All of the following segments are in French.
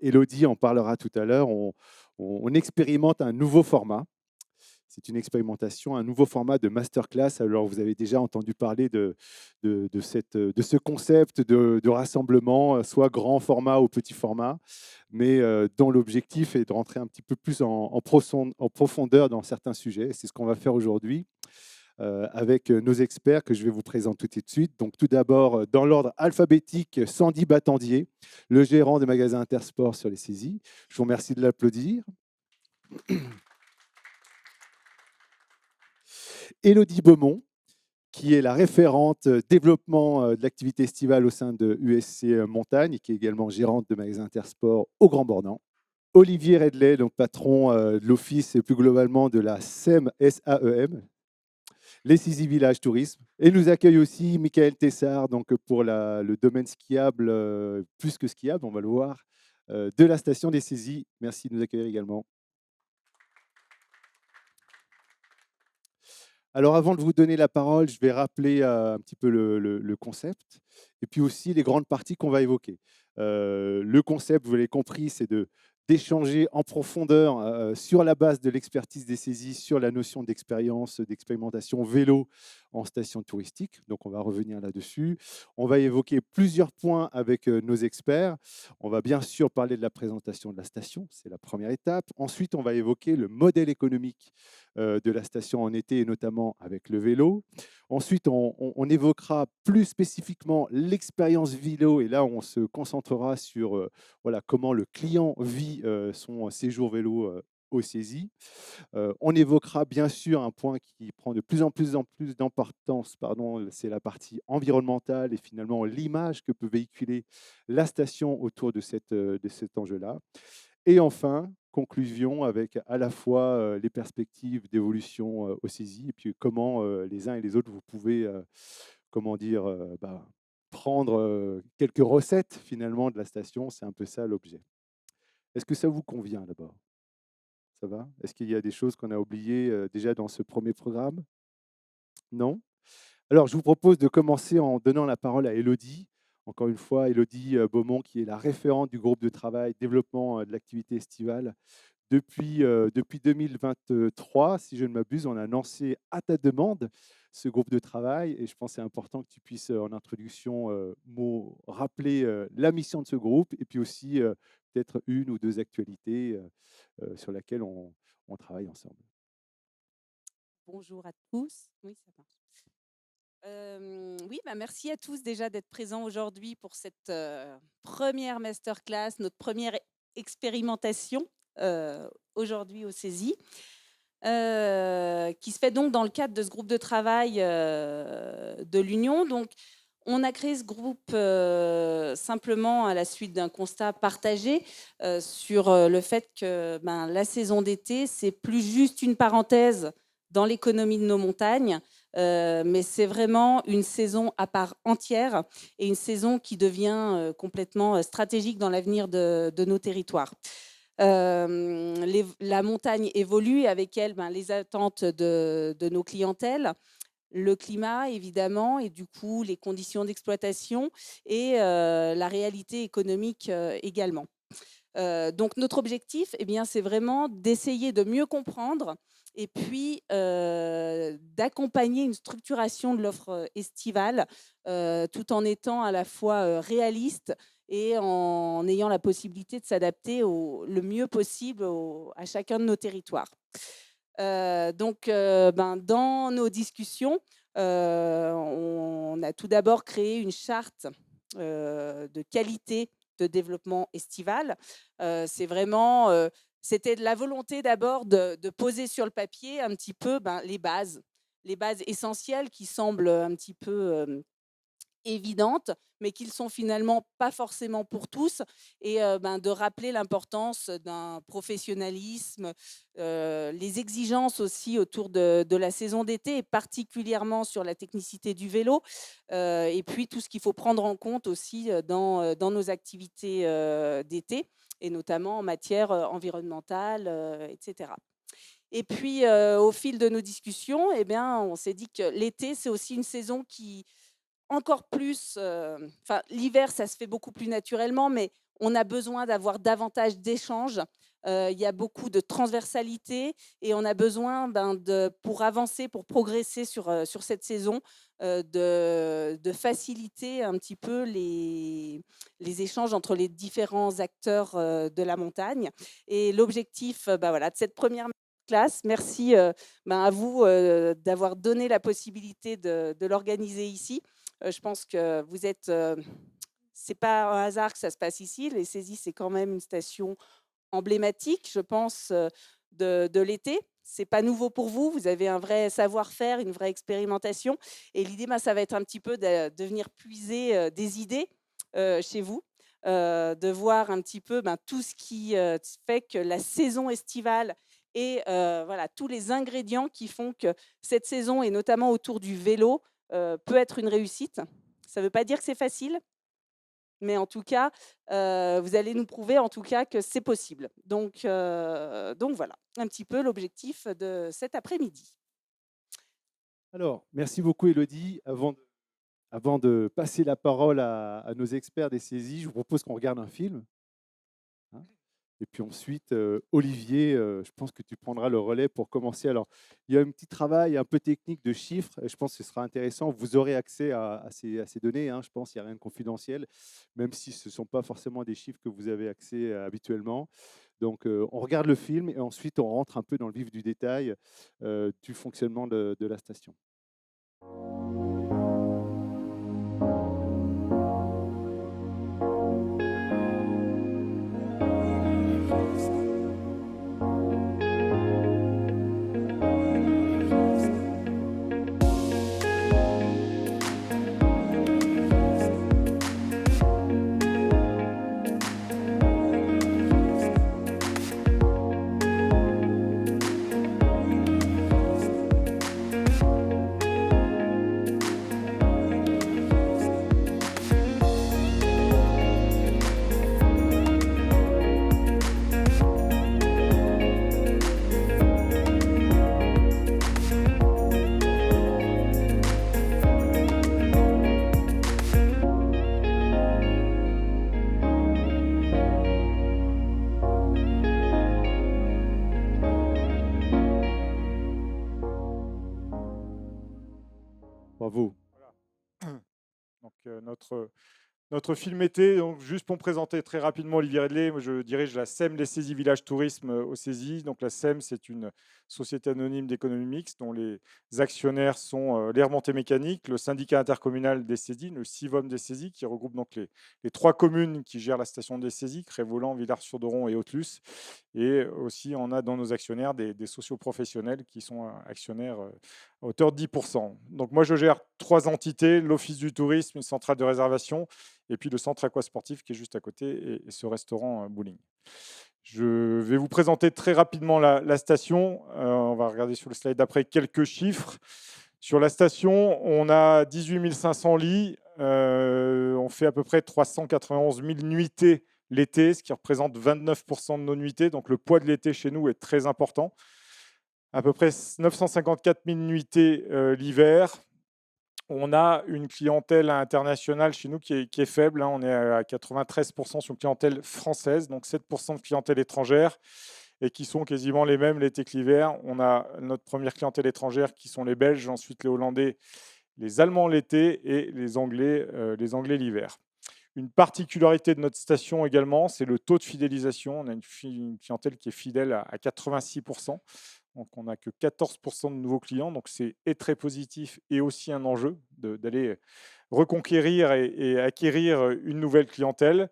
Élodie en parlera tout à l'heure, on expérimente un nouveau format. C'est une expérimentation, un nouveau format de masterclass. Alors, vous avez déjà entendu parler de ce concept de rassemblement, soit grand format ou petit format, mais dont l'objectif est de rentrer un petit peu plus en profondeur dans certains sujets. C'est ce qu'on va faire aujourd'hui avec nos experts que je vais vous présenter tout de suite. Donc, tout d'abord, dans l'ordre alphabétique, Sandy Battendier, le gérant des magasins Intersport sur les saisies. Je vous remercie de l'applaudir. Élodie Beaumont, qui est la référente développement de l'activité estivale au sein de USC Montagne, qui est également gérante de magasins Intersport au Grand Bornand. Olivier Redley, donc patron de l'office et plus globalement de la SEM, SAEM, les Saisies Village Tourisme. Et nous accueille aussi Michael Tessard, donc pour le domaine skiable, plus que skiable, on va le voir, de la station des Saisies. Merci de nous accueillir également. Alors, avant de vous donner la parole, je vais rappeler un petit peu le concept et puis aussi les grandes parties qu'on va évoquer. Le concept, vous l'avez compris, c'est d'échanger en profondeur sur la base de l'expertise des saisies sur la notion d'expérience, d'expérimentation vélo en station touristique. Donc, on va revenir là-dessus. On va évoquer plusieurs points avec nos experts. On va bien sûr parler de la présentation de la station, c'est la première étape. Ensuite, on va évoquer le modèle économique de la station en été, et notamment avec le vélo. Ensuite, on évoquera plus spécifiquement l'expérience vélo, et là, on se concentrera sur voilà, comment le client vit son séjour vélo aux saisies. On évoquera bien sûr un point qui prend de plus en plus d'importance, c'est la partie environnementale et finalement l'image que peut véhiculer la station autour de cet enjeu-là. Et enfin, conclusion avec à la fois les perspectives d'évolution aux saisies et puis comment les uns et les autres vous pouvez comment dire, prendre quelques recettes finalement de la station. C'est un peu ça l'objet. Est-ce que ça vous convient d'abord? Ça va? Est-ce qu'il y a des choses qu'on a oubliées déjà dans ce premier programme? Non? Alors, je vous propose de commencer en donnant la parole à Élodie. Encore une fois, Élodie Beaumont, qui est la référente du groupe de travail développement de l'activité estivale. Depuis 2023, si je ne m'abuse, on a lancé à ta demande ce groupe de travail et je pense que c'est important que tu puisses, en introduction, rappeler la mission de ce groupe et puis aussi peut-être une ou deux actualités sur lesquelles on travaille ensemble. Bonjour à tous. Oui, ça marche. Oui, merci à tous déjà d'être présents aujourd'hui pour cette première masterclass, notre première expérimentation aujourd'hui au CESI, qui se fait donc dans le cadre de ce groupe de travail de l'Union. Donc, on a créé ce groupe simplement à la suite d'un constat partagé sur le fait que la saison d'été, c'est plus juste une parenthèse dans l'économie de nos montagnes, mais c'est vraiment une saison à part entière et une saison qui devient complètement stratégique dans l'avenir de nos territoires. La montagne évolue et avec elle les attentes de nos clientèles, le climat évidemment et du coup les conditions d'exploitation et la réalité économique également. Donc notre objectif, c'est vraiment d'essayer de mieux comprendre et puis d'accompagner une structuration de l'offre estivale tout en étant à la fois réaliste et en ayant la possibilité de s'adapter le mieux possible à chacun de nos territoires. Dans nos discussions, on a tout d'abord créé une charte de qualité de développement estival. C'est vraiment, c'était de la volonté d'abord de poser sur le papier un petit peu les bases essentielles qui semblent un petit peu évidentes, mais qui ne sont finalement pas forcément pour tous, et de rappeler l'importance d'un professionnalisme, les exigences aussi autour de la saison d'été, et particulièrement sur la technicité du vélo, et puis tout ce qu'il faut prendre en compte aussi dans nos activités d'été, et notamment en matière environnementale, etc. Et puis, au fil de nos discussions, on s'est dit que l'été, c'est aussi une saison qui encore plus, l'hiver, ça se fait beaucoup plus naturellement, mais on a besoin d'avoir davantage d'échanges. Il y a beaucoup de transversalité et on a besoin, pour avancer, pour progresser sur cette saison, de faciliter un petit peu les échanges entre les différents acteurs, de la montagne. Et l'objectif, voilà, de cette première classe, merci, à vous, d'avoir donné la possibilité de l'organiser ici. Je pense que vous êtes, c'est pas un hasard que ça se passe ici. Les Saisies, c'est quand même une station emblématique, je pense, de l'été. C'est pas nouveau pour vous. Vous avez un vrai savoir-faire, une vraie expérimentation. Et l'idée, ça va être un petit peu de venir puiser des idées chez vous, de voir un petit peu tout ce qui fait que la saison estivale et voilà, tous les ingrédients qui font que cette saison, et notamment autour du vélo, peut être une réussite. Ça ne veut pas dire que c'est facile, mais en tout cas, vous allez nous prouver en tout cas que c'est possible. Donc voilà, un petit peu l'objectif de cet après-midi. Alors, merci beaucoup, Élodie. Avant de passer la parole à nos experts des saisies, je vous propose qu'on regarde un film, hein. Et puis ensuite, Olivier, je pense que tu prendras le relais pour commencer. Alors, il y a un petit travail un peu technique de chiffres, et je pense que ce sera intéressant. Vous aurez accès à ces données, hein, je pense, il n'y a rien de confidentiel, même si ce ne sont pas forcément des chiffres que vous avez accès habituellement. Donc, on regarde le film et ensuite, on rentre un peu dans le vif du détail du fonctionnement de la station. Bravo. Donc, notre film été, donc juste pour me présenter très rapidement, Olivier Redley, moi, je dirige la SEM, les Saisies Village Tourisme aux Saisies. Donc la SEM, c'est une société anonyme d'économie mixte dont les actionnaires sont les remontées mécaniques, le syndicat intercommunal des Saisies, le CIVOM des Saisies, qui regroupe donc les 3 communes qui gèrent la station des Saisies, Cré-Voland, Villars-sur-Doron et Haute-Luce. Et aussi, on a dans nos actionnaires des socioprofessionnels qui sont actionnaires à hauteur de 10%. Donc moi, je gère 3 entités, l'Office du tourisme, une centrale de réservation, et puis le centre aquasportif qui est juste à côté, et ce restaurant bowling. Je vais vous présenter très rapidement la station. On va regarder sur le slide d'après quelques chiffres. Sur la station, on a 18 500 lits. On fait à peu près 391 000 nuitées l'été, ce qui représente 29% de nos nuitées. Donc le poids de l'été chez nous est très important. À peu près 954 000 nuitées l'hiver. On a une clientèle internationale chez nous qui est faible, hein. On est à 93% sur une clientèle française, donc 7% de clientèle étrangère, et qui sont quasiment les mêmes l'été que l'hiver. On a notre première clientèle étrangère qui sont les Belges, ensuite les Hollandais, les Allemands l'été et les Anglais l'hiver. Une particularité de notre station également, c'est le taux de fidélisation. On a une clientèle qui est fidèle à 86%. Donc, on n'a que 14% de nouveaux clients. Donc, c'est très positif et aussi un enjeu d'aller reconquérir et acquérir une nouvelle clientèle.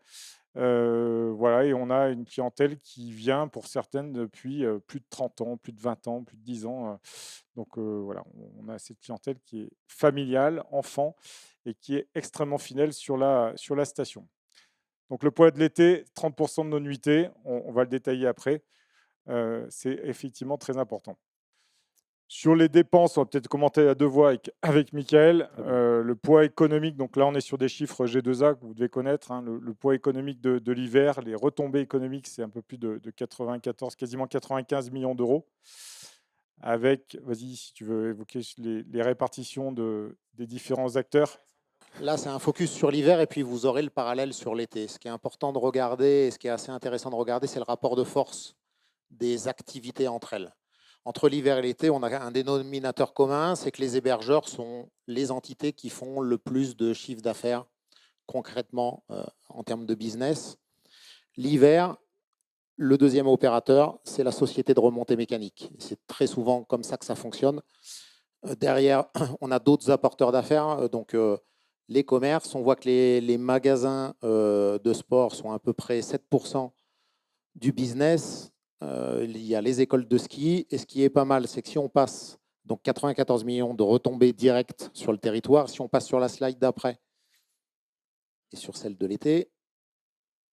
Voilà, et on a une clientèle qui vient pour certaines depuis plus de 30 ans, plus de 20 ans, plus de 10 ans. Donc, voilà, on a cette clientèle qui est familiale, enfant, et qui est extrêmement fidèle sur la station. Donc, le poids de l'été, 30% de nos nuitées, on va le détailler après. C'est effectivement très important. Sur les dépenses, on va peut-être commenter à 2 voix avec Michael. Le poids économique, donc là on est sur des chiffres G2A que vous devez connaître, hein. Le poids économique de l'hiver, les retombées économiques, c'est un peu plus de 94, quasiment 95 millions d'euros. Avec, vas-y si tu veux évoquer les répartitions des différents acteurs. Là, c'est un focus sur l'hiver et puis vous aurez le parallèle sur l'été. Ce qui est important de regarder et ce qui est assez intéressant de regarder, c'est le rapport de force des activités entre elles. Entre l'hiver et l'été, on a un dénominateur commun, c'est que les hébergeurs sont les entités qui font le plus de chiffre d'affaires concrètement en termes de business. L'hiver, le deuxième opérateur, c'est la société de remontée mécanique. C'est très souvent comme ça que ça fonctionne. Derrière, on a d'autres apporteurs d'affaires, donc les commerces. On voit que les magasins de sport sont à peu près 7% du business. Il y a les écoles de ski. Et ce qui est pas mal, c'est que si on passe donc 94 millions de retombées directes sur le territoire, si on passe sur la slide d'après et sur celle de l'été,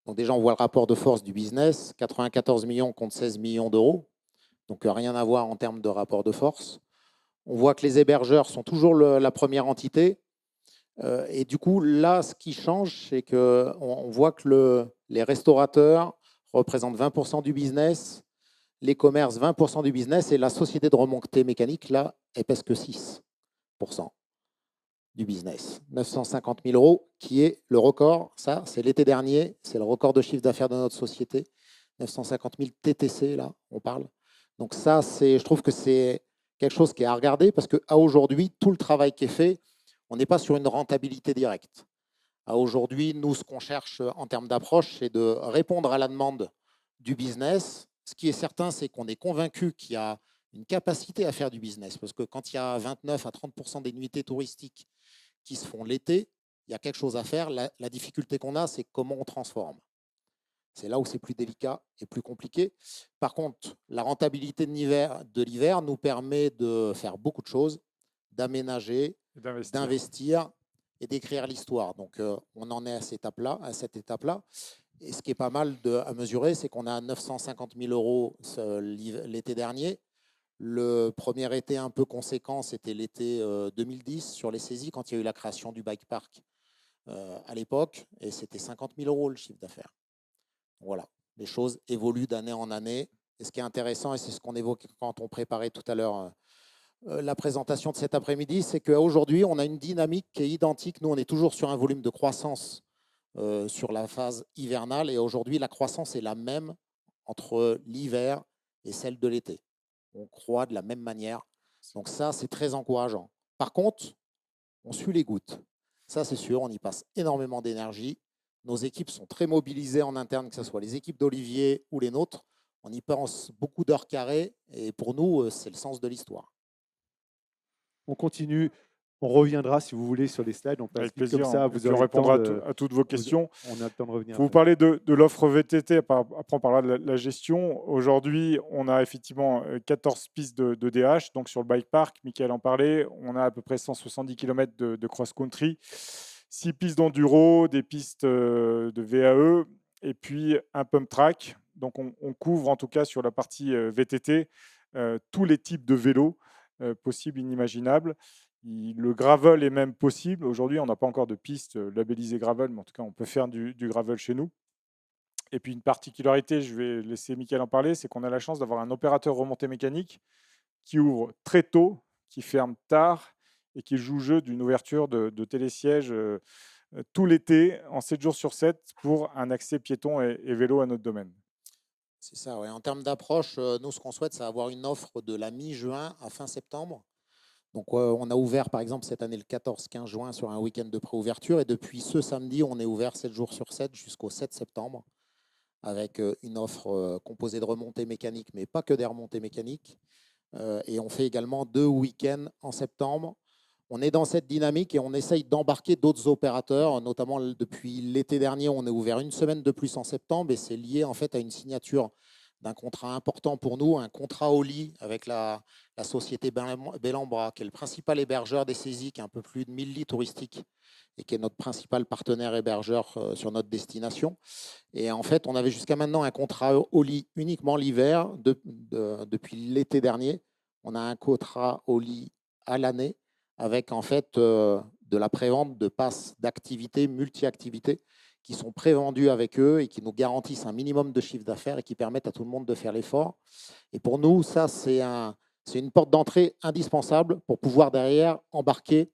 donc déjà on voit le rapport de force du business, 94 millions contre 16 millions d'euros, donc rien à voir en termes de rapport de force. On voit que les hébergeurs sont toujours la première entité. Et du coup, là, ce qui change, c'est qu'on voit que les restaurateurs représentent 20% du business, les commerces 20% du business, et la société de remontée mécanique, là, est presque 6% du business. 950 000 euros, qui est le record. Ça, c'est l'été dernier, c'est le record de chiffre d'affaires de notre société. 950 000 TTC, là, on parle. Donc ça, je trouve que c'est quelque chose qui est à regarder parce qu'à aujourd'hui, tout le travail qui est fait, on n'est pas sur une rentabilité directe. À aujourd'hui, nous, ce qu'on cherche en termes d'approche, c'est de répondre à la demande du business. Ce qui est certain, c'est qu'on est convaincu qu'il y a une capacité à faire du business. Parce que quand il y a 29 à 30% des nuitées touristiques qui se font l'été, il y a quelque chose à faire. La difficulté qu'on a, c'est comment on transforme. C'est là où c'est plus délicat et plus compliqué. Par contre, la rentabilité de l'hiver nous permet de faire beaucoup de choses, d'aménager, d'investir et d'écrire l'histoire. Donc, on en est à cette étape-là. Et ce qui est pas mal à mesurer, c'est qu'on a 950 000 euros l'été dernier. Le premier été un peu conséquent, c'était l'été 2010 sur les saisies, quand il y a eu la création du bike park à l'époque. Et c'était 50 000 euros le chiffre d'affaires. Voilà, les choses évoluent d'année en année. Et ce qui est intéressant, et c'est ce qu'on évoquait quand on préparait tout à l'heure la présentation de cet après-midi, c'est qu'aujourd'hui, on a une dynamique qui est identique. Nous, on est toujours sur un volume de croissance sur la phase hivernale. Et aujourd'hui, la croissance est la même entre l'hiver et celle de l'été. On croît de la même manière. Donc ça, c'est très encourageant. Par contre, on suit les gouttes. Ça, c'est sûr, on y passe énormément d'énergie. Nos équipes sont très mobilisées en interne, que ce soit les équipes d'Olivier ou les nôtres. On y pense beaucoup d'heures carrées. Et pour nous, c'est le sens de l'histoire. On continue. On reviendra, si vous voulez, sur les slides. On Avec plaisir, comme ça, vous on aurez répondra à toutes vos questions. On a le temps de revenir. Vous parlez de l'offre VTT, après on parlera de la gestion. Aujourd'hui, on a effectivement 14 pistes de DH, donc sur le bike park, Mickaël en parlait, on a à peu près 170 km de cross-country, 6 pistes d'enduro, des pistes de VAE, et puis un pump track. Donc on couvre en tout cas sur la partie VTT tous les types de vélos possibles, inimaginables. Le gravel est même possible. Aujourd'hui, on n'a pas encore de piste labellisée gravel, mais en tout cas, on peut faire du gravel chez nous. Et puis, une particularité, je vais laisser Mickaël en parler, c'est qu'on a la chance d'avoir un opérateur remontée mécanique qui ouvre très tôt, qui ferme tard et qui joue jeu d'une ouverture de télésiège tout l'été, en 7 jours sur 7, pour un accès piéton et vélo à notre domaine. C'est ça, oui. En termes d'approche, nous, ce qu'on souhaite, c'est avoir une offre de la mi-juin à fin septembre. Donc, on a ouvert, par exemple, cette année le 14-15 juin sur un week-end de préouverture. Et depuis ce samedi, on est ouvert 7 jours sur 7 jusqu'au 7 septembre avec une offre composée de remontées mécaniques, mais pas que des remontées mécaniques. Et on fait également 2 week-ends en septembre. On est dans cette dynamique et on essaye d'embarquer d'autres opérateurs. Notamment, depuis l'été dernier, on est ouvert une semaine de plus en septembre. Et c'est lié en fait à une signature d'un contrat important pour nous, un contrat au lit avec la société Bellambra, qui est le principal hébergeur des saisies, qui est un peu plus de 1000 lits touristiques et qui est notre principal partenaire hébergeur sur notre destination. Et en fait, on avait jusqu'à maintenant un contrat au lit uniquement l'hiver. Depuis l'été dernier, on a un contrat au lit à l'année avec en fait de la prévente de passes d'activités, multi-activités, qui sont prévendus avec eux et qui nous garantissent un minimum de chiffre d'affaires et qui permettent à tout le monde de faire l'effort. Et pour nous, ça, c'est une porte d'entrée indispensable pour pouvoir derrière embarquer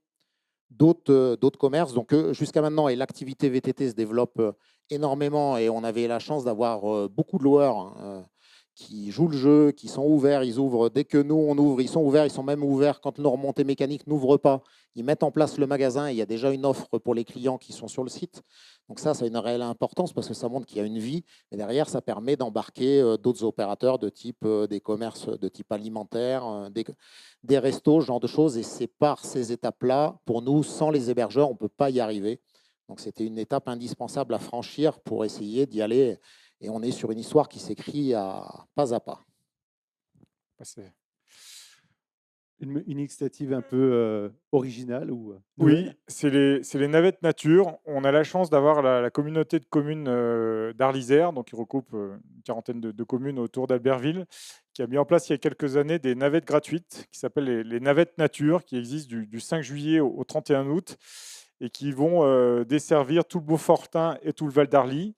d'autres commerces. Donc jusqu'à maintenant, et l'activité VTT se développe énormément et on avait la chance d'avoir beaucoup de loueurs qui jouent le jeu, qui sont ouverts, ils ouvrent dès que nous on ouvre, ils sont ouverts, ils sont même ouverts quand nos remontées mécaniques n'ouvrent pas. Ils mettent en place le magasin et il y a déjà une offre pour les clients qui sont sur le site. Donc ça a une réelle importance parce que ça montre qu'il y a une vie. Et derrière, ça permet d'embarquer d'autres opérateurs de type des commerces de type alimentaire, des restos, ce genre de choses. Et c'est par ces étapes-là, pour nous, sans les hébergeurs, on ne peut pas y arriver. Donc c'était une étape indispensable à franchir pour essayer d'y aller. Et on est sur une histoire qui s'écrit pas à pas. C'est- Une initiative un peu originale ou Oui, nouvelle? c'est les navettes nature. On a la chance d'avoir la communauté de communes d'Arlisère, donc qui regroupe une quarantaine de communes autour d'Albertville, qui a mis en place il y a quelques années des navettes gratuites qui s'appellent les navettes nature, qui existent du 5 juillet au 31 août et qui vont desservir tout le Beaufortain et tout le Val d'Arly.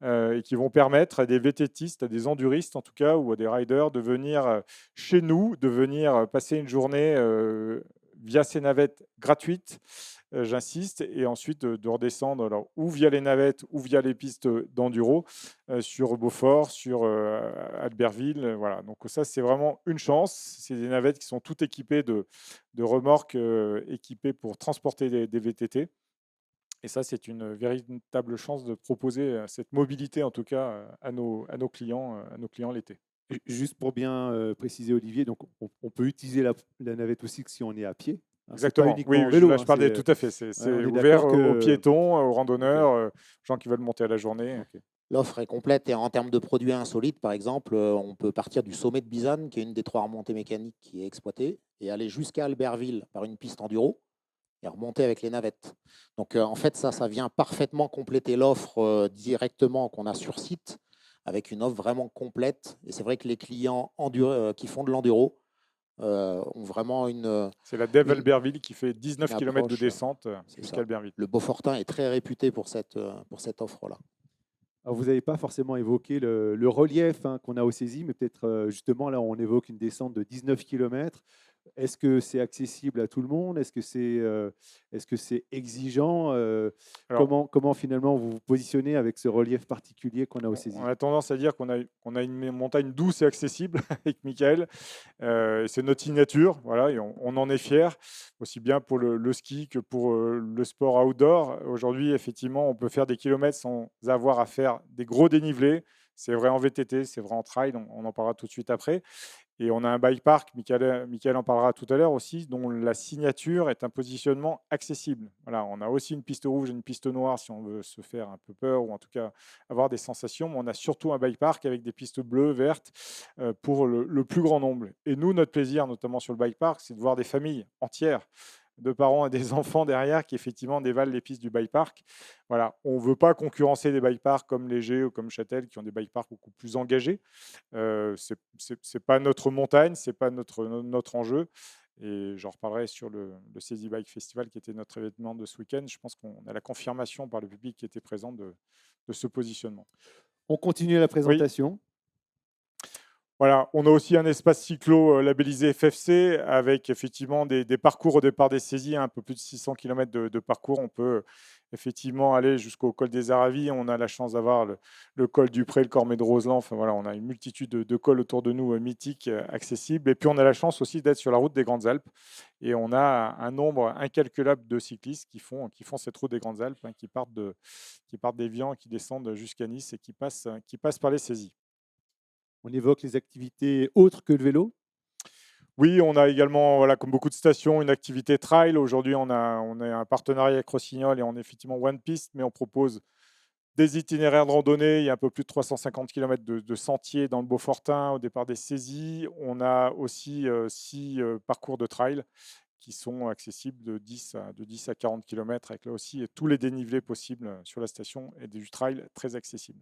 Et qui vont permettre à des VTTistes, à des enduristes en tout cas, ou à des riders de venir chez nous, de venir passer une journée via ces navettes gratuites, j'insiste, et ensuite de redescendre alors, ou via les navettes ou via les pistes d'enduro sur Beaufort, sur Albertville. Voilà. Donc ça, c'est vraiment une chance. C'est des navettes qui sont toutes équipées de remorques équipées pour transporter des VTT. Et ça, c'est une véritable chance de proposer cette mobilité, en tout cas, à nos clients l'été. Juste pour bien préciser, Olivier, donc on peut utiliser la navette aussi que si on est à pied. Hein, c'est pas Exactement. uniquement Oui, en vélo. là, Hein, je parlais tout à fait. C'est on est ouvert d'accord aux que. piétons, aux Ok. randonneurs, gens qui veulent monter à la journée. Ok. L'offre est complète et en termes de produits insolites, par exemple, on peut partir du sommet de Bizane, qui est une des 3 remontées mécaniques qui est exploitée, et aller jusqu'à Albertville par une piste enduro et remonter avec les navettes. Donc en fait, ça vient parfaitement compléter l'offre directement qu'on a sur site, avec une offre vraiment complète. Et c'est vrai que les clients qui font de l'enduro ont vraiment C'est la Dev une, Albertville qui fait 19 une km de approche. descente C'est jusqu'à ça. Albertville. Le Beaufortain est très réputé pour cette offre-là. Alors, vous n'avez pas forcément évoqué le relief qu'on a au saisie, mais peut-être justement là, on évoque une descente de 19 km. Est-ce que c'est accessible à tout le monde? Est-ce que c'est exigeant? Alors, Comment finalement vous vous positionnez avec ce relief particulier qu'on a au saisie? on a tendance à dire qu'on a une montagne douce et accessible avec Michael. C'est notre signature, voilà, et on en est fiers, aussi bien pour le ski que pour le sport outdoor. Aujourd'hui, effectivement, on peut faire des kilomètres sans avoir à faire des gros dénivelés. C'est vrai en VTT, c'est vrai en trail, on en parlera tout de suite après. Et on a un bike park, Michael en parlera tout à l'heure aussi, dont la signature est un positionnement accessible. Voilà, on a aussi une piste rouge et une piste noire si on veut se faire un peu peur ou en tout cas avoir des sensations. Mais on a surtout un bike park avec des pistes bleues, vertes pour le plus grand nombre. Et nous, notre plaisir, notamment sur le bike park, c'est de voir des familles entières de parents et des enfants derrière qui effectivement dévalent les pistes du bike park. Voilà, on ne veut pas concurrencer des bike parks comme Léger ou comme Châtel qui ont des bike parks beaucoup plus engagés. C'est pas notre montagne, c'est pas notre enjeu. Et j'en reparlerai sur le Saisie Bike Festival qui était notre événement de ce week-end. Je pense qu'on a la confirmation par le public qui était présent de ce positionnement. On continue la Oui. présentation. Voilà, on a aussi un espace cyclo labellisé FFC avec effectivement des parcours au départ des saisies, un peu plus de 600 km de parcours. On peut effectivement aller jusqu'au col des Aravis. On a la chance d'avoir le col du Pré, le Cormet de Roseland. Enfin, voilà, on a une multitude de cols autour de nous mythiques, accessibles. Et puis on a la chance aussi d'être sur la route des Grandes Alpes. Et on a un nombre incalculable de cyclistes qui font cette route des Grandes Alpes, qui partent d'Évian, qui descendent jusqu'à Nice et qui passent par les saisies. On évoque les activités autres que le vélo. Oui, on a également, voilà, comme beaucoup de stations, une activité trail. Aujourd'hui, on a un partenariat avec Rossignol et on est effectivement One Piste, mais on propose des itinéraires de randonnée. Il y a un peu plus de 350 km de sentiers dans le Beaufortain au départ des saisies. On a aussi 6 parcours de trail qui sont accessibles de 10 à 40 km avec là aussi tous les dénivelés possibles sur la station et du trail très accessible.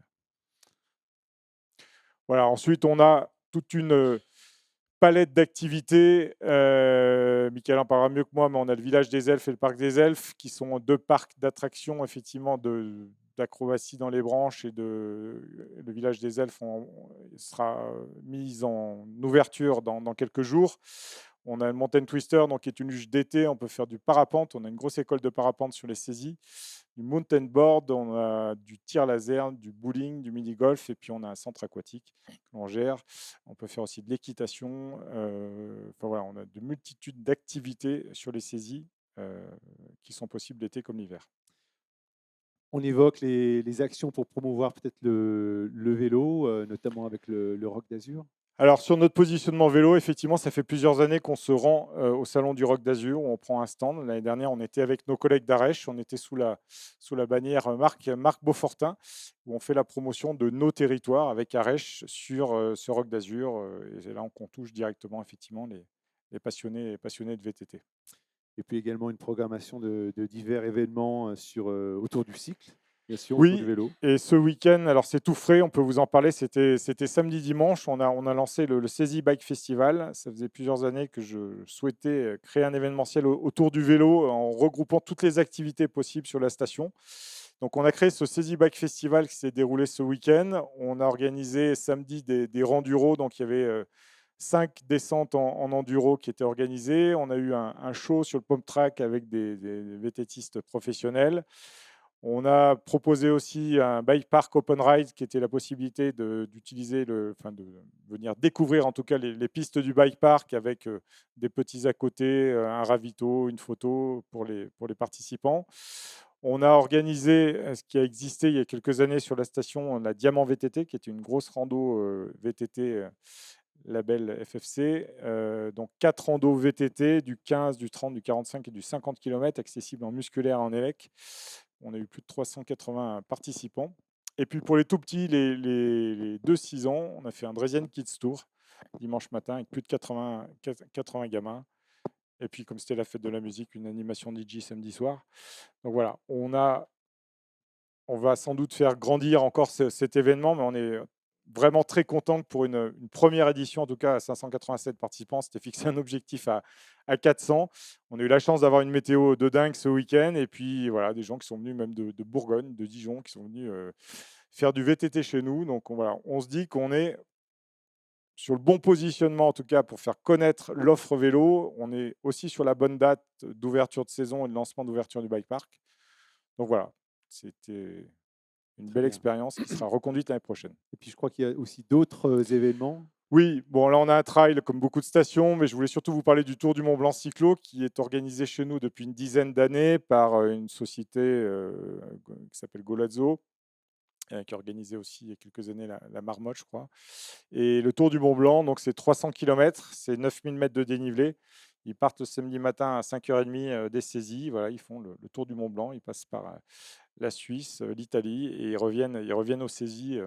Voilà, ensuite, on a toute une palette d'activités. Michael en parlera mieux que moi, mais on a le village des Elfes et le parc des Elfes, qui sont 2 parcs d'attractions, effectivement, d'acrobatie dans les branches. Et le village des Elfes sera mis en ouverture dans quelques jours. On a le Mountain Twister, donc, qui est une luge d'été. On peut faire du parapente. On a une grosse école de parapente sur les saisies. Du mountain board, on a du tir laser, du bowling, du mini-golf. Et puis, on a un centre aquatique que l'on gère. On peut faire aussi de l'équitation. Enfin, voilà, on a de multitudes d'activités sur les saisies qui sont possibles l'été comme l'hiver. On évoque les actions pour promouvoir peut-être le vélo, notamment avec le Rock d'Azur. Alors, sur notre positionnement vélo, effectivement, ça fait plusieurs années qu'on se rend au Salon du Rock d'Azur, où on prend un stand. L'année dernière, on était avec nos collègues d'Arèche, on était sous la bannière Marc Beaufortin, où on fait la promotion de nos territoires avec Arèche sur ce Rock d'Azur. Et c'est là qu'on touche directement, effectivement, les passionnés de VTT. Et puis également une programmation de divers événements autour du cycle, bien sûr, autour du Oui, vélo. et ce week-end, alors c'est tout frais, on peut vous en parler, c'était samedi dimanche, on a lancé le Saisie Bike Festival. Ça faisait plusieurs années que je souhaitais créer un événementiel autour du vélo en regroupant toutes les activités possibles sur la station. Donc on a créé ce Saisie Bike Festival qui s'est déroulé ce week-end. On a organisé samedi des renduros, donc il y avait 5 descentes en enduro qui étaient organisées. On a eu un show sur le pump track avec des VTTistes professionnels. On a proposé aussi un bike park open ride qui était la possibilité d'utiliser, de venir découvrir en tout cas les pistes du bike park avec des petits à côté, un ravito, une photo pour les participants. On a organisé ce qui a existé il y a quelques années sur la station, la Diamant VTT, qui était une grosse rando VTT label FFC. Donc 4 randos VTT, du 15, du 30, du 45 et du 50 km, accessibles en musculaire et en élec. On a eu plus de 380 participants. Et puis pour les tout petits, les 2-6 ans, on a fait un Dresden Kids Tour dimanche matin avec plus de 80 gamins. Et puis comme c'était la fête de la musique, une animation DJ samedi soir. Donc voilà, on va sans doute faire grandir encore cet événement, mais on est vraiment très content que pour une première édition, en tout cas à 587 participants, c'était fixé un objectif à 400. On a eu la chance d'avoir une météo de dingue ce week-end, et puis voilà, des gens qui sont venus même de Bourgogne, de Dijon, qui sont venus faire du VTT chez nous. Donc voilà, on se dit qu'on est sur le bon positionnement, en tout cas pour faire connaître l'offre vélo. On est aussi sur la bonne date d'ouverture de saison et de lancement d'ouverture du bike park. Donc voilà, c'était une belle expérience qui sera reconduite l'année prochaine. Et puis je crois qu'il y a aussi d'autres événements. Oui, bon là on a un trail comme beaucoup de stations, mais je voulais surtout vous parler du Tour du Mont Blanc Cyclo qui est organisé chez nous depuis une dizaine d'années par une société qui s'appelle Golazzo, qui a organisé aussi il y a quelques années la Marmotte, je crois. Et le Tour du Mont Blanc, donc c'est 300 km, c'est 9000 mètres de dénivelé. Ils partent le samedi matin à 5h30 des saisies. Voilà, ils font le Tour du Mont Blanc, ils passent par la Suisse, l'Italie, et ils reviennent aux saisies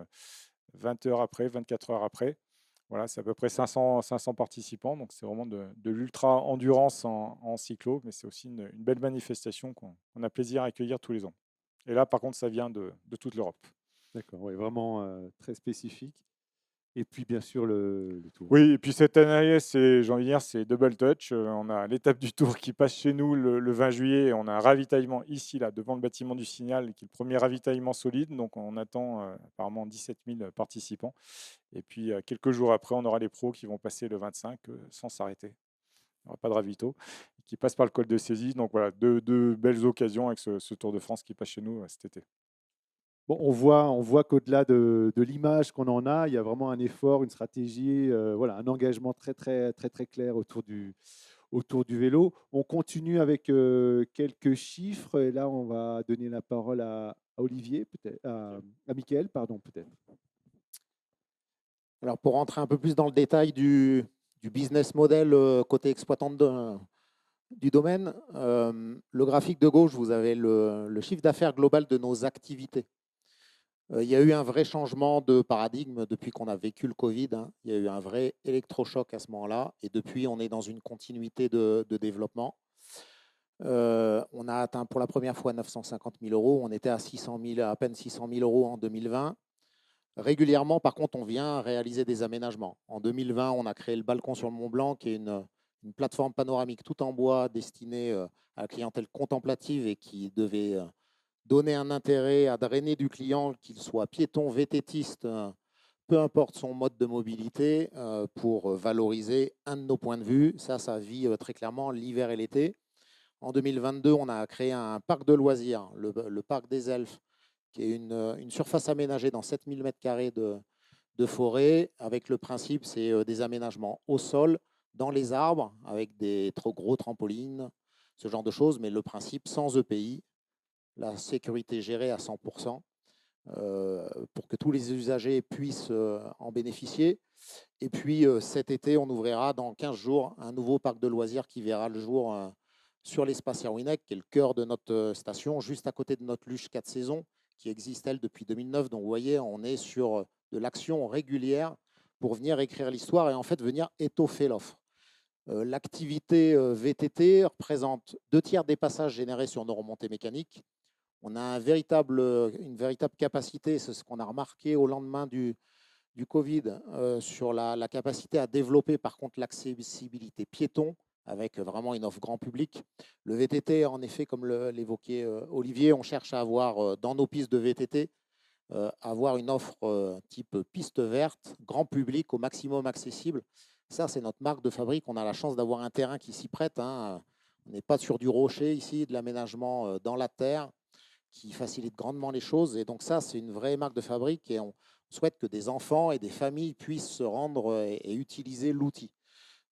20 heures après, 24 heures après. Voilà, c'est à peu près 500 participants, donc c'est vraiment de l'ultra-endurance en cyclo, mais c'est aussi une belle manifestation qu'on a plaisir à accueillir tous les ans. Et là, par contre, ça vient de toute l'Europe. D'accord, ouais, vraiment très spécifique. Et puis bien sûr le tour. Oui, et puis cette année, j'ai envie de dire, c'est double touch. On a l'étape du Tour qui passe chez nous le 20 juillet. On a un ravitaillement ici, là, devant le bâtiment du Signal, qui est le premier ravitaillement solide. Donc on attend apparemment 17 000 participants. Et puis quelques jours après, on aura les pros qui vont passer le 25 sans s'arrêter. Il n'y aura pas de ravito, qui passent par le col de Saisie. Donc voilà, deux belles occasions avec ce Tour de France qui passe chez nous cet été. Bon, on voit qu'au-delà de l'image qu'on en a, il y a vraiment un effort, une stratégie, voilà, un engagement très, très, très, très clair autour du vélo. On continue avec quelques chiffres. Et là, on va donner la parole à Olivier, peut-être, à Mickaël, pardon, peut-être. Alors, pour rentrer un peu plus dans le détail du business model côté exploitant du domaine, le graphique de gauche, vous avez le chiffre d'affaires global de nos activités. Il y a eu un vrai changement de paradigme depuis qu'on a vécu le Covid. Il y a eu un vrai électrochoc à ce moment-là. Et depuis, on est dans une continuité de développement. On a atteint pour la première fois 950 000 euros. On était à peine 600 000 euros en 2020. Régulièrement, par contre, on vient réaliser des aménagements. En 2020, on a créé le Balcon sur le Mont Blanc, qui est une plateforme panoramique tout en bois destinée à la clientèle contemplative et qui devait donner un intérêt à drainer du client, qu'il soit piéton, vététiste, peu importe son mode de mobilité, pour valoriser un de nos points de vue. Ça vit très clairement l'hiver et l'été. En 2022, on a créé un parc de loisirs, le parc des Elfes, qui est une surface aménagée dans 7000 m² de forêt, avec le principe, c'est des aménagements au sol, dans les arbres, avec des trop gros trampolines, ce genre de choses, mais le principe sans EPI, la sécurité gérée à 100%, pour que tous les usagers puissent en bénéficier. Et puis cet été, on ouvrira dans 15 jours un nouveau parc de loisirs qui verra le jour sur l'espace Erwinac, qui est le cœur de notre station, juste à côté de notre luge 4 saisons, qui existe, elle, depuis 2009. Donc, vous voyez, on est sur de l'action régulière pour venir écrire l'histoire et en fait venir étoffer l'offre. L'activité VTT représente 2/3 des passages générés sur nos remontées mécaniques. On a une véritable capacité, c'est ce qu'on a remarqué au lendemain du Covid, sur la capacité à développer par contre l'accessibilité piéton, avec vraiment une offre grand public. Le VTT, en effet, comme l'évoquait Olivier, on cherche à avoir dans nos pistes de VTT, avoir une offre type piste verte, grand public, au maximum accessible. Ça, c'est notre marque de fabrique. On a la chance d'avoir un terrain qui s'y prête, hein. On n'est pas sur du rocher ici, de l'aménagement dans la terre, qui facilite grandement les choses. Et donc ça, c'est une vraie marque de fabrique et on souhaite que des enfants et des familles puissent se rendre et utiliser l'outil.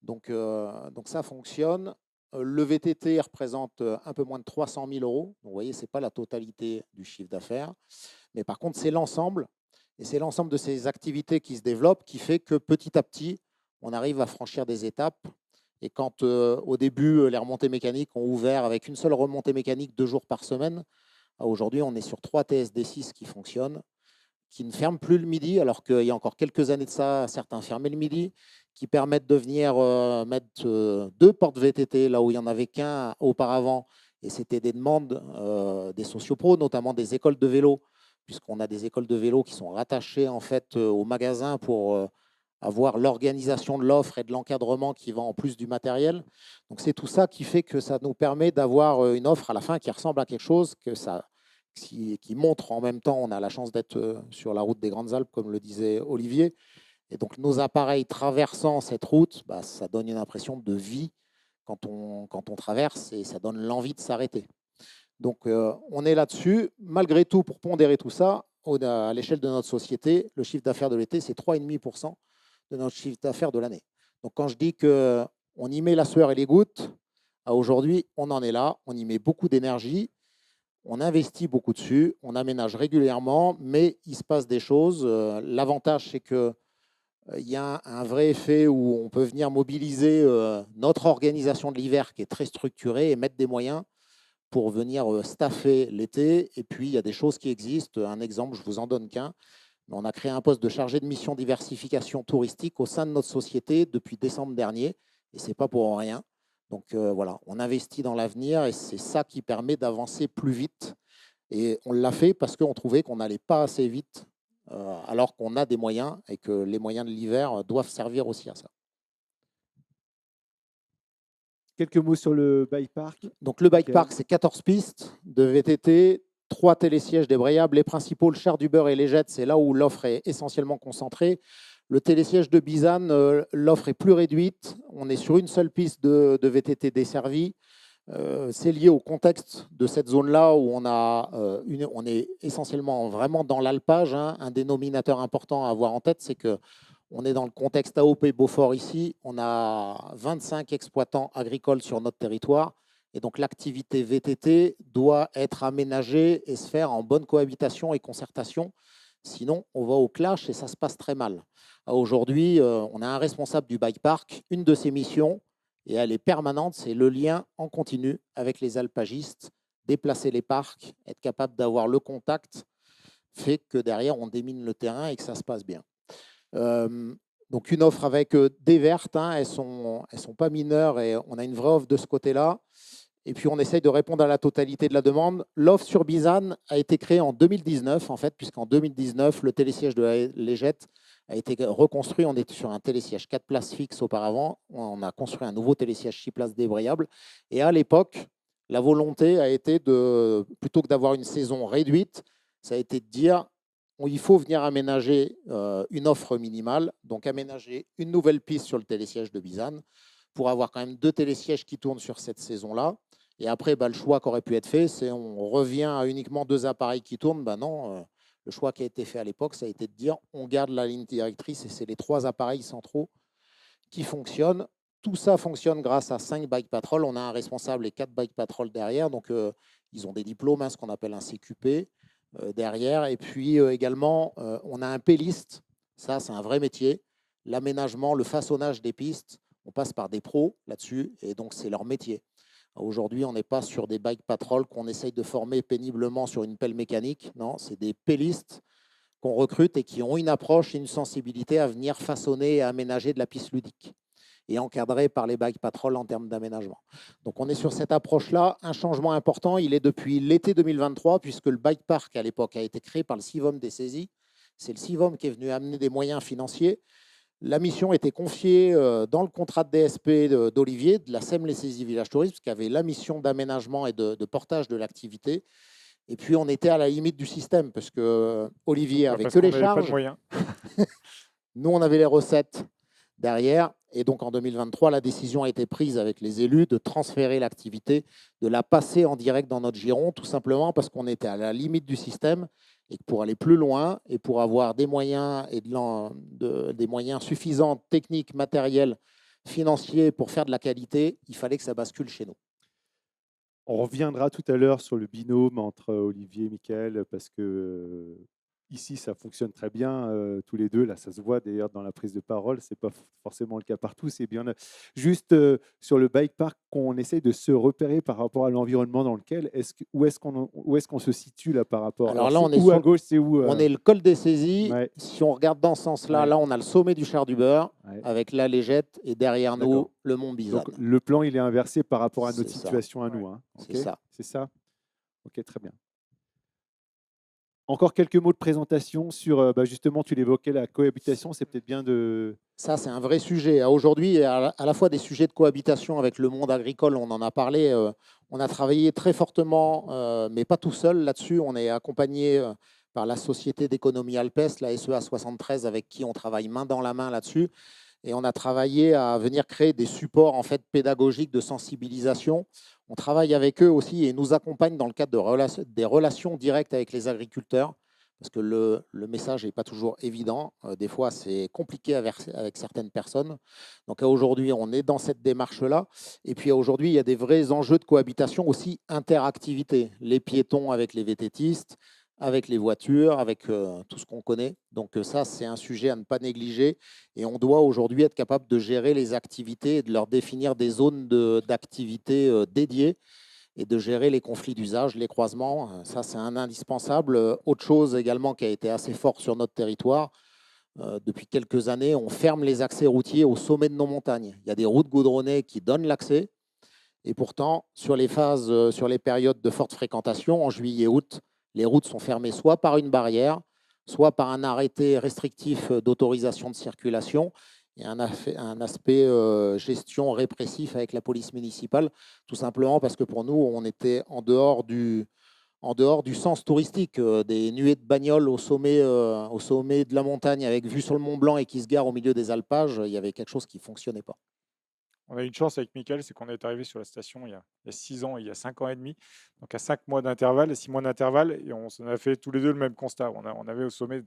Donc ça fonctionne. Le VTT représente un peu moins de 300 000 euros. Donc, vous voyez, ce n'est pas la totalité du chiffre d'affaires. Mais par contre, c'est l'ensemble. Et c'est l'ensemble de ces activités qui se développent qui fait que petit à petit, on arrive à franchir des étapes. Et quand au début, les remontées mécaniques ont ouvert avec une seule remontée mécanique 2 jours par semaine, aujourd'hui, on est sur 3 TSD6 qui fonctionnent, qui ne ferment plus le midi, alors qu'il y a encore quelques années de ça, certains fermaient le midi, qui permettent de venir mettre 2 portes VTT là où il n'y en avait qu'un auparavant. Et c'était des demandes des sociopros, notamment des écoles de vélo, puisqu'on a des écoles de vélo qui sont rattachées en fait au magasin pour avoir l'organisation de l'offre et de l'encadrement qui va en plus du matériel. Donc c'est tout ça qui fait que ça nous permet d'avoir une offre à la fin qui ressemble à quelque chose, qui montre en même temps. On a la chance d'être sur la route des Grandes Alpes, comme le disait Olivier. Et donc nos appareils traversant cette route, ça donne une impression de vie quand on traverse et ça donne l'envie de s'arrêter. Donc on est là-dessus. Malgré tout, pour pondérer tout ça, à l'échelle de notre société, le chiffre d'affaires de l'été, c'est 3,5% de notre chiffre d'affaires de l'année. Donc quand je dis qu'on y met la sueur et les gouttes, aujourd'hui, on en est là, on y met beaucoup d'énergie, on investit beaucoup dessus, on aménage régulièrement, mais il se passe des choses. L'avantage, c'est qu'il y a un vrai effet où on peut venir mobiliser notre organisation de l'hiver qui est très structurée et mettre des moyens pour venir staffer l'été. Et puis, il y a des choses qui existent. Un exemple, je ne vous en donne qu'un. On a créé un poste de chargé de mission diversification touristique au sein de notre société depuis décembre dernier, et ce n'est pas pour rien. Donc voilà, on investit dans l'avenir et c'est ça qui permet d'avancer plus vite. Et on l'a fait parce qu'on trouvait qu'on n'allait pas assez vite, alors qu'on a des moyens et que les moyens de l'hiver doivent servir aussi à ça. Quelques mots sur le bike park. Donc le bike park, c'est 14 pistes de VTT, 3 télésièges débrayables. Les principaux, le Char du Beurre et les Jets, c'est là où l'offre est essentiellement concentrée. Le télésiège de Bizane, l'offre est plus réduite. On est sur une seule piste de VTT desservie. C'est lié au contexte de cette zone-là où on est essentiellement vraiment dans l'alpage. Hein. Un dénominateur important à avoir en tête, c'est qu'on est dans le contexte AOP Beaufort ici. On a 25 exploitants agricoles sur notre territoire. Et donc, l'activité VTT doit être aménagée et se faire en bonne cohabitation et concertation. Sinon, on va au clash et ça se passe très mal. Aujourd'hui, on a un responsable du bike park. Une de ses missions, et elle est permanente, c'est le lien en continu avec les alpagistes, déplacer les parcs, être capable d'avoir le contact, fait que derrière, on démine le terrain et que ça se passe bien. Donc, une offre avec des vertes, hein, elles sont pas mineures et on a une vraie offre de ce côté-là. Et puis, on essaye de répondre à la totalité de la demande. L'offre sur Bizane a été créée en 2019, en fait, puisqu'en 2019, le télésiège de Les Jettes a été reconstruit. On était sur un télésiège 4 places fixe auparavant. On a construit un nouveau télésiège 6 places débrayable. Et à l'époque, la volonté a été plutôt que d'avoir une saison réduite, ça a été de dire il faut venir aménager une offre minimale, donc aménager une nouvelle piste sur le télésiège de Bizane pour avoir quand même 2 télésièges qui tournent sur cette saison-là. Et après, le choix qui aurait pu être fait, c'est on revient à uniquement 2 appareils qui tournent. Non, le choix qui a été fait à l'époque, ça a été de dire on garde la ligne directrice et c'est les 3 appareils centraux qui fonctionnent. Tout ça fonctionne grâce à 5 bike patrol. On a un responsable et 4 bike patrol derrière. Donc, ils ont des diplômes, ce qu'on appelle un CQP derrière. Et puis également, on a un P-list. Ça, c'est un vrai métier. L'aménagement, le façonnage des pistes, on passe par des pros là-dessus. Et donc, c'est leur métier. Aujourd'hui, on n'est pas sur des bike patrol qu'on essaye de former péniblement sur une pelle mécanique. Non, c'est des P-listes qu'on recrute et qui ont une approche et une sensibilité à venir façonner et aménager de la piste ludique et encadré par les bike patrol en termes d'aménagement. Donc on est sur cette approche-là. Un changement important, il est depuis l'été 2023, puisque le bike park à l'époque a été créé par le CIVOM des saisies. C'est le CIVOM qui est venu amener des moyens financiers. La mission était confiée dans le contrat de DSP d'Olivier, de la SEM Les Saisies Village Tourisme, qui avait la mission d'aménagement et de portage de l'activité. Et puis on était à la limite du système, parce que Olivier avait que les Pas de charges. moyens. Nous, on avait les recettes derrière. Et donc, en 2023, la décision a été prise avec les élus de transférer l'activité, de la passer en direct dans notre giron, tout simplement parce qu'on était à la limite du système et que pour aller plus loin et pour avoir des moyens, des moyens suffisants, techniques, matériels, financiers, pour faire de la qualité, il fallait que ça bascule chez nous. On reviendra tout à l'heure sur le binôme entre Olivier et Mickaël, parce que ici, ça fonctionne très bien, tous les deux. Là, ça se voit d'ailleurs dans la prise de parole. Ce n'est pas forcément le cas partout. C'est bien juste sur le bike park qu'on essaye de se repérer par rapport à l'environnement dans lequel. Où est-ce qu'on se situe là par rapport? Alors là, on c'est est où à sur- gauche, c'est où On est le col des saisies. Ouais. Si on regarde dans ce sens-là, Ouais. là, on a le sommet du Char du Beurre Ouais. avec la Légette et derrière nous, D'accord. le Mont Bizane. Donc le plan, il est inversé par rapport à notre C'est ça. situation à nous. Hein. C'est Ok. ça. C'est ça. Ok, très bien. Encore quelques mots de présentation sur, justement, tu l'évoquais, la cohabitation. C'est peut-être bien de... Ça, c'est un vrai sujet. Aujourd'hui, il y a à la fois des sujets de cohabitation avec le monde agricole, on en a parlé. On a travaillé très fortement, mais pas tout seul là-dessus. On est accompagné par la Société d'économie alpestre, la SEA 73, avec qui on travaille main dans la main là-dessus. Et on a travaillé à venir créer des supports en fait, pédagogiques de sensibilisation. On travaille avec eux aussi et nous accompagnent dans le cadre des relations directes avec les agriculteurs, parce que le message n'est pas toujours évident. Des fois, c'est compliqué avec certaines personnes. Donc aujourd'hui, on est dans cette démarche-là. Et puis aujourd'hui, il y a des vrais enjeux de cohabitation aussi, interactivité. Les piétons avec les vététistes, avec les voitures, avec tout ce qu'on connaît. Donc ça, c'est un sujet à ne pas négliger. Et on doit aujourd'hui être capable de gérer les activités et de leur définir des zones d'activité dédiées et de gérer les conflits d'usage, les croisements. Ça, c'est un indispensable. Autre chose également qui a été assez fort sur notre territoire, depuis quelques années, on ferme les accès routiers au sommet de nos montagnes. Il y a des routes goudronnées qui donnent l'accès. Et pourtant, sur les périodes de forte fréquentation, en juillet et août, les routes sont fermées soit par une barrière, soit par un arrêté restrictif d'autorisation de circulation. Il y a un aspect gestion répressif avec la police municipale, tout simplement parce que pour nous, on était en dehors du sens touristique, des nuées de bagnoles au sommet de la montagne avec vue sur le Mont Blanc et qui se garent au milieu des alpages. Il y avait quelque chose qui ne fonctionnait pas. On a une chance avec Mickaël, c'est qu'on est arrivé sur la station il y a 6 ans et il y a 5 ans et demi, donc à 5 mois d'intervalle et 6 mois d'intervalle, et on s'en a fait tous les deux le même constat. On avait au sommet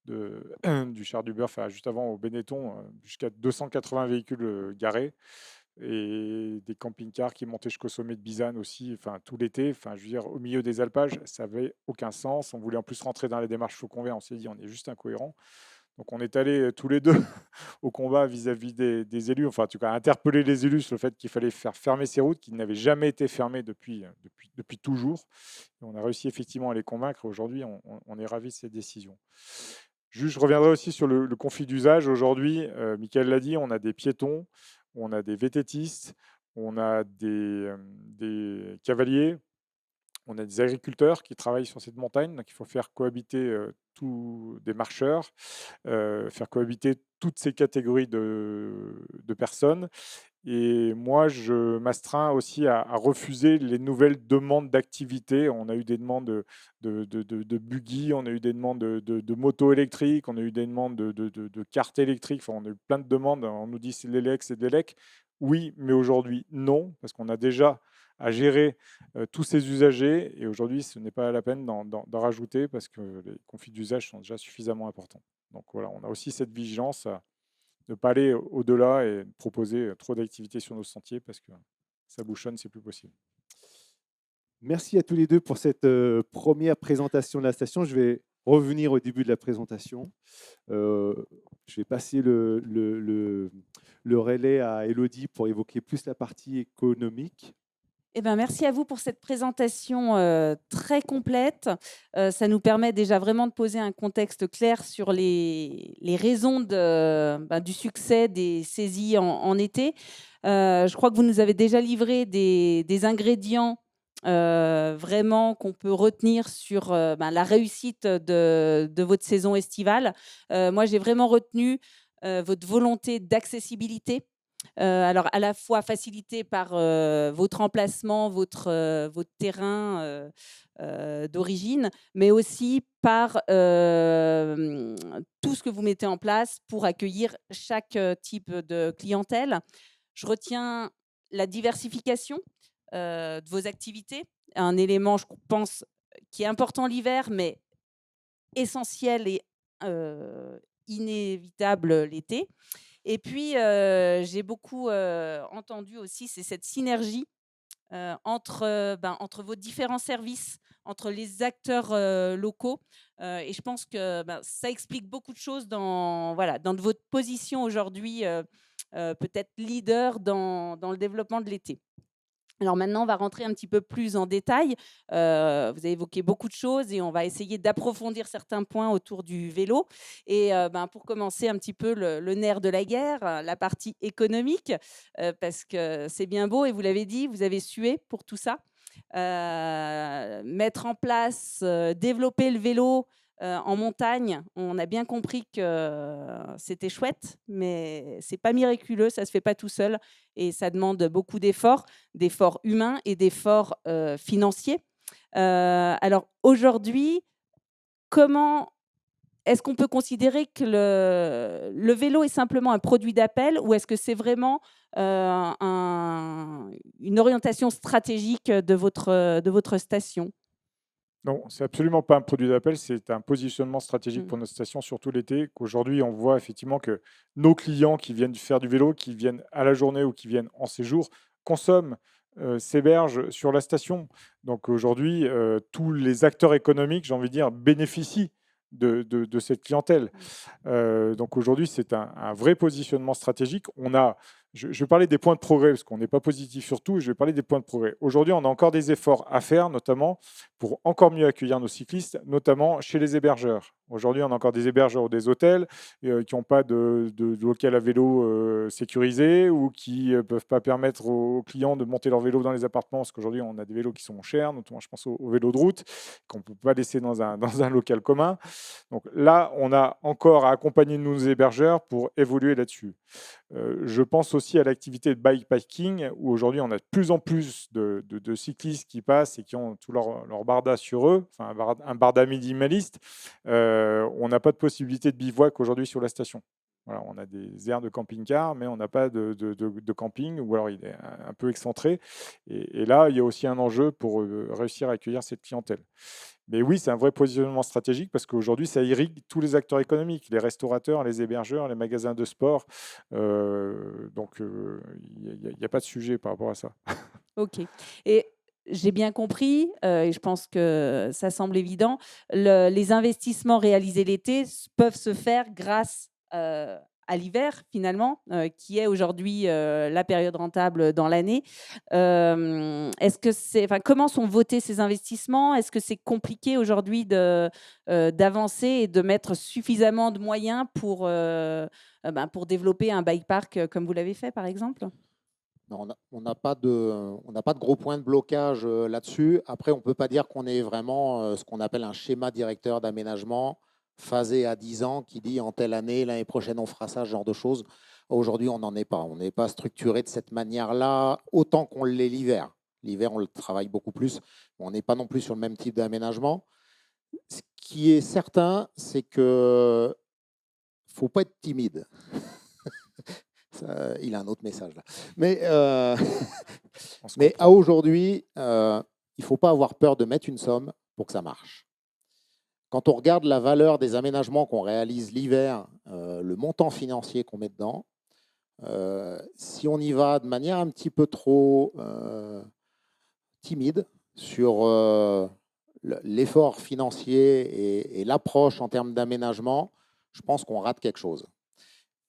du Char du Beurre, enfin, juste avant au Benetton, jusqu'à 280 véhicules garés et des camping-cars qui montaient jusqu'au sommet de Bizane aussi, enfin, tout l'été. Enfin, je veux dire, au milieu des alpages, ça n'avait aucun sens. On voulait en plus rentrer dans les démarches Fauconvert, on s'est dit on est juste incohérent. Donc on est allés tous les deux au combat vis-à-vis des élus, enfin en tout cas interpeller les élus sur le fait qu'il fallait faire fermer ces routes qui n'avaient jamais été fermées depuis toujours. Et on a réussi effectivement à les convaincre. Aujourd'hui, on est ravis de ces décisions. Juste, je reviendrai aussi sur le conflit d'usage. Aujourd'hui, Mickaël l'a dit, on a des piétons, on a des vététistes, on a des cavaliers, on a des agriculteurs qui travaillent sur cette montagne, donc il faut faire cohabiter tous des marcheurs, faire cohabiter toutes ces catégories de personnes. Et moi, je m'astreins aussi à refuser les nouvelles demandes d'activité. On a eu des demandes de buggy, on a eu des demandes de motos électriques, on a eu des demandes de cartes électriques. Enfin, on a eu plein de demandes. On nous dit c'est de l'élec, c'est de l'élec. Oui, mais aujourd'hui, non, parce qu'on a déjà à gérer tous ces usagers. Et aujourd'hui, ce n'est pas la peine d'en rajouter parce que les conflits d'usage sont déjà suffisamment importants. Donc voilà, on a aussi cette vigilance ne pas aller au-delà et proposer trop d'activités sur nos sentiers parce que ça bouchonne, c'est plus possible. Merci à tous les deux pour cette première présentation de la station. Je vais revenir au début de la présentation. Je vais passer le relais à Élodie pour évoquer plus la partie économique. Eh ben, merci à vous pour cette présentation très complète. Ça nous permet déjà vraiment de poser un contexte clair sur les raisons du succès des saisies en été. Je crois que vous nous avez déjà livré des ingrédients vraiment qu'on peut retenir sur la réussite de votre saison estivale. Moi, j'ai vraiment retenu votre volonté d'accessibilité. Alors, à la fois facilité par votre emplacement, votre terrain d'origine, mais aussi par tout ce que vous mettez en place pour accueillir chaque type de clientèle. Je retiens la diversification de vos activités, un élément, je pense, qui est important l'hiver, mais essentiel et inévitable l'été. Et puis, j'ai beaucoup entendu aussi, c'est cette synergie entre vos différents services, entre les acteurs locaux. Et je pense que ça explique beaucoup de choses dans votre position aujourd'hui, peut-être leader dans le développement de l'été. Alors maintenant, on va rentrer un petit peu plus en détail. Vous avez évoqué beaucoup de choses et on va essayer d'approfondir certains points autour du vélo. Et pour commencer un petit peu le nerf de la guerre, la partie économique, parce que c'est bien beau et vous l'avez dit, vous avez sué pour tout ça. Mettre en place, développer le vélo en montagne, on a bien compris que c'était chouette, mais c'est pas miraculeux, ça se fait pas tout seul et ça demande beaucoup d'efforts humains et d'efforts financiers. Alors aujourd'hui, comment est-ce qu'on peut considérer que le vélo est simplement un produit d'appel ou est-ce que c'est vraiment une orientation stratégique de votre station? Non, c'est absolument pas un produit d'appel, c'est un positionnement stratégique pour notre station, surtout l'été. Qu'aujourd'hui, on voit effectivement que nos clients qui viennent faire du vélo, qui viennent à la journée ou qui viennent en séjour, consomment, s'hébergent sur la station. Donc aujourd'hui, tous les acteurs économiques, j'ai envie de dire, bénéficient de cette clientèle. Donc aujourd'hui, c'est un vrai positionnement stratégique. Je vais parler des points de progrès, parce qu'on n'est pas positif sur tout, et je vais parler des points de progrès. Aujourd'hui, on a encore des efforts à faire, notamment pour encore mieux accueillir nos cyclistes, notamment chez les hébergeurs. Aujourd'hui, on a encore des hébergeurs ou des hôtels qui n'ont pas de local à vélo sécurisé ou qui ne peuvent pas permettre aux clients de monter leur vélo dans les appartements, parce qu'aujourd'hui, on a des vélos qui sont chers, notamment je pense aux vélos de route, qu'on ne peut pas laisser dans un local commun. Donc là, on a encore à accompagner nos hébergeurs pour évoluer là-dessus. Je pense aussi à l'activité de bikepacking, où aujourd'hui on a de plus en plus de cyclistes qui passent et qui ont tout leur barda sur eux, enfin un barda minimaliste. On n'a pas de possibilité de bivouac aujourd'hui sur la station. Voilà, on a des aires de camping-car, mais on n'a pas de camping, ou alors il est un peu excentré. Et là, il y a aussi un enjeu pour réussir à accueillir cette clientèle. Mais oui, c'est un vrai positionnement stratégique parce qu'aujourd'hui, ça irrigue tous les acteurs économiques, les restaurateurs, les hébergeurs, les magasins de sport. Donc, il n'y a pas de sujet par rapport à ça. OK. Et j'ai bien compris, et je pense que ça semble évident, les investissements réalisés l'été peuvent se faire grâce à l'hiver, finalement, qui est aujourd'hui la période rentable dans l'année. Comment sont votés ces investissements? Est-ce que c'est compliqué aujourd'hui d'avancer et de mettre suffisamment de moyens pour développer un bike park comme vous l'avez fait, par exemple? Non, on n'a pas de gros point de blocage là-dessus. Après, on ne peut pas dire qu'on est vraiment ce qu'on appelle un schéma directeur d'aménagement phasé à 10 ans qui dit en telle année, l'année prochaine, on fera ça, ce genre de choses. Aujourd'hui, on n'en est pas. On n'est pas structuré de cette manière-là autant qu'on l'est l'hiver. L'hiver, on le travaille beaucoup plus. On n'est pas non plus sur le même type d'aménagement. Ce qui est certain, c'est qu'il ne faut pas être timide. Il a un autre message là. Mais à aujourd'hui, il ne faut pas avoir peur de mettre une somme pour que ça marche. Quand on regarde la valeur des aménagements qu'on réalise l'hiver, le montant financier qu'on met dedans, si on y va de manière un petit peu trop timide sur l'effort financier et l'approche en termes d'aménagement, je pense qu'on rate quelque chose.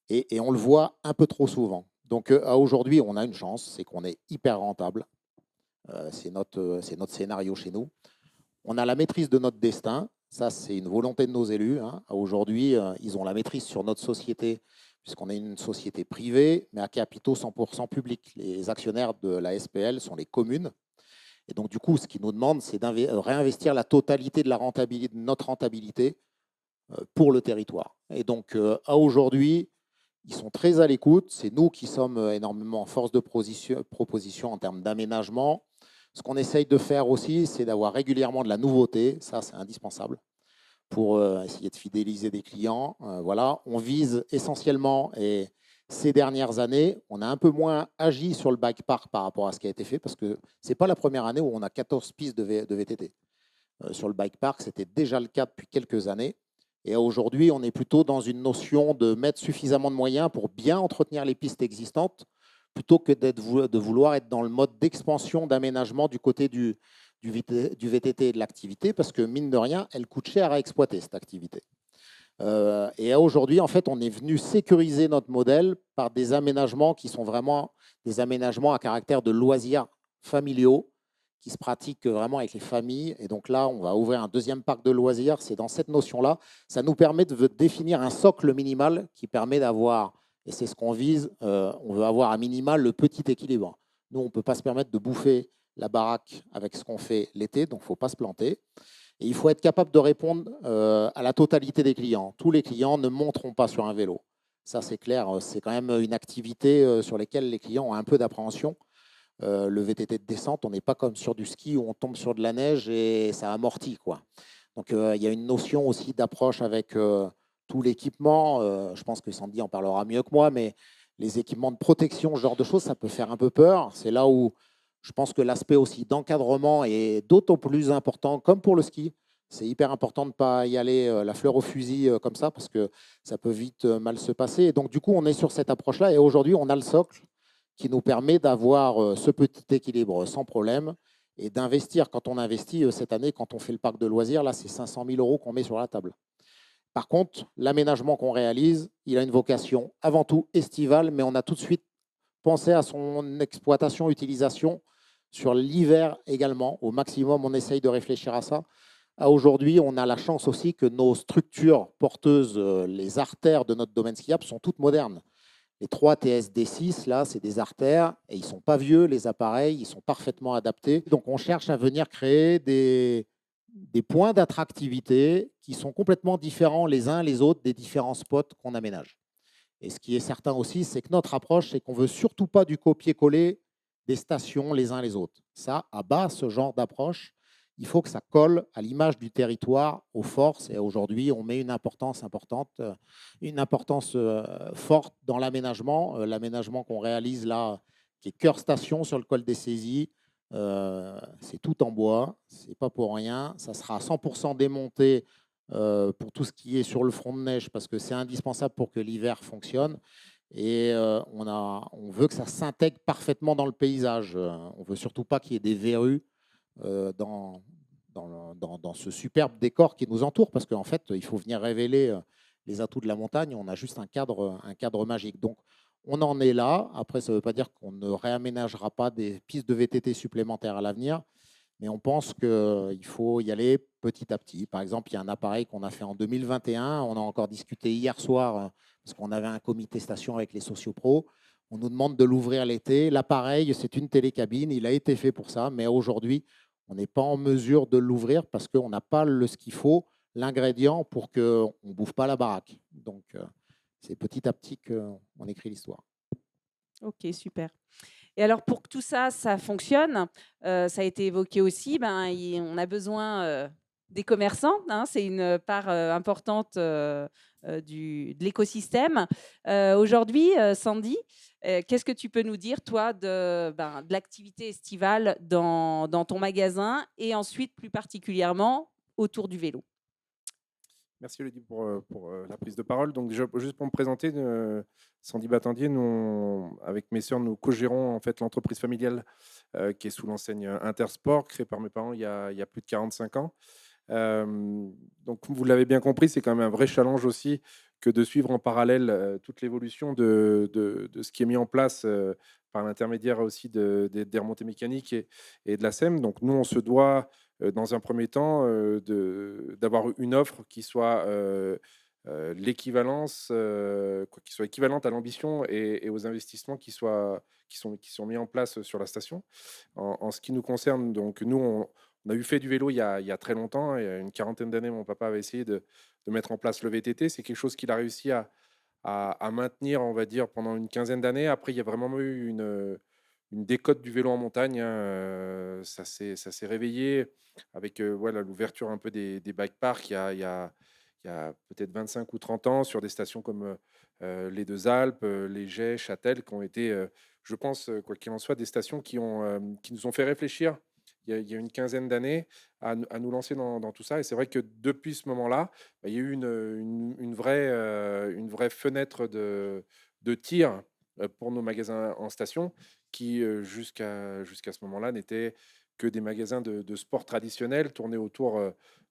Et on le voit un peu trop souvent. Donc à aujourd'hui, on a une chance, c'est qu'on est hyper rentable. C'est notre scénario chez nous. On a la maîtrise de notre destin. Ça, c'est une volonté de nos élus. Hein. Aujourd'hui, ils ont la maîtrise sur notre société, puisqu'on est une société privée, mais à capitaux 100% publics. Les actionnaires de la SPL sont les communes. Et donc, du coup, ce qu'ils nous demandent, c'est de réinvestir la totalité de notre rentabilité pour le territoire. Et donc, à aujourd'hui, ils sont très à l'écoute. C'est nous qui sommes énormément en force de proposition en termes d'aménagement. Ce qu'on essaye de faire aussi, c'est d'avoir régulièrement de la nouveauté. Ça, c'est indispensable pour essayer de fidéliser des clients. Voilà, on vise essentiellement, et ces dernières années, on a un peu moins agi sur le bike park par rapport à ce qui a été fait, parce que ce n'est pas la première année où on a 14 pistes de VTT. Sur le bike park, c'était déjà le cas depuis quelques années. Et aujourd'hui, on est plutôt dans une notion de mettre suffisamment de moyens pour bien entretenir les pistes existantes, plutôt que de vouloir être dans le mode d'expansion, d'aménagement du côté du VTT et de l'activité, parce que mine de rien, elle coûte cher à exploiter, cette activité. Et aujourd'hui, en fait, on est venu sécuriser notre modèle par des aménagements qui sont vraiment des aménagements à caractère de loisirs familiaux, qui se pratiquent vraiment avec les familles. Et donc là, on va ouvrir un deuxième parc de loisirs. C'est dans cette notion-là. Ça nous permet de définir un socle minimal qui permet d'avoir, et c'est ce qu'on vise, on veut avoir à minimal le petit équilibre. Nous, on ne peut pas se permettre de bouffer la baraque avec ce qu'on fait l'été, donc il ne faut pas se planter. Et il faut être capable de répondre à la totalité des clients. Tous les clients ne monteront pas sur un vélo. Ça, c'est clair. C'est quand même une activité sur laquelle les clients ont un peu d'appréhension. Le VTT de descente, on n'est pas comme sur du ski où on tombe sur de la neige et ça amortit, quoi. Donc, il y a une notion aussi d'approche avec tout l'équipement. Je pense que Sandy en parlera mieux que moi, mais les équipements de protection, ce genre de choses, ça peut faire un peu peur. C'est là où je pense que l'aspect aussi d'encadrement est d'autant plus important, comme pour le ski. C'est hyper important de ne pas y aller la fleur au fusil comme ça, parce que ça peut vite mal se passer. Et donc, du coup, on est sur cette approche-là. Et aujourd'hui, on a le socle qui nous permet d'avoir ce petit équilibre sans problème et d'investir. Quand on investit cette année, quand on fait le parc de loisirs, là, c'est 500 000 € qu'on met sur la table. Par contre, l'aménagement qu'on réalise, il a une vocation avant tout estivale, mais on a tout de suite pensé à son exploitation, utilisation sur l'hiver également. Au maximum, on essaye de réfléchir à ça. Aujourd'hui, on a la chance aussi que nos structures porteuses, les artères de notre domaine skiable, sont toutes modernes. Les 3 TSD6, là, c'est des artères et ils ne sont pas vieux, les appareils, ils sont parfaitement adaptés. Donc, on cherche à venir créer des points d'attractivité qui sont complètement différents les uns les autres des différents spots qu'on aménage. Et ce qui est certain aussi, c'est que notre approche, c'est qu'on ne veut surtout pas du copier-coller des stations les uns les autres. Ça, à bas, ce genre d'approche, il faut que ça colle à l'image du territoire, aux forces. Et aujourd'hui, on met une importance importante, une importance forte dans l'aménagement. L'aménagement qu'on réalise là, qui est cœur station sur le col des Saisies, c'est tout en bois, c'est pas pour rien. Ça sera à 100% démonté pour tout ce qui est sur le front de neige, parce que c'est indispensable pour que l'hiver fonctionne. Et on veut que ça s'intègre parfaitement dans le paysage. On ne veut surtout pas qu'il y ait des verrues dans ce superbe décor qui nous entoure, parce qu'en fait, il faut venir révéler les atouts de la montagne. On a juste un cadre magique. Donc, on en est là. Après, ça ne veut pas dire qu'on ne réaménagera pas des pistes de VTT supplémentaires à l'avenir, mais on pense qu'il faut y aller petit à petit. Par exemple, il y a un appareil qu'on a fait en 2021. On a encore discuté hier soir, parce qu'on avait un comité station avec les sociopros. On nous demande de l'ouvrir l'été. L'appareil, c'est une télécabine. Il a été fait pour ça, mais aujourd'hui, on n'est pas en mesure de l'ouvrir parce qu'on n'a pas ce qu'il faut, l'ingrédient pour qu'on ne bouffe pas la baraque. Donc, c'est petit à petit qu'on écrit l'histoire. OK, super. Et alors pour que tout ça, ça fonctionne, ça a été évoqué aussi, ben, on a besoin des commerçants, hein, c'est une part importante de l'écosystème. Aujourd'hui, Sandy, qu'est-ce que tu peux nous dire, toi, de l'activité estivale dans ton magasin et ensuite plus particulièrement autour du vélo? Merci Elodie pour la prise de parole. Donc déjà, juste pour me présenter, Sandy Battendier, avec mes sœurs, nous co-gérons en fait l'entreprise familiale qui est sous l'enseigne Intersport, créée par mes parents il y a plus de 45 ans. Donc vous l'avez bien compris, c'est quand même un vrai challenge aussi que de suivre en parallèle toute l'évolution de ce qui est mis en place par l'intermédiaire aussi des remontées mécaniques et de la SEM. Donc nous, on se doit dans un premier temps, d'avoir une offre qui soit l'équivalence, qui soit équivalente à l'ambition et aux investissements qui sont mis en place sur la station. En ce qui nous concerne, donc nous, on a eu fait du vélo il y a très longtemps. Il y a une quarantaine d'années, mon papa avait essayé de mettre en place le VTT. C'est quelque chose qu'il a réussi à maintenir, on va dire, pendant une quinzaine d'années. Après, il y a vraiment eu une décote du vélo en montagne, hein. Ça s'est réveillé avec voilà, l'ouverture un peu des bike parks il y a peut-être 25 ou 30 ans sur des stations comme les Deux Alpes, les Gets, Châtel, qui ont été, je pense, quoi qu'il en soit, des stations qui nous ont fait réfléchir il y a une quinzaine d'années à nous lancer dans tout ça. Et c'est vrai que depuis ce moment-là, bah, il y a eu une vraie fenêtre de tir pour nos magasins en station qui, jusqu'à ce moment-là, n'étaient que des magasins de sport traditionnels tournés autour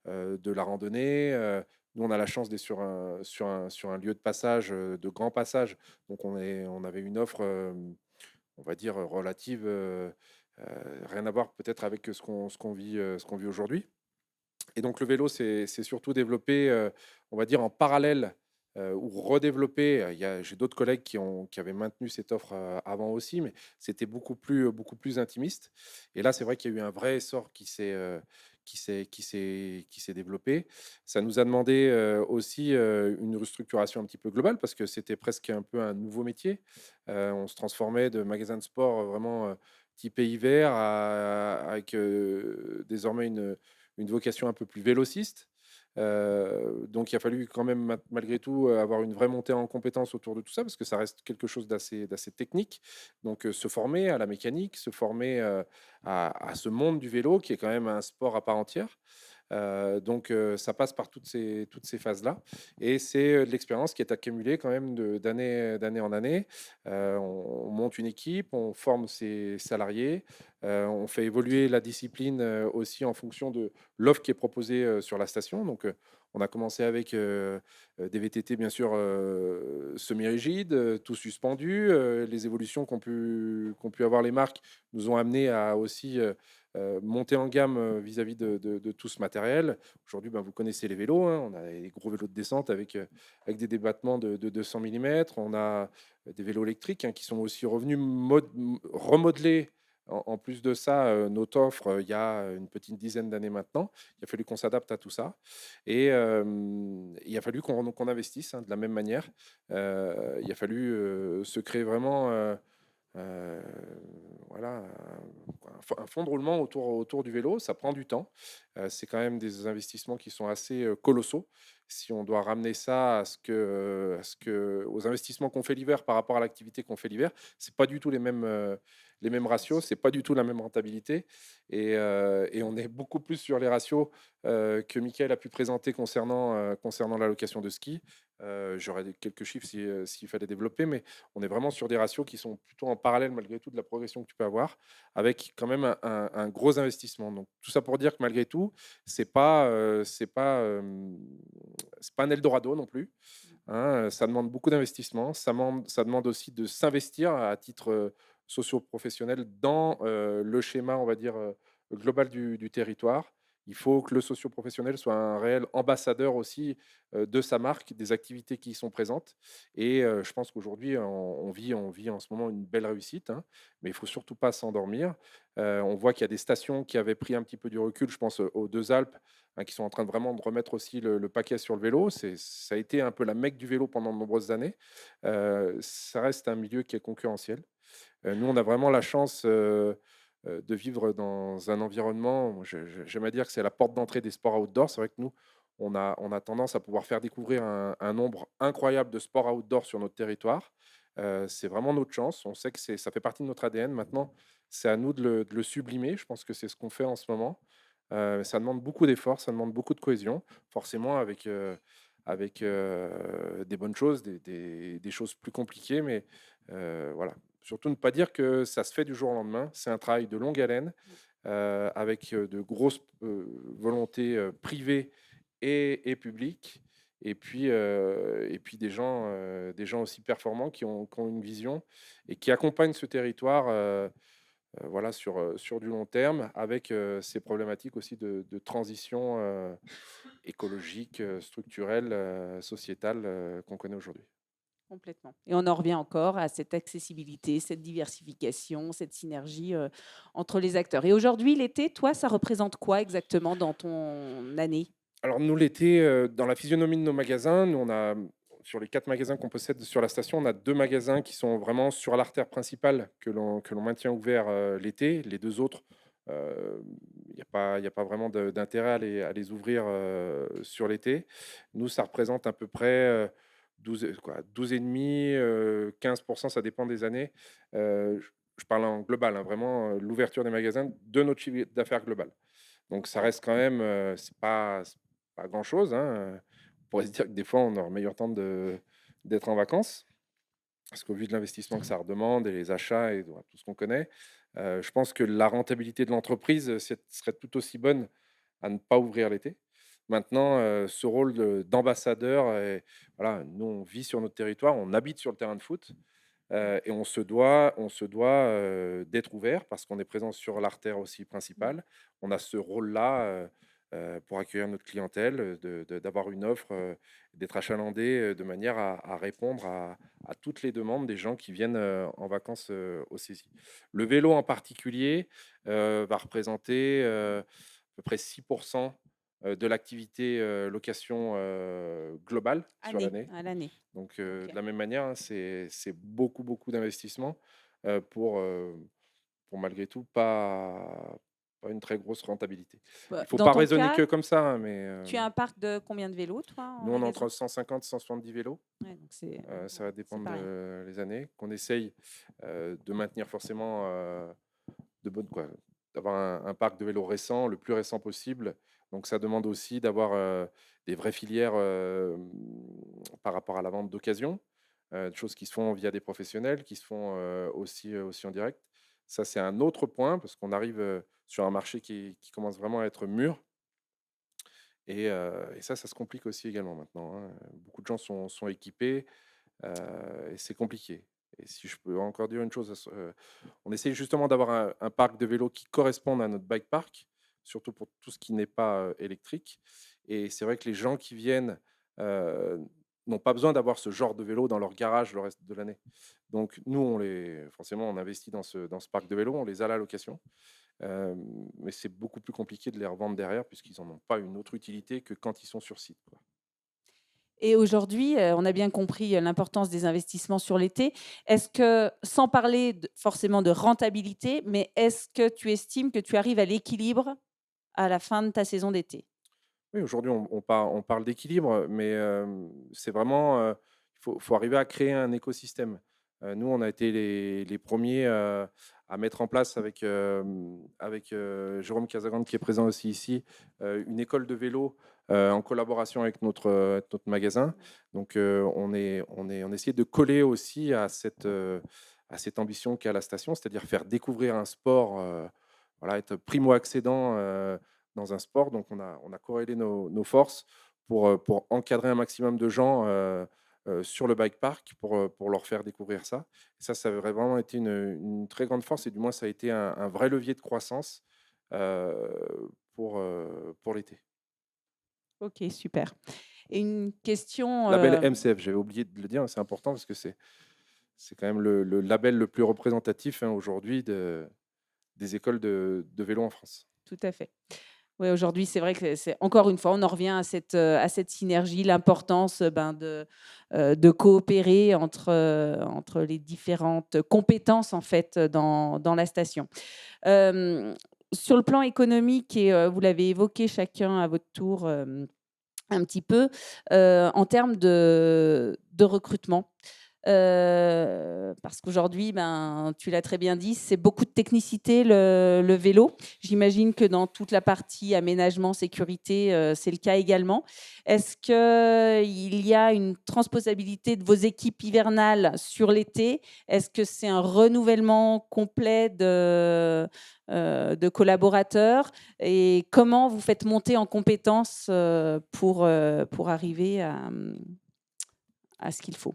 de la randonnée. Nous, on a la chance d'être sur un lieu de passage, de grand passage. Donc, on avait une offre, on va dire, relative, rien à voir peut-être avec ce qu'on vit aujourd'hui. Et donc, le vélo, c'est surtout développé, on va dire, en parallèle ou redéveloppé. J'ai d'autres collègues qui avaient maintenu cette offre avant aussi, mais c'était beaucoup plus intimiste. Et là, c'est vrai qu'il y a eu un vrai essor qui s'est développé. Ça nous a demandé aussi une restructuration un petit peu globale parce que c'était presque un peu un nouveau métier. On se transformait de magasin de sport vraiment typé hiver avec désormais une vocation un peu plus vélociste. Donc il a fallu quand même malgré tout avoir une vraie montée en compétences autour de tout ça parce que ça reste quelque chose d'assez technique. Donc se former à la mécanique, se former à ce monde du vélo qui est quand même un sport à part entière. Donc ça passe par toutes ces phases-là. Et c'est de l'expérience qui est accumulée quand même d'année en année. On monte une équipe, on forme ses salariés, on fait évoluer la discipline aussi en fonction de l'offre qui est proposée sur la station. Donc on a commencé avec des VTT bien sûr semi-rigides, tout suspendus. Les évolutions qu'ont pu avoir les marques nous ont amené à aussi monter en gamme vis-à-vis de tout ce matériel. Aujourd'hui, ben, vous connaissez les vélos, hein. On a des gros vélos de descente avec des débattements de 200 mm. On a des vélos électriques qui sont aussi revenus remodelés. En plus de ça, notre offre, il y a une petite dizaine d'années maintenant, il a fallu qu'on s'adapte à tout ça. Et il a fallu qu'on investisse de la même manière. Il a fallu se créer vraiment euh, voilà, un fonds de roulement autour du vélo. Ça prend du temps. C'est quand même des investissements qui sont assez colossaux. Si on doit ramener ça aux investissements qu'on fait l'hiver par rapport à l'activité qu'on fait l'hiver, c'est pas du tout les mêmes ratios, c'est pas du tout la même rentabilité. Et on est beaucoup plus sur les ratios que Mickaël a pu présenter concernant la location de ski. J'aurais quelques chiffres s'il fallait développer, mais on est vraiment sur des ratios qui sont plutôt en parallèle malgré tout de la progression que tu peux avoir, avec quand même un gros investissement. Donc tout ça pour dire que malgré tout, c'est pas un Eldorado non plus, hein. Ça demande beaucoup d'investissement. Ça demande aussi de s'investir à titre socio-professionnel dans le schéma, on va dire, global du territoire. Il faut que le socio-professionnel soit un réel ambassadeur aussi de sa marque, des activités qui y sont présentes. Et je pense qu'aujourd'hui, on vit en ce moment une belle réussite, hein, mais il faut surtout pas s'endormir. On voit qu'il y a des stations qui avaient pris un petit peu du recul, je pense aux Deux Alpes, hein, qui sont en train de vraiment de remettre aussi le paquet sur le vélo. Ça a été un peu la mecque du vélo pendant de nombreuses années. Ça reste un milieu qui est concurrentiel. Nous, on a vraiment la chance de vivre dans un environnement, j'aime à dire que c'est la porte d'entrée des sports outdoor. C'est vrai que nous, on a tendance à pouvoir faire découvrir un nombre incroyable de sports outdoor sur notre territoire. C'est vraiment notre chance. On sait que ça fait partie de notre ADN. Maintenant, c'est à nous de le sublimer. Je pense que c'est ce qu'on fait en ce moment. Ça demande beaucoup d'efforts, ça demande beaucoup de cohésion, forcément avec des bonnes choses, des choses plus compliquées, mais voilà. Surtout ne pas dire que ça se fait du jour au lendemain. C'est un travail de longue haleine, avec de grosses volontés privées et publiques. Et puis des gens aussi performants qui ont une vision et qui accompagnent ce territoire voilà, sur du long terme, avec ces problématiques aussi de transition écologique, structurelle, sociétale qu'on connaît aujourd'hui. Complètement. Et on en revient encore à cette accessibilité, cette diversification, cette synergie entre les acteurs. Et aujourd'hui, l'été, toi, ça représente quoi exactement dans ton année? Alors nous, l'été, dans la physionomie de nos magasins, nous, sur les 4 magasins qu'on possède sur la station, on a 2 magasins qui sont vraiment sur l'artère principale que l'on maintient ouvert l'été. Les 2 autres, il y a pas vraiment d'intérêt à les ouvrir sur l'été. Nous, ça représente à peu près 12,5, 15%, ça dépend des années. Je parle en global, hein, vraiment, l'ouverture des magasins de notre chiffre d'affaires global. Donc ça reste quand même, c'est pas grand-chose, hein. On pourrait se dire que des fois, on aurait meilleur temps d'être en vacances, parce qu'au vu de l'investissement que ça redemande et les achats et voilà, tout ce qu'on connaît, je pense que la rentabilité de l'entreprise, serait tout aussi bonne à ne pas ouvrir l'été. Maintenant, ce rôle d'ambassadeur et voilà, nous, on vit sur notre territoire, on habite sur le terrain de foot, et on se doit d'être ouvert parce qu'on est présent sur l'artère aussi principale. On a ce rôle-là, pour accueillir notre clientèle, d'avoir une offre, d'être achalandé, de manière à répondre à toutes les demandes des gens qui viennent, en vacances, au Cési. Le vélo en particulier, va représenter, à peu près 6 de l'activité, location, globale sur Année, l'année. à l'année. Donc, Ok. de la même manière, hein, c'est beaucoup, beaucoup d'investissement pour malgré tout pas une très grosse rentabilité. Bah, Il faut dans pas ton raisonner cas, que comme ça, hein, mais tu as un parc de combien de vélos, toi, en nous, on a magasin? entre 150 et 170 vélos. Ouais, donc c'est Ça va c'est dépendre pas rien. les années, qu'on essaye de maintenir forcément de bonnes, quoi, d'avoir un parc de vélos récent, le plus récent possible. Donc ça demande aussi d'avoir des vraies filières par rapport à la vente d'occasion, des choses qui se font via des professionnels, qui se font aussi en direct. Ça, c'est un autre point parce qu'on arrive sur un marché qui commence vraiment à être mûr. Et ça se complique aussi également maintenant, hein. Beaucoup de gens sont équipés, et c'est compliqué. Et si je peux encore dire une chose, on essaye justement d'avoir un parc de vélos qui corresponde à notre bike park, surtout pour tout ce qui n'est pas électrique. Et c'est vrai que les gens qui viennent n'ont pas besoin d'avoir ce genre de vélo dans leur garage le reste de l'année. Donc nous, forcément, on investit dans ce parc de vélos, on les a à la location. Mais c'est beaucoup plus compliqué de les revendre derrière puisqu'ils n'en ont pas une autre utilité que quand ils sont sur site, quoi. Et aujourd'hui, on a bien compris l'importance des investissements sur l'été. Est-ce que, sans parler forcément de rentabilité, mais est-ce que tu estimes que tu arrives à l'équilibre à la fin de ta saison d'été? Oui, aujourd'hui, on parle d'équilibre, mais c'est vraiment, il faut arriver à créer un écosystème. Nous, on a été les premiers à mettre en place avec Jérôme Casagrande, qui est présent aussi ici, une école de vélo en collaboration avec notre magasin. Donc, on essaie de coller aussi à cette ambition qu'a la station, c'est-à-dire faire découvrir un sport, voilà, être primo-accédant dans un sport. Donc, on a corrélé nos forces pour encadrer un maximum de gens sur le bike park pour leur faire découvrir ça. Et ça a vraiment été une très grande force et du moins, ça a été un vrai levier de croissance euh, pour l'été. Ok, super. Et une question. Label MCF, j'avais oublié de le dire, c'est important parce que c'est quand même le label le plus représentatif aujourd'hui des écoles de vélo en France. Tout à fait. Oui, aujourd'hui, c'est vrai que c'est encore une fois, on en revient à cette synergie, l'importance de coopérer entre les différentes compétences en fait dans la station. Sur le plan économique, et vous l'avez évoqué chacun à votre tour un petit peu, en termes de recrutement. Parce qu'aujourd'hui, tu l'as très bien dit, c'est beaucoup de technicité le vélo. J'imagine que dans toute la partie aménagement, sécurité, c'est le cas également. Est-ce qu'il y a une transposabilité de vos équipes hivernales sur l'été? Est-ce que c'est un renouvellement complet de collaborateurs? Et comment vous faites monter en compétences pour arriver à ce qu'il faut?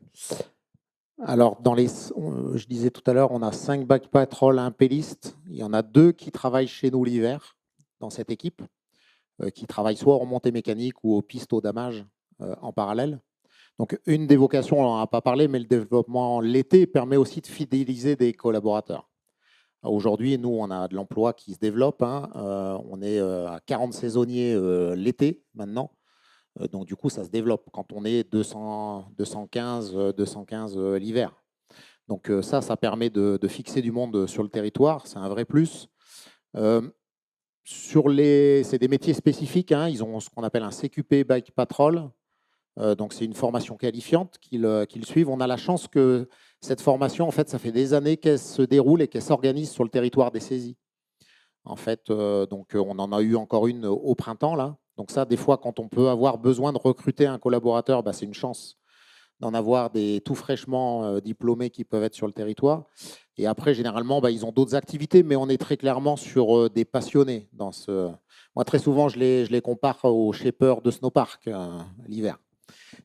Alors, je disais tout à l'heure, on a 5 bike patrol, un péliste. Il y en a 2 qui travaillent chez nous l'hiver dans cette équipe, qui travaillent soit en montée mécanique ou aux pistes au damage en parallèle. Donc, une des vocations, on n'en a pas parlé, mais le développement l'été permet aussi de fidéliser des collaborateurs. Aujourd'hui, nous, on a de l'emploi qui se développe. On est à 40 saisonniers l'été maintenant. Donc, du coup, ça se développe quand on est 215 l'hiver. Donc, ça permet de fixer du monde sur le territoire. C'est un vrai plus. C'est des métiers spécifiques. Ils ont ce qu'on appelle un CQP Bike Patrol. Donc, c'est une formation qualifiante qu'ils suivent. On a la chance que cette formation, en fait, ça fait des années qu'elle se déroule et qu'elle s'organise sur le territoire des saisies. En fait, donc, on en a eu encore une au printemps, là. Donc ça, des fois, quand on peut avoir besoin de recruter un collaborateur, c'est une chance d'en avoir des tout fraîchement diplômés qui peuvent être sur le territoire. Et après, généralement, ils ont d'autres activités, mais on est très clairement sur des passionnés. Moi, très souvent, je les compare aux shapers de snowpark l'hiver.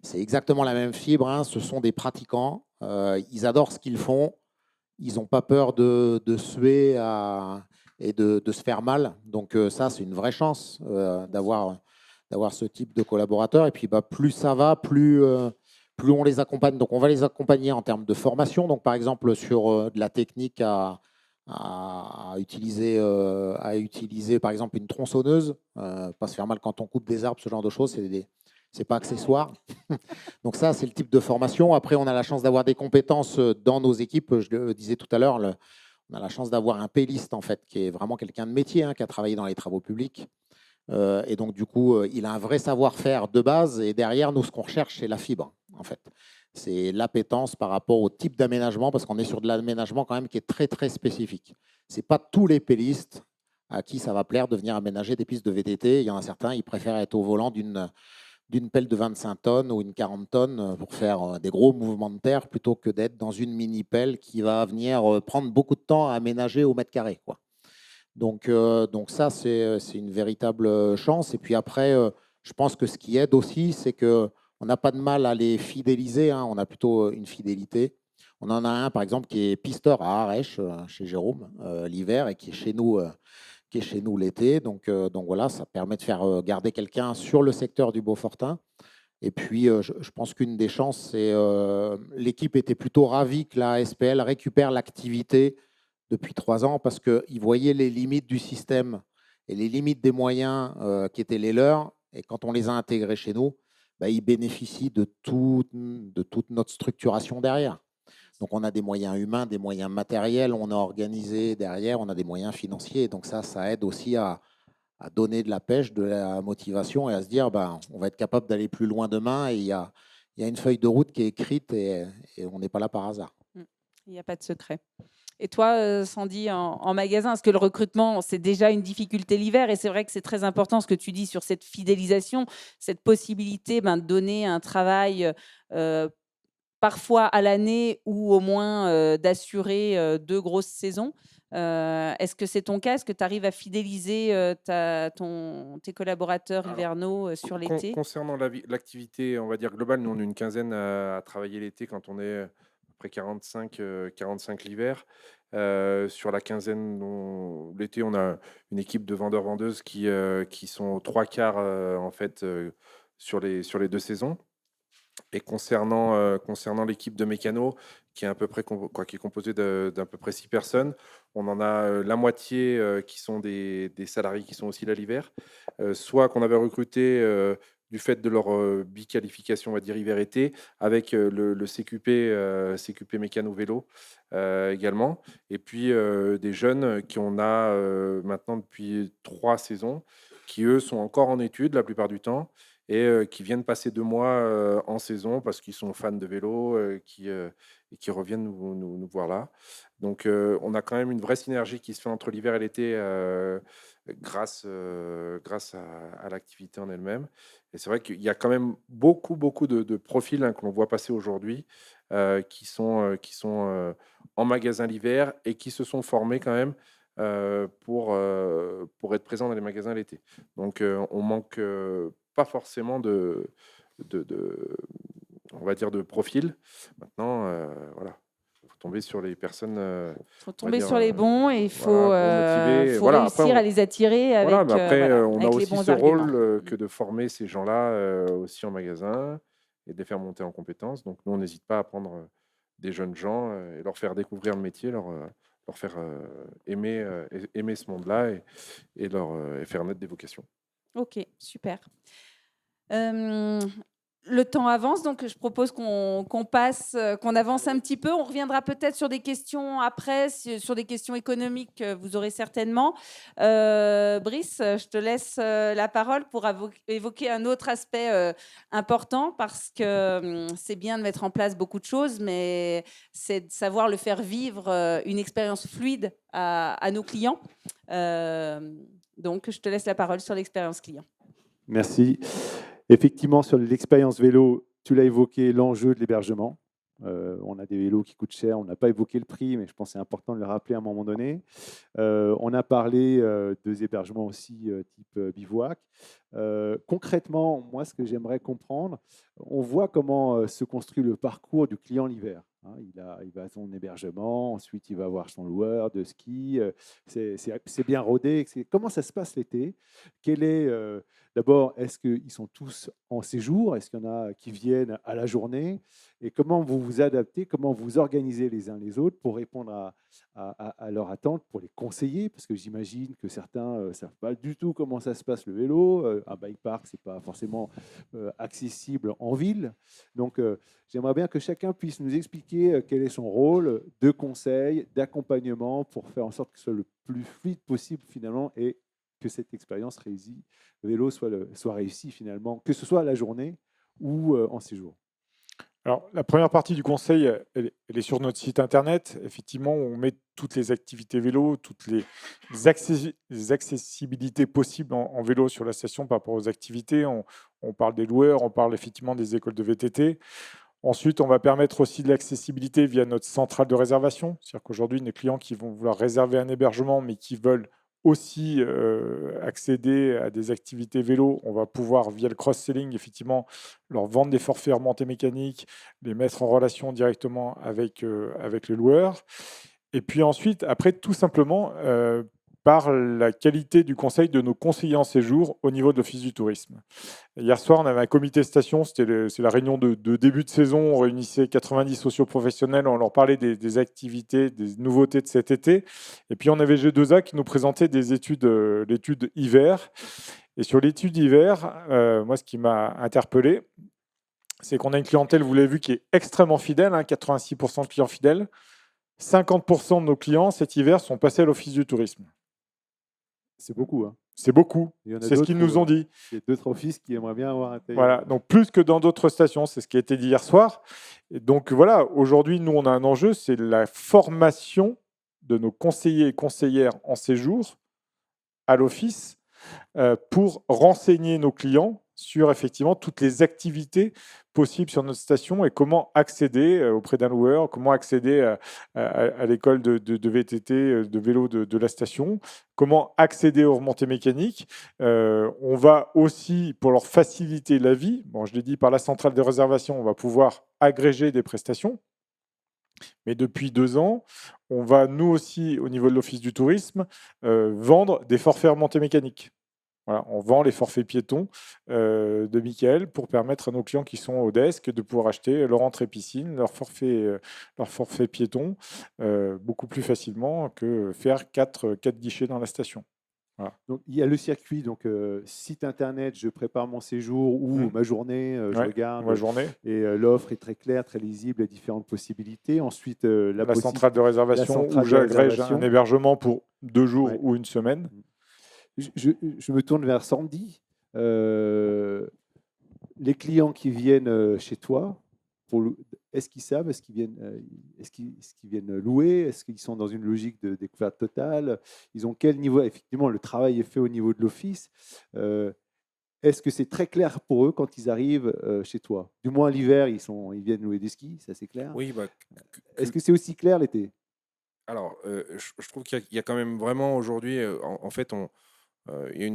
C'est exactement la même fibre. Ce sont des pratiquants. Ils adorent ce qu'ils font. Ils n'ont pas peur de suer et de se faire mal. Donc ça, c'est une vraie chance d'avoir ce type de collaborateurs. Et puis, plus ça va, plus on les accompagne. Donc, on va les accompagner en termes de formation. Donc, par exemple, sur de la technique à utiliser, par exemple, une tronçonneuse. Pas se faire mal quand on coupe des arbres, ce genre de choses. C'est pas accessoire. Donc ça, c'est le type de formation. Après, on a la chance d'avoir des compétences dans nos équipes. Je le disais tout à l'heure, on a la chance d'avoir un péliste, en fait, qui est vraiment quelqu'un de métier, qui a travaillé dans les travaux publics. Et donc, du coup, il a un vrai savoir-faire de base. Et derrière, nous, ce qu'on recherche, c'est la fibre, en fait. C'est l'appétence par rapport au type d'aménagement, parce qu'on est sur de l'aménagement quand même qui est très, très spécifique. Ce n'est pas tous les pélistes à qui ça va plaire de venir aménager des pistes de VTT. Il y en a certains, ils préfèrent être au volant d'une pelle de 25 tonnes ou une 40 tonnes pour faire des gros mouvements de terre plutôt que d'être dans une mini-pelle qui va venir prendre beaucoup de temps à aménager au mètre carré, quoi. Donc ça, c'est une véritable chance. Et puis après, je pense que ce qui aide aussi, c'est qu'on n'a pas de mal à les fidéliser. On a plutôt une fidélité. On en a un, par exemple, qui est pisteur à Arèche, chez Jérôme, l'hiver, et qui est chez nous l'été. Donc voilà, ça permet de faire garder quelqu'un sur le secteur du Beaufortain. Et puis, je pense qu'une des chances, c'est l'équipe était plutôt ravie que la SPL récupère l'activité depuis 3 ans parce qu'ils voyaient les limites du système et les limites des moyens qui étaient les leurs. Et quand on les a intégrés chez nous, ils bénéficient de toute notre structuration derrière. Donc, on a des moyens humains, des moyens matériels, on a organisé derrière, on a des moyens financiers. Donc, ça aide aussi à donner de la pêche, de la motivation et à se dire on va être capable d'aller plus loin demain. Et il y a une feuille de route qui est écrite et on n'est pas là par hasard. Il n'y a pas de secret. Et toi, Sandy, en magasin, est-ce que le recrutement, c'est déjà une difficulté l'hiver? Et c'est vrai que c'est très important ce que tu dis sur cette fidélisation, cette possibilité de donner un travail parfois à l'année ou au moins d'assurer 2 grosses saisons. Est-ce que c'est ton cas? Est-ce que tu arrives à fidéliser tes collaborateurs Alors, hivernaux sur l'été? Concernant l'activité, on va dire globale, nous on est une quinzaine à travailler l'été quand on est près 45 l'hiver. Sur la quinzaine, l'été, on a une équipe de vendeurs-vendeuses qui sont aux 3/4 en fait sur les 2 saisons. Et concernant l'équipe de mécano, qui est à peu près qui est composée d'à peu près 6 personnes, on en a la moitié qui sont des salariés qui sont aussi là l'hiver, soit qu'on avait recruté du fait de leur biqualification, on va dire hiver-été, avec le CQP mécano vélo également. Et puis des jeunes qui on a maintenant depuis 3 saisons, qui eux sont encore en études la plupart du temps et qui viennent passer 2 mois en saison parce qu'ils sont fans de vélo, et qui reviennent nous voir là. Donc on a quand même une vraie synergie qui se fait entre l'hiver et l'été grâce à l'activité en elle-même. Et c'est vrai qu'il y a quand même beaucoup de profils que l'on voit passer aujourd'hui qui sont en magasin l'hiver et qui se sont formés quand même pour être présents dans les magasins l'été. Donc on manque pas forcément on va dire de profil. Maintenant, voilà, il faut tomber sur les personnes. Faut tomber sur les bons et il faut, voilà, motiver. faut Voilà, réussir après, à les attirer avec, voilà, mais après, voilà, on a avec les aussi bons ce arguments. rôle que de former ces gens-là aussi en magasin et de les faire monter en compétences. Donc nous, on n'hésite pas à prendre des jeunes gens et leur faire découvrir le métier, leur faire aimer ce monde-là et et faire naître des vocations. Ok, super. Le temps avance, donc je propose qu'on passe, qu'on avance un petit peu. On reviendra peut-être sur des questions après, sur des questions économiques que vous aurez certainement. Brice, je te laisse la parole pour évoquer un autre aspect important parce que c'est bien de mettre en place beaucoup de choses, mais c'est de savoir le faire vivre une expérience fluide à nos clients. Donc, je te laisse la parole sur l'expérience client. Merci. Effectivement, sur l'expérience vélo, tu l'as évoqué, l'enjeu de l'hébergement. On a des vélos qui coûtent cher, on n'a pas évoqué le prix, mais je pense que c'est important de le rappeler à un moment donné. On a parlé des hébergements aussi type bivouac. Concrètement, moi, ce que j'aimerais comprendre, on voit comment se construit le parcours du client l'hiver. Hein, il va à son hébergement, ensuite il va voir son loueur de ski. C'est bien rodé. Comment ça se passe l'été? D'abord, est-ce qu'ils sont tous en séjour? Est-ce qu'il y en a qui viennent à la journée? Et comment vous vous adaptez, comment vous organisez les uns les autres pour répondre à leurs attentes, pour les conseiller? Parce que j'imagine que certains ne savent pas du tout comment ça se passe le vélo. Un bike park, ce n'est pas forcément accessible en ville. Donc, j'aimerais bien que chacun puisse nous expliquer quel est son rôle de conseil, d'accompagnement pour faire en sorte que ce soit le plus fluide possible finalement et que cette expérience vélo soit réussie finalement, que ce soit à la journée ou en séjour. Alors, la première partie du conseil, elle est sur notre site internet. Effectivement, on met toutes les activités vélo, toutes les accessibilités possibles en vélo sur la station par rapport aux activités. On parle des loueurs, on parle effectivement des écoles de VTT. Ensuite, on va permettre aussi de l'accessibilité via notre centrale de réservation. C'est-à-dire qu'aujourd'hui, nos clients qui vont vouloir réserver un hébergement, mais qui veulent aussi accéder à des activités vélo, on va pouvoir, via le cross-selling, effectivement, leur vendre des forfaits remontées mécaniques, les mettre en relation directement avec le loueur. Et puis ensuite, après, tout simplement, par la qualité du conseil de nos conseillers en séjour au niveau de l'Office du tourisme. Hier soir, on avait un comité station, c'est la réunion de début de saison, on réunissait 90 socioprofessionnels, on leur parlait des activités, des nouveautés de cet été. Et puis on avait G2A qui nous présentait l'étude hiver. Et sur l'étude hiver, moi ce qui m'a interpellé, c'est qu'on a une clientèle, vous l'avez vu, qui est extrêmement fidèle, 86% de clients fidèles. 50% de nos clients cet hiver sont passés à l'Office du tourisme. C'est beaucoup. Hein. C'est beaucoup. Il y en a C'est ce qu'ils nous ont dit. Il y a d'autres offices qui aimeraient bien avoir un Voilà, donc plus que dans d'autres stations, c'est ce qui a été dit hier soir. Et donc voilà, aujourd'hui, nous, on a un enjeu, c'est la formation de nos conseillers et conseillères en séjour à l'office pour renseigner nos clients sur effectivement toutes les activités possibles sur notre station et comment accéder auprès d'un loueur, comment accéder à l'école de VTT, de vélo de la station, comment accéder aux remontées mécaniques. On va aussi, pour leur faciliter la vie, bon, je l'ai dit, par la centrale de réservation, on va pouvoir agréger des prestations. Mais depuis 2 ans, on va, nous aussi, au niveau de l'Office du tourisme, vendre des forfaits remontées mécaniques. Voilà, on vend les forfaits piétons de Michael pour permettre à nos clients qui sont au desk de pouvoir acheter leur entrée piscine, leur forfait piéton beaucoup plus facilement que faire 4 guichets dans la station. Voilà. Donc, il y a le circuit, donc site internet, je prépare mon séjour ou ma journée, je Ouais, regarde, ma journée. et l'offre est très claire, très lisible, les différentes possibilités. Ensuite, La centrale de réservation centrale où de j'agrège réservation. un hébergement pour 2 jours Ouais. ou une semaine. Je me tourne vers Sandy. Les clients qui viennent chez toi, est-ce qu'ils savent, est-ce qu'ils viennent louer, est-ce qu'ils sont dans une logique de découverte totale, ils ont quel niveau? Effectivement, le travail est fait au niveau de l'office. Est-ce que c'est très clair pour eux quand ils arrivent chez toi? Du moins l'hiver, ils viennent louer des skis, ça c'est clair. Oui, bah, Est-ce que c'est aussi clair l'été? alors, je trouve qu'il y a quand même vraiment aujourd'hui, en fait, il y a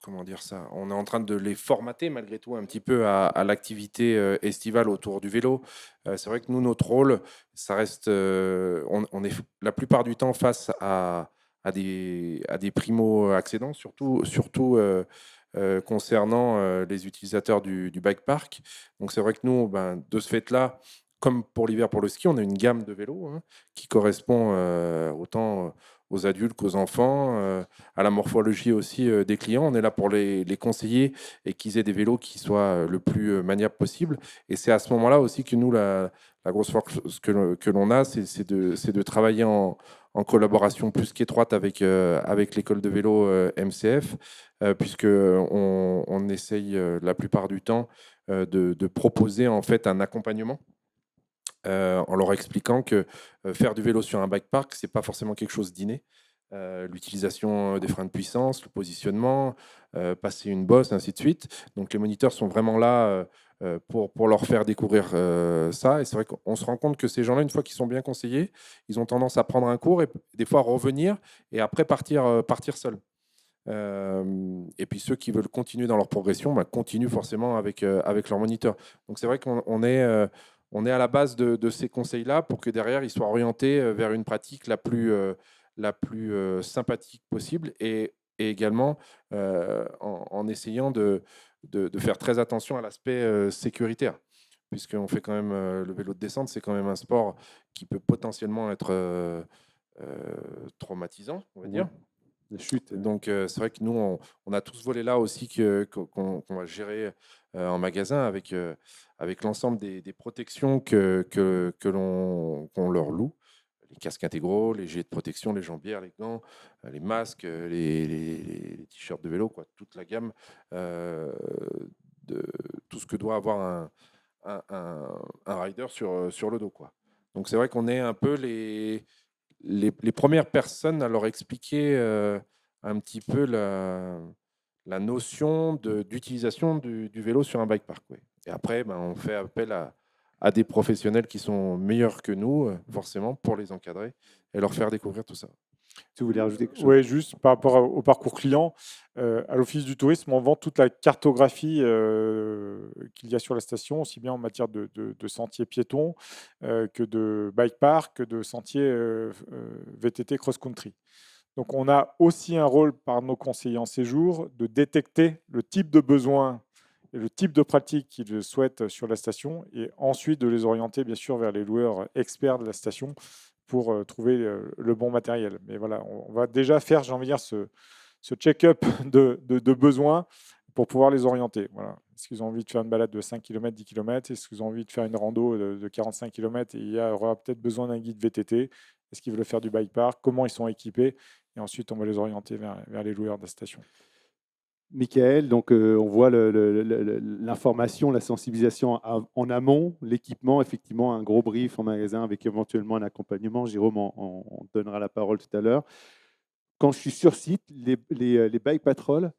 comment dire ça? On est en train de les formater malgré tout un petit peu à l'activité, estivale autour du vélo. C'est vrai que nous, notre rôle, ça reste, on est la plupart du temps face à des primo-accédants, surtout, concernant, les utilisateurs du bike park. Donc c'est vrai que nous, ben, de ce fait-là, comme pour l'hiver, pour le ski, on a une gamme de vélos, hein, qui correspond, autant aux adultes qu'aux enfants, à la morphologie aussi, des clients. On est là pour les conseiller et qu'ils aient des vélos qui soient, le plus, maniables possible, et c'est à ce moment-là aussi que nous, la grosse force que l'on a, c'est de travailler en collaboration plus qu'étroite avec l'école de vélo, MCF, puisqu'on essaye, la plupart du temps, de proposer en fait un accompagnement, en leur expliquant que, faire du vélo sur un bike park, c'est pas forcément quelque chose d'inné. L'utilisation, des freins de puissance, le positionnement, passer une bosse, ainsi de suite. Donc les moniteurs sont vraiment là, pour leur faire découvrir, ça, et c'est vrai qu'on se rend compte que ces gens-là, une fois qu'ils sont bien conseillés, ils ont tendance à prendre un cours et des fois revenir et après partir seuls. Et puis ceux qui veulent continuer dans leur progression, bah, continuent forcément avec leur moniteur. Donc c'est vrai on est à la base de ces conseils-là pour que derrière, ils soient orientés, vers une pratique la plus sympathique possible, et également, en essayant de faire très attention à l'aspect, sécuritaire. Puisqu'on fait quand même, le vélo de descente, c'est quand même un sport qui peut potentiellement être, traumatisant, on va dire. La chute. Donc, c'est vrai que nous, on a tout ce volet-là aussi qu'on va gérer, en magasin avec l'ensemble des protections qu'on leur loue. Les casques intégraux, les gilets de protection, les jambières, les gants, les masques, les t-shirts de vélo, quoi, toute la gamme, de tout ce que doit avoir un rider sur le dos, quoi. Donc c'est vrai qu'on est un peu les premières personnes à leur expliquer, un petit peu la notion d'utilisation du vélo sur un bike park, oui. Et après, ben, on fait appel à des professionnels qui sont meilleurs que nous, forcément, pour les encadrer et leur faire découvrir tout ça. Tu voulais rajouter quelque chose? Oui, juste par rapport au parcours client, à l'Office du tourisme, on vend toute la cartographie qu'il y a sur la station, aussi bien en matière de sentiers piétons que de bike park, que de sentiers VTT cross-country. Donc on a aussi un rôle par nos conseillers en séjour de détecter le type de besoin et le type de pratique qu'ils souhaitent sur la station, et ensuite de les orienter bien sûr vers les loueurs experts de la station pour trouver le bon matériel. Mais voilà, on va déjà faire, j'ai envie de dire, ce check-up de besoins pour pouvoir les orienter. Voilà. Est-ce qu'ils ont envie de faire une balade de 5 km, 10 km? Est-ce qu'ils ont envie de faire une rando de 45 km et il y aura peut-être besoin d'un guide VTT? Est-ce qu'ils veulent faire du bike park? Comment ils sont équipés? Et ensuite, on va les orienter vers les loueurs de la station. Michael, donc on voit l'information, la sensibilisation en amont, l'équipement, effectivement, un gros brief en magasin avec éventuellement un accompagnement. Jérôme, on donnera la parole tout à l'heure. Quand je suis sur site, les bike patrol,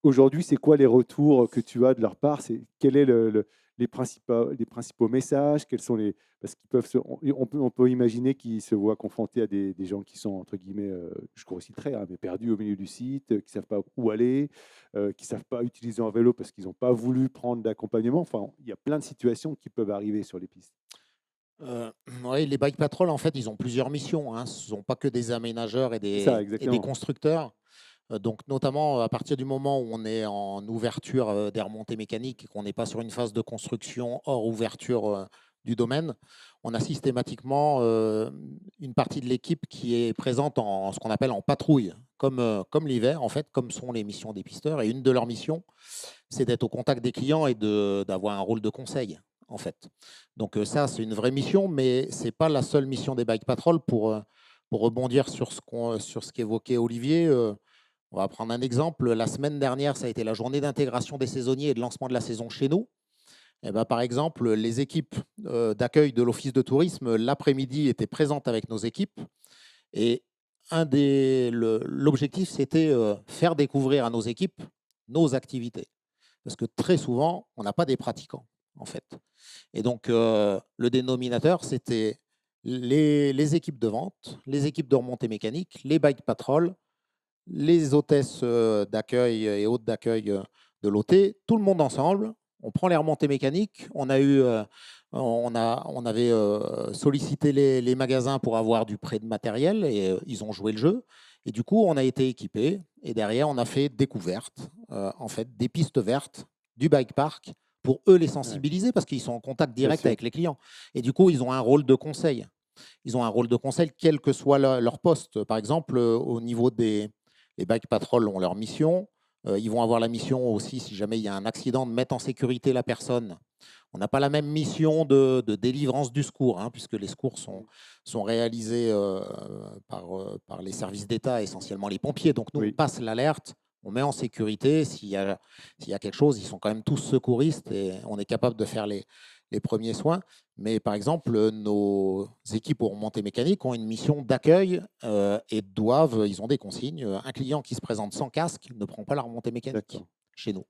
aujourd'hui, c'est quoi les retours que tu as de leur part? Quels sont les principaux messages, quels sont les... Parce qu'ils peuvent on peut imaginer qu'ils se voient confrontés à des gens qui sont, entre guillemets, je grossis le trait, hein, mais perdus au milieu du site, qui ne savent pas où aller, qui ne savent pas utiliser un vélo parce qu'ils n'ont pas voulu prendre d'accompagnement. Enfin, il y a plein de situations qui peuvent arriver sur les pistes. Oui, les bike patrol, en fait, ils ont plusieurs missions, hein. Ce ne sont pas que des aménageurs et C'est ça, des exactement. constructeurs. Donc, notamment, à partir du moment où on est en ouverture des remontées mécaniques et qu'on n'est pas sur une phase de construction hors ouverture du domaine, on a systématiquement une partie de l'équipe qui est présente en ce qu'on appelle en patrouille, comme l'hiver, en fait, comme sont les missions des pisteurs. Et une de leurs missions, c'est d'être au contact des clients et d'avoir un rôle de conseil, en fait. Donc ça, c'est une vraie mission, mais ce n'est pas la seule mission des bike patrol. Pour rebondir sur ce qu'évoquait Olivier, on va prendre un exemple. La semaine dernière, ça a été la journée d'intégration des saisonniers et de lancement de la saison chez nous. Et ben, par exemple, les équipes d'accueil de l'Office de tourisme, l'après-midi, étaient présentes avec nos équipes. Et l'objectif, c'était faire découvrir à nos équipes nos activités. Parce que très souvent, on n'a pas des pratiquants, en fait. Et donc, le dénominateur, c'était les équipes de vente, les équipes de remontée mécanique, les bike patrol, les hôtesses d'accueil et hôtes d'accueil de l'OT, tout le monde ensemble. On prend les remontées mécaniques. On avait sollicité les magasins pour avoir du prêt de matériel et ils ont joué le jeu. Et du coup, on a été équipés et derrière, on a fait découverte, en fait, des pistes vertes, du bike park pour eux les sensibiliser parce qu'ils sont en contact direct avec les clients. Et du coup, ils ont un rôle de conseil. Ils ont un rôle de conseil, quel que soit leur poste. Par exemple, au niveau les bike patrol ont leur mission. Ils vont avoir la mission aussi, si jamais il y a un accident, de mettre en sécurité la personne. On n'a pas la même mission de délivrance du secours, hein, puisque les secours sont réalisés par les services d'État, essentiellement les pompiers. Donc nous, on passe l'alerte, on met en sécurité. S'il y a quelque chose, ils sont quand même tous secouristes et on est capable de faire les premiers soins. Mais par exemple, nos équipes aux remontées mécaniques ont une mission d'accueil et ils ont des consignes. Un client qui se présente sans casque ne prend pas la remontée mécanique chez nous.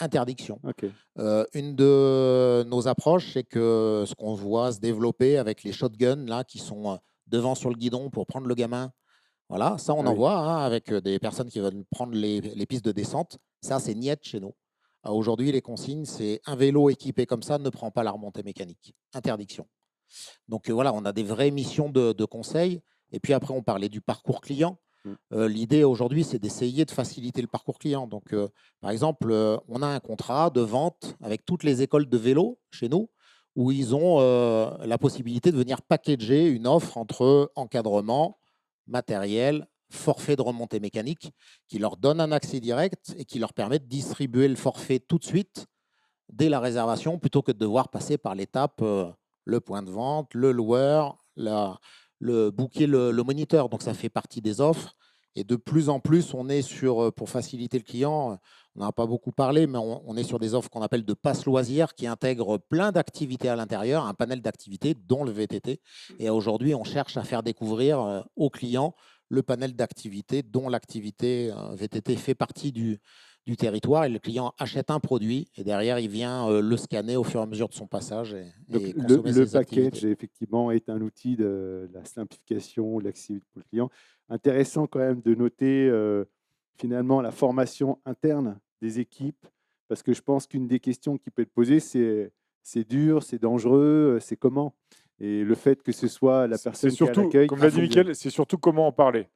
Interdiction. Une de nos approches, c'est que ce qu'on voit se développer avec les shotguns là, qui sont devant sur le guidon pour prendre le gamin. Voilà, ça on en voit hein, avec des personnes qui veulent prendre les pistes de descente. Ça, c'est niet chez nous. Aujourd'hui, les consignes, c'est un vélo équipé comme ça ne prend pas la remontée mécanique. Interdiction. Donc voilà, on a des vraies missions de conseil. Et puis après, on parlait du parcours client. L'idée aujourd'hui, c'est d'essayer de faciliter le parcours client. Donc, par exemple, on a un contrat de vente avec toutes les écoles de vélo chez nous où ils ont la possibilité de venir packager une offre entre encadrement, matériel, forfait de remontée mécanique qui leur donne un accès direct et qui leur permet de distribuer le forfait tout de suite dès la réservation plutôt que de devoir passer par l'étape le point de vente, le loueur, le booker le moniteur. Donc, ça fait partie des offres. Et de plus en plus, on est sur, pour faciliter le client, on n'en a pas beaucoup parlé, mais on est sur des offres qu'on appelle de passe loisirs qui intègrent plein d'activités à l'intérieur, un panel d'activités, dont le VTT. Et aujourd'hui, on cherche à faire découvrir aux clients le panel d'activités dont l'activité VTT fait partie du territoire. Et le client achète un produit et derrière, il vient le scanner au fur et à mesure de son passage et consommer le ses activités. package, effectivement, est un outil de la simplification, de l'accessibilité pour le client. Intéressant quand même de noter finalement la formation interne des équipes, parce que je pense qu'une des questions qui peut être posée, c'est dur, c'est dangereux, c'est comment? Et le fait que ce soit la personne qui est à l'accueil... Comme l'a dit Mickaël, c'est surtout comment en parler.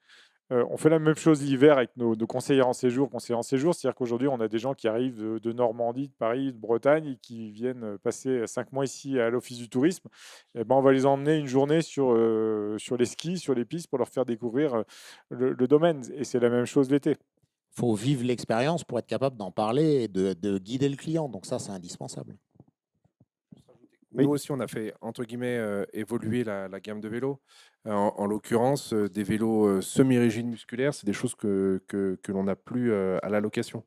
On fait la même chose l'hiver avec nos conseillers en séjour. C'est-à-dire qu'aujourd'hui, on a des gens qui arrivent de Normandie, de Paris, de Bretagne et qui viennent passer 5 mois ici à l'Office du tourisme. Et ben, on va les emmener une journée sur les skis, sur les pistes pour leur faire découvrir le domaine. Et c'est la même chose l'été. Il faut vivre l'expérience pour être capable d'en parler et de guider le client. Donc ça, c'est indispensable. Nous aussi, on a fait, entre guillemets, évoluer la gamme de vélos. En l'occurrence, des vélos semi-rigides musculaires, c'est des choses que l'on n'a plus à la location.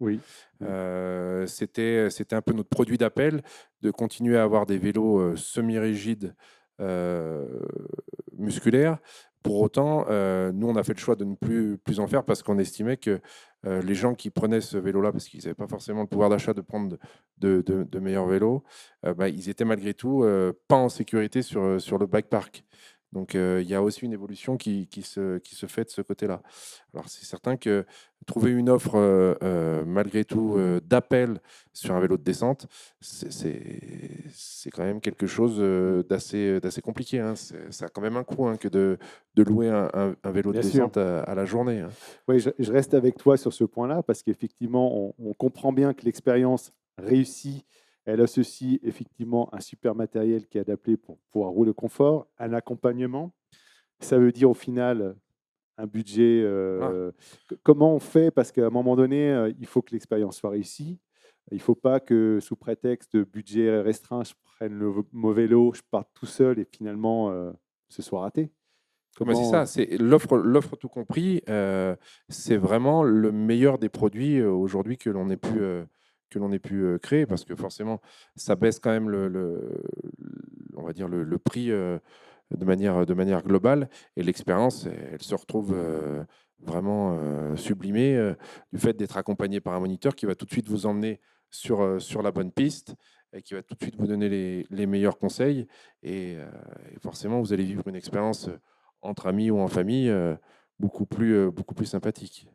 C'était un peu notre produit d'appel, de continuer à avoir des vélos semi-rigides musculaires, Pour autant, nous, on a fait le choix de ne plus en faire parce qu'on estimait que les gens qui prenaient ce vélo-là, parce qu'ils n'avaient pas forcément le pouvoir d'achat de prendre de meilleurs vélos, bah, ils étaient malgré tout pas en sécurité sur le bike park. Donc, il y a aussi une évolution qui se fait de ce côté-là. Alors, c'est certain que trouver une offre, malgré tout, d'appel sur un vélo de descente, c'est quand même quelque chose d'assez compliqué, hein. Ça a quand même un coût, hein, que de louer un vélo de Bien sûr. descente à la journée, hein. Oui, je reste avec toi sur ce point-là parce qu'effectivement, on comprend bien que l'expérience réussie, elle associe effectivement un super matériel qui est adapté pour pouvoir rouler au confort, un accompagnement. Ça veut dire au final un budget. Voilà. Comment on fait? Parce qu'à un moment donné, il faut que l'expérience soit réussie. Il ne faut pas que sous prétexte de budget restreint, je prenne mon vélo, je parte tout seul et finalement, ce soit raté. Bah, c'est Comment. ça, c'est l'offre tout compris, c'est vraiment le meilleur des produits, aujourd'hui que l'on ait pu, créer parce que forcément ça baisse quand même on va dire le prix, de manière globale et l'expérience, elle se retrouve, vraiment, sublimée, du fait d'être accompagné par un moniteur qui va tout de suite vous emmener sur la bonne piste et qui va tout de suite vous donner les meilleurs conseils et forcément vous allez vivre une expérience, entre amis ou en famille, beaucoup plus sympathique.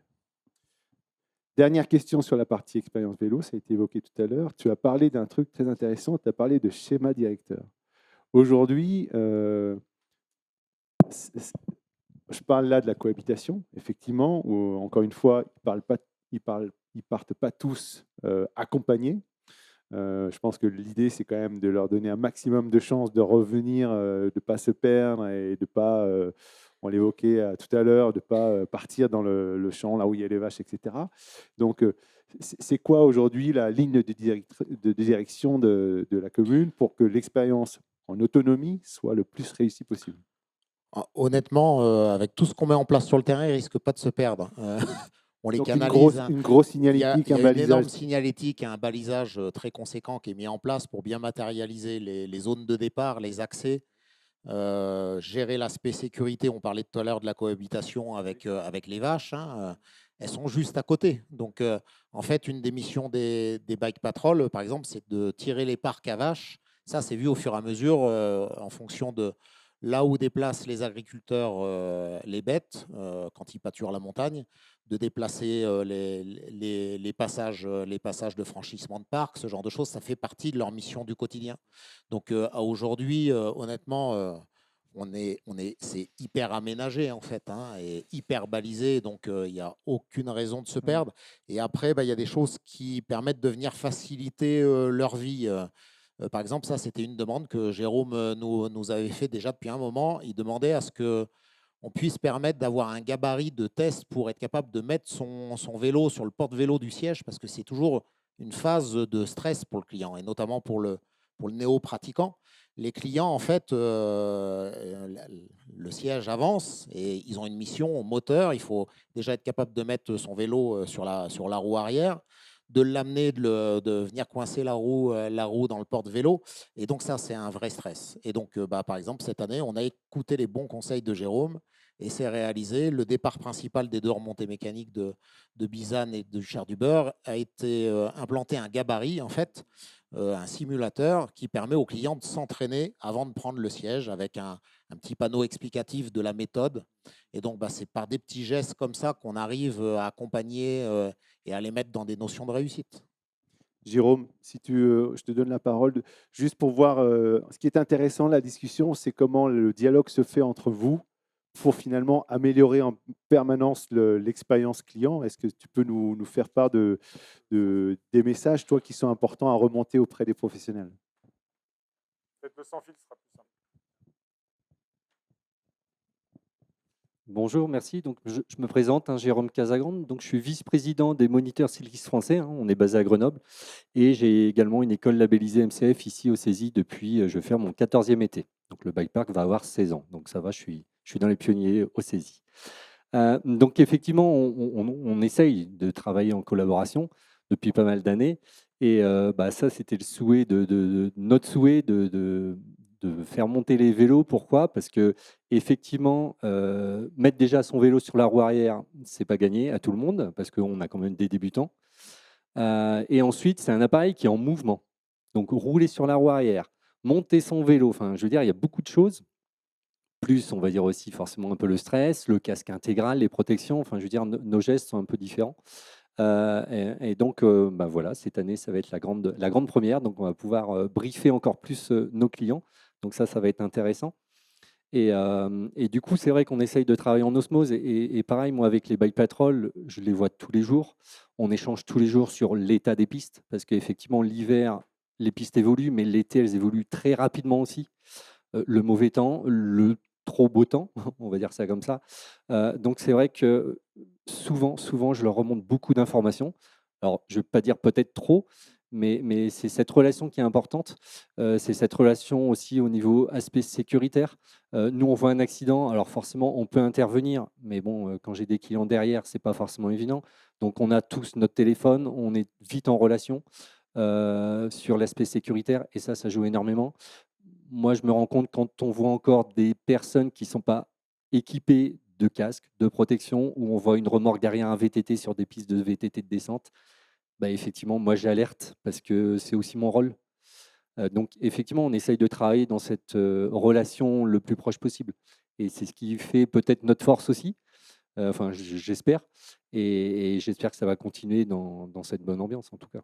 Dernière question sur la partie expérience vélo, ça a été évoqué tout à l'heure. Tu as parlé d'un truc très intéressant, tu as parlé de schéma directeur. Aujourd'hui, je parle là de la cohabitation, effectivement, où encore une fois, ils partent pas tous accompagnés. Je pense que l'idée, c'est quand même de leur donner un maximum de chances de revenir, de ne pas se perdre et de ne pas, on l'évoquait tout à l'heure, de ne pas partir dans le champ là où il y a les vaches, etc. Donc, c'est quoi aujourd'hui la ligne de direction de la commune pour que l'expérience en autonomie soit le plus réussie possible? Honnêtement, avec tout ce qu'on met en place sur le terrain, ils ne risquent pas de se perdre. On les Donc, canalise. une grosse Il y a, signalétique, il y un a une énorme balisage. signalétique et un balisage très conséquent qui est mis en place pour bien matérialiser les zones de départ, les accès, gérer l'aspect sécurité. On parlait tout à l'heure de la cohabitation avec les vaches, hein, elles sont juste à côté. Donc, en fait, une des missions des bike patrol, par exemple, c'est de tirer les parcs à vaches. Ça, c'est vu au fur et à mesure en fonction de là où déplacent les agriculteurs les bêtes quand ils pâturent la montagne, de déplacer les passages de franchissement de parc, ce genre de choses, ça fait partie de leur mission du quotidien. Donc aujourd'hui, honnêtement, c'est hyper aménagé en fait, hein, et hyper balisé, donc il n'y a aucune raison de se perdre. Et après, bah, y a des choses qui permettent de venir faciliter leur vie. Par exemple, ça, c'était une demande que Jérôme nous avait fait déjà depuis un moment. Il demandait à ce qu'on puisse permettre d'avoir un gabarit de test pour être capable de mettre son vélo sur le porte-vélo du siège, parce que c'est toujours une phase de stress pour le client, et notamment pour le néo-pratiquant. Les clients, en fait, le siège avance et ils ont une mission au moteur. Il faut déjà être capable de mettre son vélo sur la roue arrière, de l'amener, de venir coincer la roue dans le porte-vélo. Et donc ça, c'est un vrai stress. Et donc, par exemple, cette année, on a écouté les bons conseils de Jérôme et c'est réalisé. Le départ principal des deux remontées mécaniques de Bizane et de Cher du Beurre a été implanté un gabarit, en fait, un simulateur qui permet aux clients de s'entraîner avant de prendre le siège avec un petit panneau explicatif de la méthode. Et donc, c'est par des petits gestes comme ça qu'on arrive à accompagner et à les mettre dans des notions de réussite. Jérôme, si je te donne la parole, juste pour voir, ce qui est intéressant, la discussion, c'est comment le dialogue se fait entre vous pour finalement améliorer en permanence l'expérience client. Est-ce que tu peux nous faire part des messages, toi, qui sont importants à remonter auprès des professionnels? Faites-le sans fil, ce sera plus simple. Bonjour, merci. Donc, je me présente, hein, Jérôme Casagrande. Donc, je suis vice-président des moniteurs cyclistes français, hein, on est basé à Grenoble. Et j'ai également une école labellisée MCF ici au CESI depuis, je vais faire mon 14e été. Donc, le bike park va avoir 16 ans. Donc, ça va, je suis dans les pionniers au CESI. Donc, effectivement, on essaye de travailler en collaboration depuis pas mal d'années. Et ça, c'était le souhait notre souhait de de faire monter les vélos. Pourquoi? Parce qu'effectivement, mettre déjà son vélo sur la roue arrière, c'est pas gagné à tout le monde, parce qu'on a quand même des débutants. Et ensuite, c'est un appareil qui est en mouvement. Donc rouler sur la roue arrière, monter son vélo, enfin, je veux dire, il y a beaucoup de choses. Plus, on va dire aussi forcément un peu le stress, le casque intégral, les protections. Enfin, je veux dire, nos gestes sont un peu différents. Et donc, bah voilà, cette année, ça va être la grande première. Donc, on va pouvoir briefer encore plus nos clients. Donc ça va être intéressant. Et du coup, c'est vrai qu'on essaye de travailler en osmose. Et pareil, moi, avec les bike patrol, je les vois tous les jours. On échange tous les jours sur l'état des pistes. Parce qu'effectivement, l'hiver, les pistes évoluent, mais l'été, elles évoluent très rapidement aussi. Le mauvais temps, le trop beau temps, on va dire ça comme ça. Donc c'est vrai que souvent, je leur remonte beaucoup d'informations. Alors, je ne vais pas dire peut-être trop, mais c'est cette relation qui est importante. C'est cette relation aussi au niveau aspect sécuritaire. Nous, on voit un accident, alors forcément, on peut intervenir, mais bon, quand j'ai des clients derrière, ce n'est pas forcément évident. Donc, on a tous notre téléphone, on est vite en relation sur l'aspect sécuritaire, et ça joue énormément. Moi, je me rends compte quand on voit encore des personnes qui ne sont pas équipées de casque, de protection, où on voit une remorque derrière un VTT sur des pistes de VTT de descente, bah, effectivement, moi, j'alerte parce que c'est aussi mon rôle. Donc, effectivement, on essaye de travailler dans cette relation le plus proche possible. Et c'est ce qui fait peut-être notre force aussi. Enfin, j'espère. Et j'espère que ça va continuer dans cette bonne ambiance, en tout cas.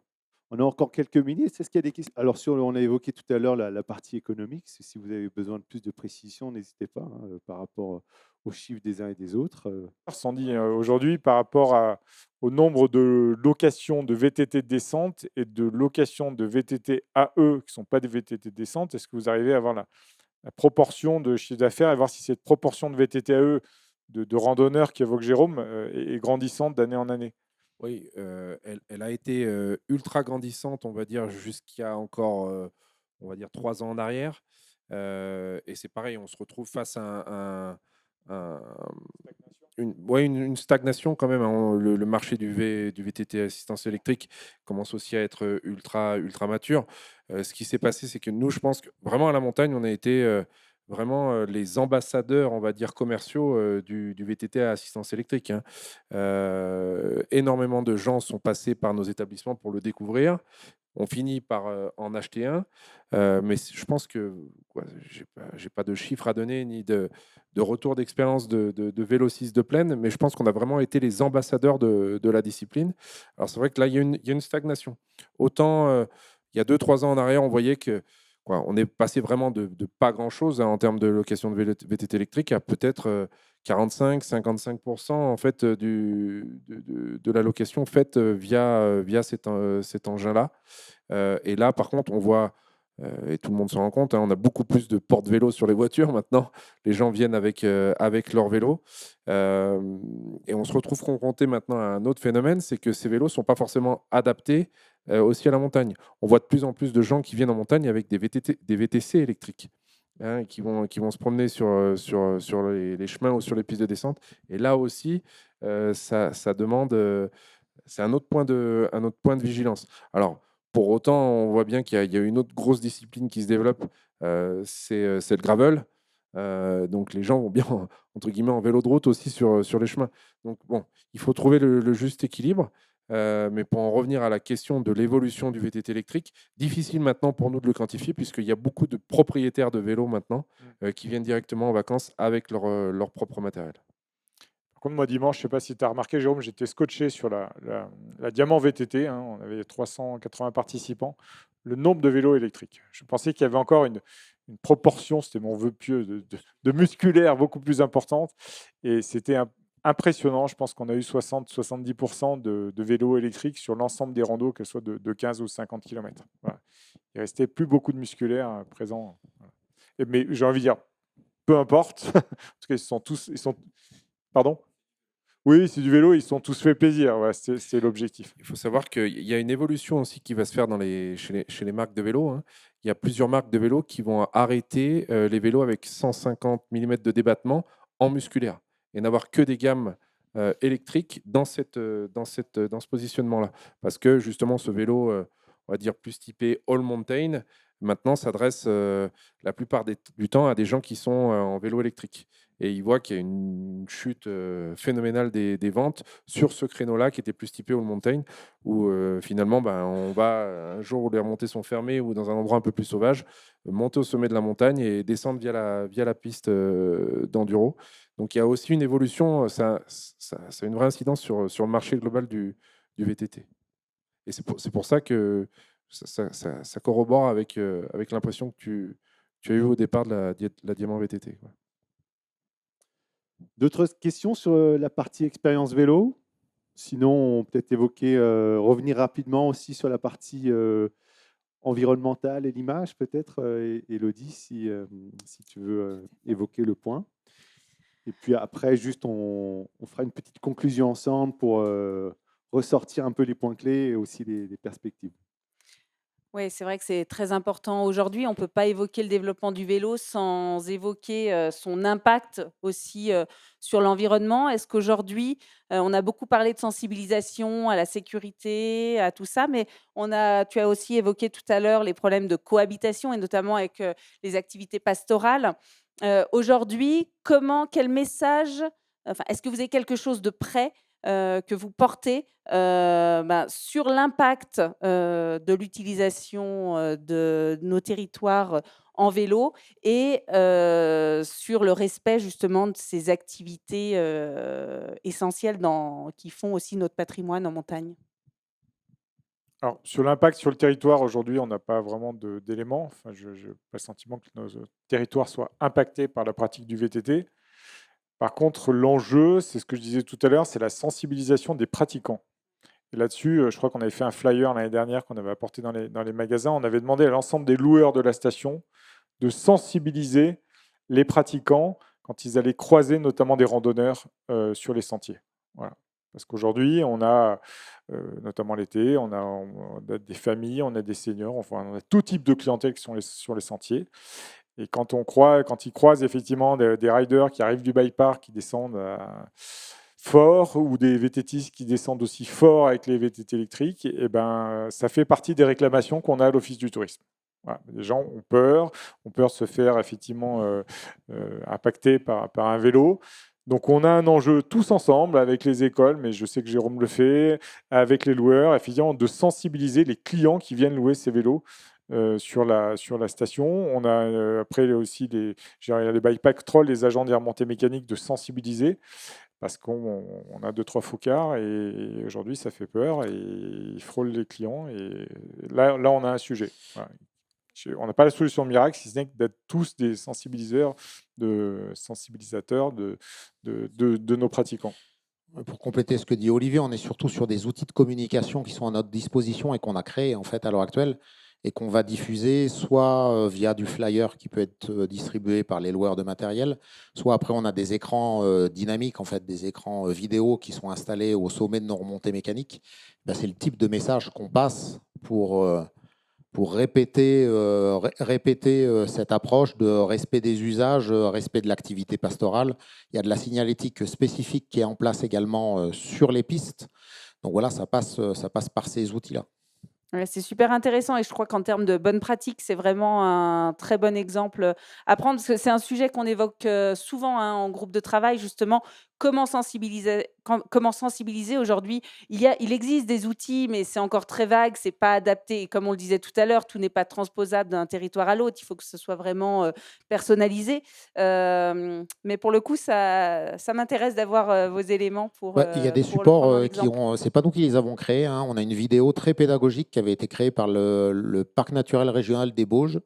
On a encore quelques minutes. Est-ce qu'il y a des questions? Alors, on a évoqué tout à l'heure la partie économique. Si vous avez besoin de plus de précision, n'hésitez pas par rapport aux chiffres des uns et des autres. Sandy, aujourd'hui, par rapport au nombre de locations de VTT de descente et de locations de VTT AE qui ne sont pas des VTT de descente, est-ce que vous arrivez à avoir la proportion de chiffre d'affaires et voir si cette proportion de VTT AE de randonneurs qu'évoque Jérôme est grandissante d'année en année? Oui, elle a été ultra grandissante, on va dire, jusqu'à encore, on va dire, 3 ans en arrière. Et c'est pareil, on se retrouve face à une stagnation quand même, hein. Le marché du VTT assistance électrique commence aussi à être ultra mature. Ce qui s'est passé, c'est que nous, je pense que vraiment à la montagne, on a été vraiment les ambassadeurs, on va dire, commerciaux du VTT à assistance électrique, hein. Énormément de gens sont passés par nos établissements pour le découvrir. On finit par en acheter un, mais je pense que j'ai pas de chiffres à donner ni de retour d'expérience de vélocistes de plaine, mais je pense qu'on a vraiment été les ambassadeurs de la discipline. Alors c'est vrai que là, il y a une stagnation. Autant il y a 2-3 ans en arrière, on voyait que on est passé vraiment de pas grand-chose, hein, en termes de location de VTT électrique à peut-être 45-55% en fait de la location faite via cet engin-là. Et là, par contre, on voit, et tout le monde s'en rend compte, hein, on a beaucoup plus de porte-vélos sur les voitures maintenant. Les gens viennent avec leur vélo. Et on se retrouve confronté maintenant à un autre phénomène, c'est que ces vélos ne sont pas forcément adaptés aussi à la montagne. On voit de plus en plus de gens qui viennent en montagne avec des VTC électriques, hein, qui vont se promener sur les chemins ou sur les pistes de descente. Et là aussi, ça demande, c'est un autre point de vigilance. Alors, pour autant, on voit bien qu'il y a une autre grosse discipline qui se développe, c'est le gravel. Donc les gens vont bien, entre guillemets, en vélo de route aussi sur les chemins. Donc bon, il faut trouver le juste équilibre. Mais pour en revenir à la question de l'évolution du VTT électrique, difficile maintenant pour nous de le quantifier, puisqu'il y a beaucoup de propriétaires de vélos maintenant qui viennent directement en vacances avec leur propre matériel. Par contre, moi, dimanche, je ne sais pas si tu as remarqué, Jérôme, j'étais scotché sur la Diamant VTT, hein, on avait 380 participants. Le nombre de vélos électriques. Je pensais qu'il y avait encore une proportion, c'était mon vœu pieux, de musculaires beaucoup plus importante. Et c'était impressionnant. Je pense qu'on a eu 60-70% de vélos électriques sur l'ensemble des randos, qu'elles soient de 15 ou 50 km. Voilà. Il ne restait plus beaucoup de musculaires présents. Voilà. Mais j'ai envie de dire, peu importe, parce qu'ils sont tous... Pardon ? Oui, c'est du vélo, ils sont tous fait plaisir, ouais, c'est l'objectif. Il faut savoir qu'il y a une évolution aussi qui va se faire chez les marques de vélos, hein. Il y a plusieurs marques de vélos qui vont arrêter les vélos avec 150 mm de débattement en musculaire et n'avoir que des gammes électriques dans ce positionnement-là. Parce que justement, ce vélo, on va dire plus typé all mountain, maintenant s'adresse la plupart du temps à des gens qui sont en vélo électrique. Et ils voient qu'il y a une chute phénoménale des ventes sur ce créneau-là qui était plus typé All Mountain, où finalement, on va, un jour où les remontées sont fermées ou dans un endroit un peu plus sauvage, monter au sommet de la montagne et descendre via la piste d'enduro. Donc il y a aussi une évolution, ça a une vraie incidence sur le marché global du VTT. Et c'est pour ça que ça corrobore avec l'impression que tu as eue au départ de la Diamant VTT, quoi. D'autres questions sur la partie expérience vélo? Sinon, on peut peut-être évoquer, revenir rapidement aussi sur la partie environnementale et l'image, peut-être, Élodie, si tu veux évoquer le point. Et puis après, juste, on fera une petite conclusion ensemble pour ressortir un peu les points clés et aussi les perspectives. Oui, c'est vrai que c'est très important aujourd'hui. On ne peut pas évoquer le développement du vélo sans évoquer son impact aussi sur l'environnement. Est-ce qu'aujourd'hui, on a beaucoup parlé de sensibilisation à la sécurité, à tout ça, mais tu as aussi évoqué tout à l'heure les problèmes de cohabitation et notamment avec les activités pastorales. Aujourd'hui, quel message, est-ce que vous avez quelque chose de prêt que vous portez sur l'impact de l'utilisation de nos territoires en vélo et sur le respect justement de ces activités essentielles qui font aussi notre patrimoine en montagne? Alors, sur l'impact sur le territoire, aujourd'hui, on n'a pas vraiment d'éléments. Enfin, je n'ai pas le sentiment que nos territoires soient impactés par la pratique du VTT. Par contre, l'enjeu, c'est ce que je disais tout à l'heure, c'est la sensibilisation des pratiquants. Et là-dessus, je crois qu'on avait fait un flyer l'année dernière qu'on avait apporté dans les magasins. On avait demandé à l'ensemble des loueurs de la station de sensibiliser les pratiquants quand ils allaient croiser notamment des randonneurs sur les sentiers. Voilà. Parce qu'aujourd'hui, on a, notamment l'été, on a des familles, on a des seniors, enfin, on a tout type de clientèle qui sont sur les sentiers. Et quand ils croisent effectivement des riders qui arrivent du bike park, qui descendent fort, ou des VTTistes qui descendent aussi fort avec les VTT électriques, et ça fait partie des réclamations qu'on a à l'Office du tourisme. Voilà. Les gens ont peur de se faire effectivement impacter par un vélo. Donc on a un enjeu tous ensemble avec les écoles, mais je sais que Jérôme le fait, avec les loueurs, effectivement, de sensibiliser les clients qui viennent louer ces vélos sur la station. On a après aussi les bike patrol, les agents des remontées mécaniques, de sensibiliser, parce qu'on a 2-3 foucards et aujourd'hui ça fait peur et ils frôlent les clients. Et là on a un sujet. Voilà. On n'a pas la solution miracle, si ce n'est d'être tous des sensibilisateurs de nos pratiquants. Pour compléter ce que dit Olivier, on est surtout sur des outils de communication qui sont à notre disposition et qu'on a créés en fait à l'heure actuelle et qu'on va diffuser soit via du flyer qui peut être distribué par les loueurs de matériel, soit après on a des écrans dynamiques, en fait, des écrans vidéo qui sont installés au sommet de nos remontées mécaniques. C'est le type de message qu'on passe pour répéter cette approche de respect des usages, respect de l'activité pastorale. Il y a de la signalétique spécifique qui est en place également sur les pistes. Donc voilà, ça passe par ces outils-là. Ouais, c'est super intéressant et je crois qu'en termes de bonnes pratiques, c'est vraiment un très bon exemple à prendre parce que c'est un sujet qu'on évoque souvent en groupe de travail, justement. Comment sensibiliser aujourd'hui? Il existe des outils, mais c'est encore très vague, c'est pas adapté. Et comme on le disait tout à l'heure, tout n'est pas transposable d'un territoire à l'autre. Il faut que ce soit vraiment personnalisé. Mais pour le coup, ça m'intéresse d'avoir vos éléments pour, Il y a des pour le prendre en supports exemple. c'est pas nous qui les avons créés, hein. On a une vidéo très pédagogique qui avait été créée par le Parc naturel régional des Bauges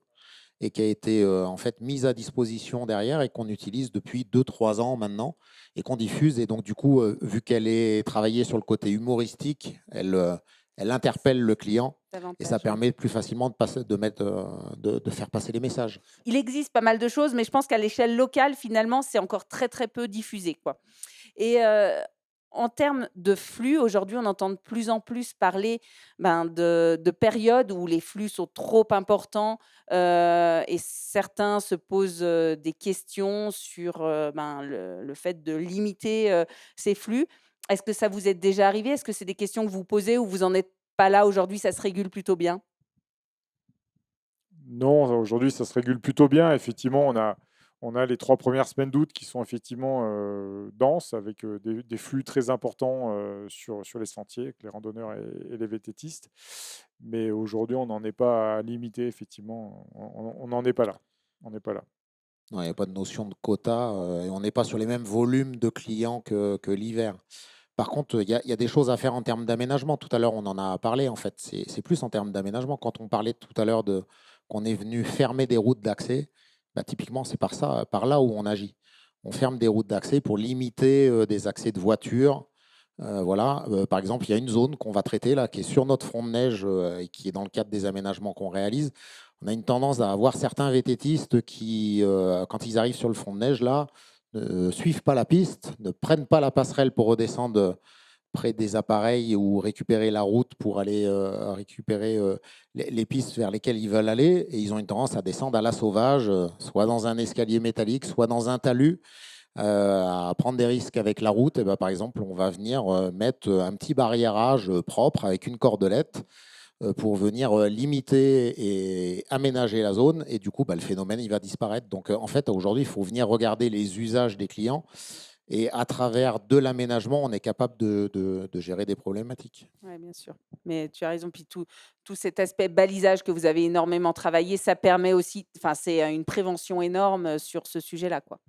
et qui a été en fait mise à disposition derrière et qu'on utilise depuis 2-3 ans maintenant et qu'on diffuse. Et donc, du coup, vu qu'elle est travaillée sur le côté humoristique, elle interpelle le client et ça Davantage, ouais. permet plus facilement de faire passer les messages. Il existe pas mal de choses, mais je pense qu'à l'échelle locale, finalement, c'est encore très, très peu diffusé, quoi. Et en termes de flux, aujourd'hui, on entend de plus en plus parler de périodes où les flux sont trop importants et certains se posent des questions sur le fait de limiter ces flux. Est-ce que ça vous est déjà arrivé? Est-ce que c'est des questions que vous posez ou vous n'en êtes pas là aujourd'hui, ça se régule plutôt bien? Non, aujourd'hui, ça se régule plutôt bien. Effectivement, on a les 3 premières semaines d'août qui sont effectivement denses, avec des flux très importants sur les sentiers, avec les randonneurs et les VTTistes. Mais aujourd'hui, on n'en est pas limité, effectivement. On n'en est pas là. On n'est pas là. Il n'y a pas de notion de quota et on n'est pas sur les mêmes volumes de clients que l'hiver. Par contre, il y a des choses à faire en termes d'aménagement. Tout à l'heure, on en a parlé, en fait. C'est plus en termes d'aménagement. Quand on parlait tout à l'heure qu'on est venu fermer des routes d'accès, bah, typiquement, c'est par là où on agit. On ferme des routes d'accès pour limiter des accès de voitures. Voilà. Par exemple, il y a une zone qu'on va traiter là, qui est sur notre front de neige et qui est dans le cadre des aménagements qu'on réalise. On a une tendance à avoir certains VTTistes qui, quand ils arrivent sur le front de neige, là, ne suivent pas la piste, ne prennent pas la passerelle pour redescendre près des appareils ou récupérer la route pour aller récupérer les pistes vers lesquelles ils veulent aller. Et ils ont une tendance à descendre à la sauvage, soit dans un escalier métallique, soit dans un talus, à prendre des risques avec la route. Et ben, par exemple, on va venir mettre un petit barriérage propre avec une cordelette pour venir limiter et aménager la zone. Et du coup, bah, le phénomène, il va disparaître. Donc, en fait, aujourd'hui, il faut venir regarder les usages des clients. Et à travers de l'aménagement, on est capable de gérer des problématiques. Oui, bien sûr. Mais tu as raison. Puis tout cet aspect balisage que vous avez énormément travaillé, ça permet aussi, enfin, c'est une prévention énorme sur ce sujet-là, quoi.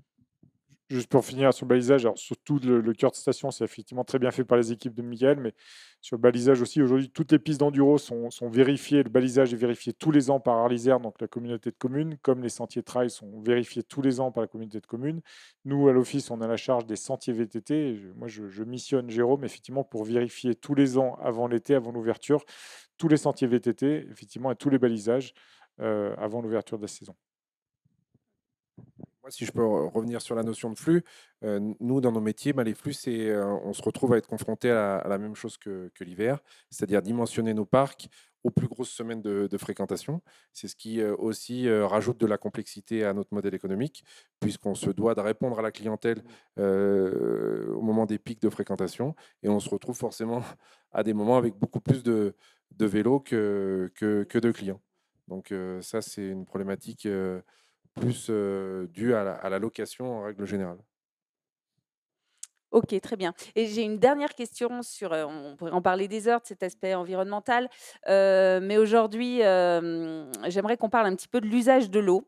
Juste pour finir sur le balisage, alors surtout le cœur de station, c'est effectivement très bien fait par les équipes de Miguel, mais sur le balisage aussi, aujourd'hui, toutes les pistes d'enduro sont vérifiées. Le balisage est vérifié tous les ans par Arlisère, donc la communauté de communes, comme les sentiers trail sont vérifiés tous les ans par la communauté de communes. Nous, à l'office, on a la charge des sentiers VTT. Moi, je missionne Jérôme, effectivement, pour vérifier tous les ans, avant l'été, avant l'ouverture, tous les sentiers VTT, effectivement, et tous les balisages avant l'ouverture de la saison. Moi, si je peux revenir sur la notion de flux, nous, dans nos métiers, les flux, on se retrouve à être confronté à la même chose que l'hiver, c'est-à-dire dimensionner nos parcs aux plus grosses semaines de fréquentation. C'est ce qui aussi rajoute de la complexité à notre modèle économique, puisqu'on se doit de répondre à la clientèle au moment des pics de fréquentation, et on se retrouve forcément à des moments avec beaucoup plus de vélos que de clients. Donc ça, c'est une problématique plus dû à la location en règle générale. Ok, très bien. Et j'ai une dernière question sur, on pourrait en parler des heures de cet aspect environnemental, mais aujourd'hui, j'aimerais qu'on parle un petit peu de l'usage de l'eau.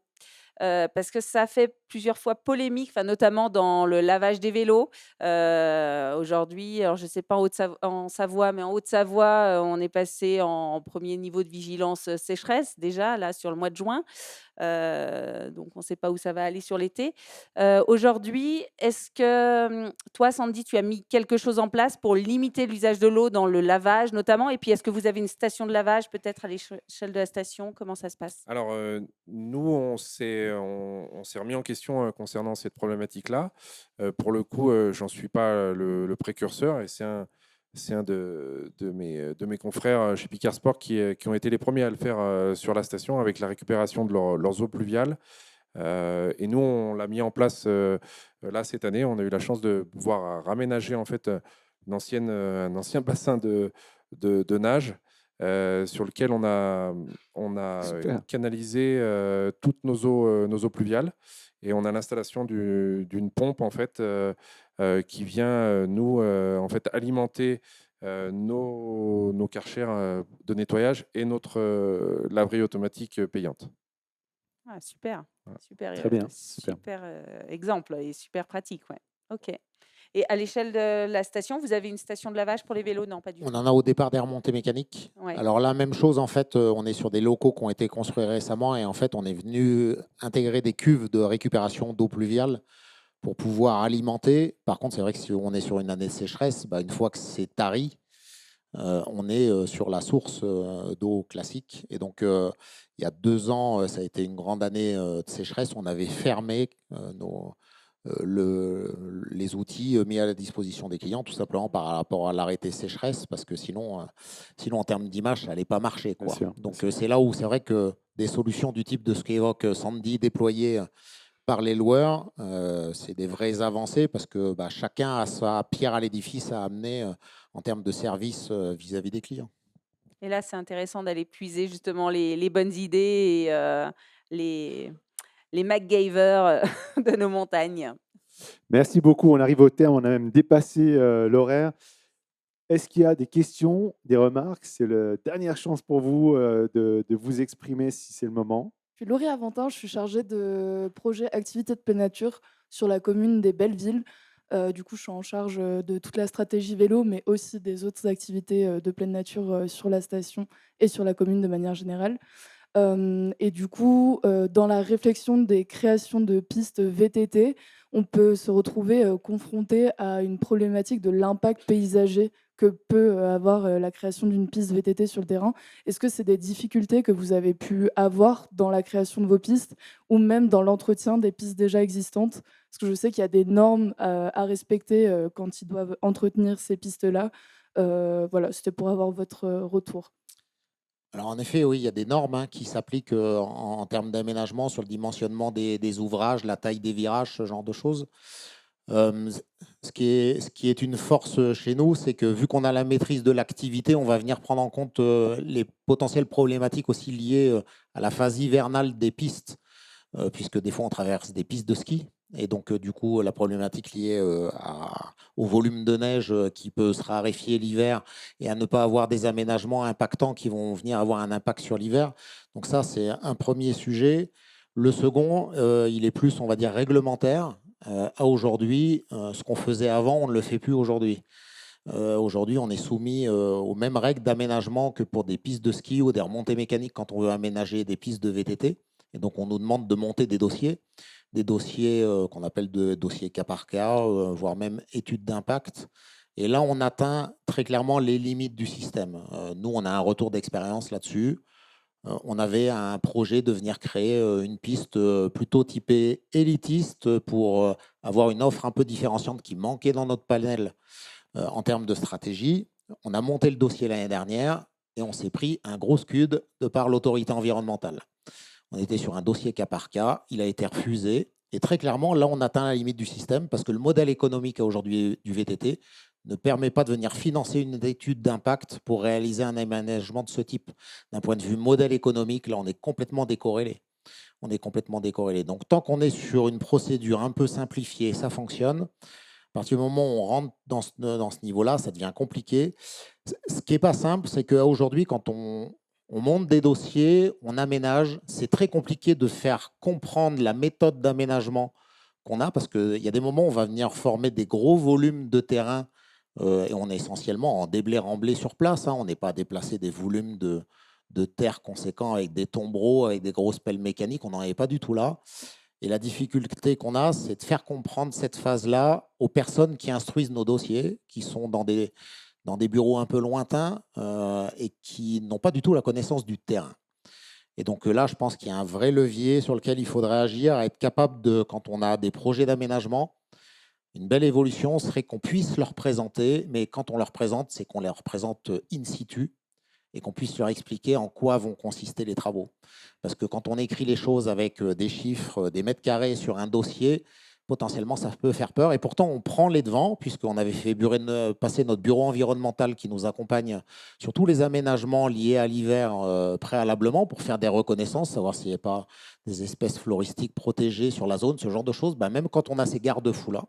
Parce que ça fait plusieurs fois polémique, enfin, notamment dans le lavage des vélos. Aujourd'hui, alors je ne sais pas en Savoie, mais en Haute-Savoie, on est passé en premier niveau de vigilance sécheresse déjà, là, sur le mois de juin. Donc on ne sait pas où ça va aller sur l'été. Aujourd'hui, est-ce que toi, Sandy, tu as mis quelque chose en place pour limiter l'usage de l'eau dans le lavage notamment? Et puis, est-ce que vous avez une station de lavage peut-être à l'échelle de la station? Comment ça se passe? Alors, nous, on s'est remis en question concernant cette problématique-là. Pour le coup, j'en suis pas le précurseur, et c'est un de mes confrères chez Picard Sport qui ont été les premiers à le faire sur la station avec la récupération de leurs eaux pluviales. Et nous, on l'a mis en place là cette année. On a eu la chance de pouvoir raménager en fait un ancien bassin de nage sur lequel on a Super. canalisé toutes nos eaux pluviales, et on a l'installation d'une pompe en fait qui vient nous en fait alimenter nos karchers de nettoyage et notre laverie automatique payante. Ah, super, Voilà. super, Très bien, super. super exemple et super pratique, ouais. Ok. Et à l'échelle de la station, vous avez une station de lavage pour les vélos? Non, pas du On tout. en a au départ des remontées mécaniques. Ouais. Alors là, même chose, en fait, on est sur des locaux qui ont été construits récemment et en fait, on est venu intégrer des cuves de récupération d'eau pluviale pour pouvoir alimenter. Par contre, c'est vrai que si on est sur une année de sécheresse, une fois que c'est tari, on est sur la source d'eau classique. Et donc, il y a 2 ans, ça a été une grande année de sécheresse. On avait fermé les outils mis à la disposition des clients, tout simplement par rapport à l'arrêté sécheresse, parce que sinon en termes d'image, ça n'allait pas marcher, quoi. Bien sûr, Donc, bien sûr. c'est là où c'est vrai que des solutions du type de ce qu'évoque Sandy, déployées par les loueurs, c'est des vraies avancées parce que chacun a sa pierre à l'édifice à amener en termes de service vis-à-vis des clients. Et là, c'est intéressant d'aller puiser justement les bonnes idées et les MacGyver de nos montagnes. Merci beaucoup. On arrive au terme. On a même dépassé l'horaire. Est-ce qu'il y a des questions, des remarques? C'est la dernière chance pour vous de vous exprimer si c'est le moment. Je suis Laurie Aventin, je suis chargée de projet activités de pleine nature sur la commune des Belles-Villes. Du coup, je suis en charge de toute la stratégie vélo, mais aussi des autres activités de pleine nature sur la station et sur la commune de manière générale. Et du coup, dans la réflexion des créations de pistes VTT, on peut se retrouver confronté à une problématique de l'impact paysager que peut avoir la création d'une piste VTT sur le terrain. Est-ce que c'est des difficultés que vous avez pu avoir dans la création de vos pistes ou même dans l'entretien des pistes déjà existantes? Parce que je sais qu'il y a des normes à respecter quand ils doivent entretenir ces pistes-là. Voilà, c'était pour avoir votre retour. Alors en effet, oui, il y a des normes qui s'appliquent en termes d'aménagement sur le dimensionnement des ouvrages, la taille des virages, ce genre de choses. Ce qui est une force chez nous, c'est que vu qu'on a la maîtrise de l'activité, on va venir prendre en compte les potentielles problématiques aussi liées à la phase hivernale des pistes, puisque des fois on traverse des pistes de ski. Et donc, du coup, la problématique liée au volume de neige qui peut se raréfier l'hiver et à ne pas avoir des aménagements impactants qui vont venir avoir un impact sur l'hiver. Donc ça, c'est un premier sujet. Le second, il est plus, on va dire, réglementaire. À aujourd'hui, ce qu'on faisait avant, on ne le fait plus aujourd'hui. Aujourd'hui, on est soumis aux mêmes règles d'aménagement que pour des pistes de ski ou des remontées mécaniques quand on veut aménager des pistes de VTT. Et donc, on nous demande de monter des dossiers qu'on appelle de dossiers cas par cas, voire même études d'impact. Et là, on atteint très clairement les limites du système. Nous, on a un retour d'expérience là-dessus. On avait un projet de venir créer une piste plutôt typée élitiste pour avoir une offre un peu différenciante qui manquait dans notre panel en termes de stratégie. On a monté le dossier l'année dernière et on s'est pris un gros scud de par l'autorité environnementale. On était sur un dossier cas par cas, il a été refusé. Et très clairement, là, on atteint la limite du système parce que le modèle économique aujourd'hui du VTT ne permet pas de venir financer une étude d'impact pour réaliser un aménagement de ce type. D'un point de vue modèle économique, là, on est complètement décorrélé. Donc, tant qu'on est sur une procédure un peu simplifiée, ça fonctionne. À partir du moment où on rentre dans ce niveau-là, ça devient compliqué. Ce qui n'est pas simple, c'est qu'aujourd'hui, quand on monte des dossiers, on aménage. C'est très compliqué de faire comprendre la méthode d'aménagement qu'on a parce qu'il y a des moments où on va venir former des gros volumes de terrain et on est essentiellement en déblai-remblai sur place. On n'est pas à déplacer des volumes de terre conséquents avec des tombereaux, avec des grosses pelles mécaniques. On n'en est pas du tout là. Et la difficulté qu'on a, c'est de faire comprendre cette phase-là aux personnes qui instruisent nos dossiers, qui sont dans des bureaux un peu lointains et qui n'ont pas du tout la connaissance du terrain. Et donc là, je pense qu'il y a un vrai levier sur lequel il faudrait agir, à être capable de, quand on a des projets d'aménagement, une belle évolution serait qu'on puisse leur présenter, mais quand on leur présente, c'est qu'on les représente in situ et qu'on puisse leur expliquer en quoi vont consister les travaux. Parce que quand on écrit les choses avec des chiffres, des mètres carrés sur un dossier, potentiellement, ça peut faire peur. Et pourtant, on prend les devants, puisqu'on avait fait passer notre bureau environnemental qui nous accompagne sur tous les aménagements liés à l'hiver préalablement pour faire des reconnaissances, savoir s'il n'y a pas des espèces floristiques protégées sur la zone, ce genre de choses. Même quand on a ces garde-fous-là,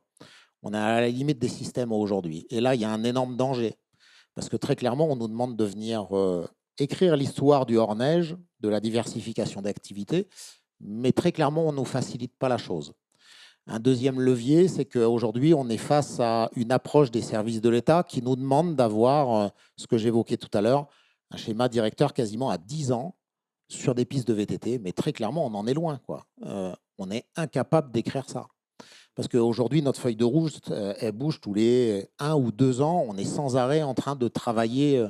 on est à la limite des systèmes aujourd'hui. Et là, il y a un énorme danger. Parce que très clairement, on nous demande de venir écrire l'histoire du hors-neige, de la diversification d'activités, mais très clairement, on ne nous facilite pas la chose. Un deuxième levier, c'est qu'aujourd'hui, on est face à une approche des services de l'État qui nous demande d'avoir, ce que j'évoquais tout à l'heure, un schéma directeur quasiment à 10 ans sur des pistes de VTT, mais très clairement, on en est loin. On est incapable d'écrire ça. Parce qu'aujourd'hui, notre feuille de route, elle bouge tous les 1 ou 2 ans. On est sans arrêt en train de travailler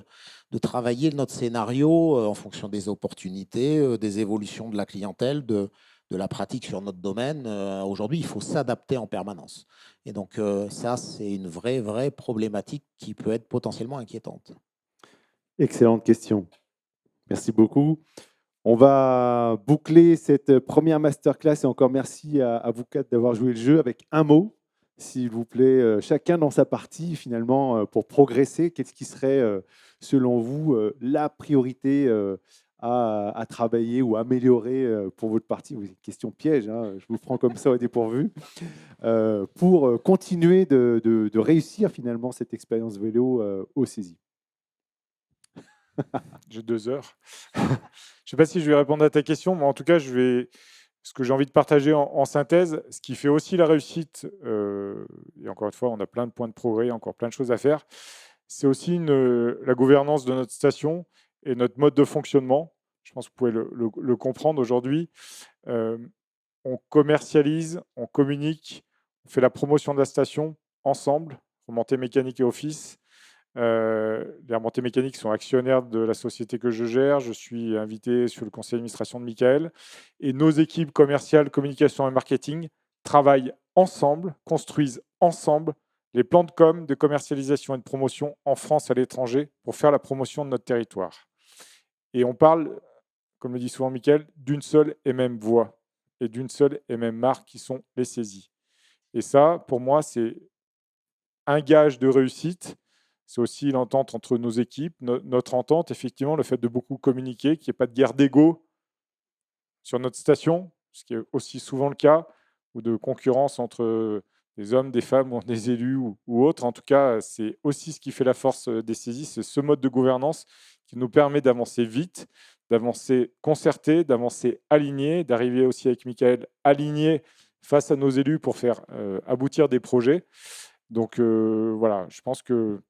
notre scénario en fonction des opportunités, des évolutions de la clientèle, de la pratique sur notre domaine. Aujourd'hui, il faut s'adapter en permanence. Et donc, ça, c'est une vraie problématique qui peut être potentiellement inquiétante. Excellente question. Merci beaucoup. On va boucler cette première masterclass et encore merci à vous quatre d'avoir joué le jeu avec un mot. s'il vous plaît, chacun dans sa partie, finalement, pour progresser, qu'est-ce qui serait, selon vous, la priorité à travailler ou améliorer pour votre partie? Oui, question piège, hein, je vous prends comme ça au dépourvu, pour continuer de réussir finalement cette expérience vélo au CESI. J'ai 2 heures. Je ne sais pas si je vais répondre à ta question, mais en tout cas, ce que j'ai envie de partager en synthèse, ce qui fait aussi la réussite, et encore une fois, on a plein de points de progrès, encore plein de choses à faire, c'est aussi la gouvernance de notre station et notre mode de fonctionnement. Je pense que vous pouvez le comprendre aujourd'hui. On commercialise, on communique, on fait la promotion de la station ensemble, remontée mécanique et office. Les remontées mécaniques sont actionnaires de la société que je gère. Je suis invité sur le conseil d'administration de Michael. Et nos équipes commerciales, communication et marketing travaillent ensemble, construisent ensemble les plans de com, de commercialisation et de promotion en France et à l'étranger pour faire la promotion de notre territoire. Et on parle, comme le dit souvent Michael, d'une seule et même voix et d'une seule et même marque qui sont les saisies. Et ça, pour moi, c'est un gage de réussite. C'est aussi l'entente entre nos équipes, notre entente, effectivement, le fait de beaucoup communiquer, qu'il n'y ait pas de guerre d'ego sur notre station, ce qui est aussi souvent le cas, ou de concurrence entre des hommes, des femmes, ou des élus ou autres. En tout cas, c'est aussi ce qui fait la force des saisies, c'est ce mode de gouvernance qui nous permet d'avancer vite, d'avancer concerté, d'avancer aligné, d'arriver aussi avec Michael aligné face à nos élus pour faire aboutir des projets. Donc voilà, je pense que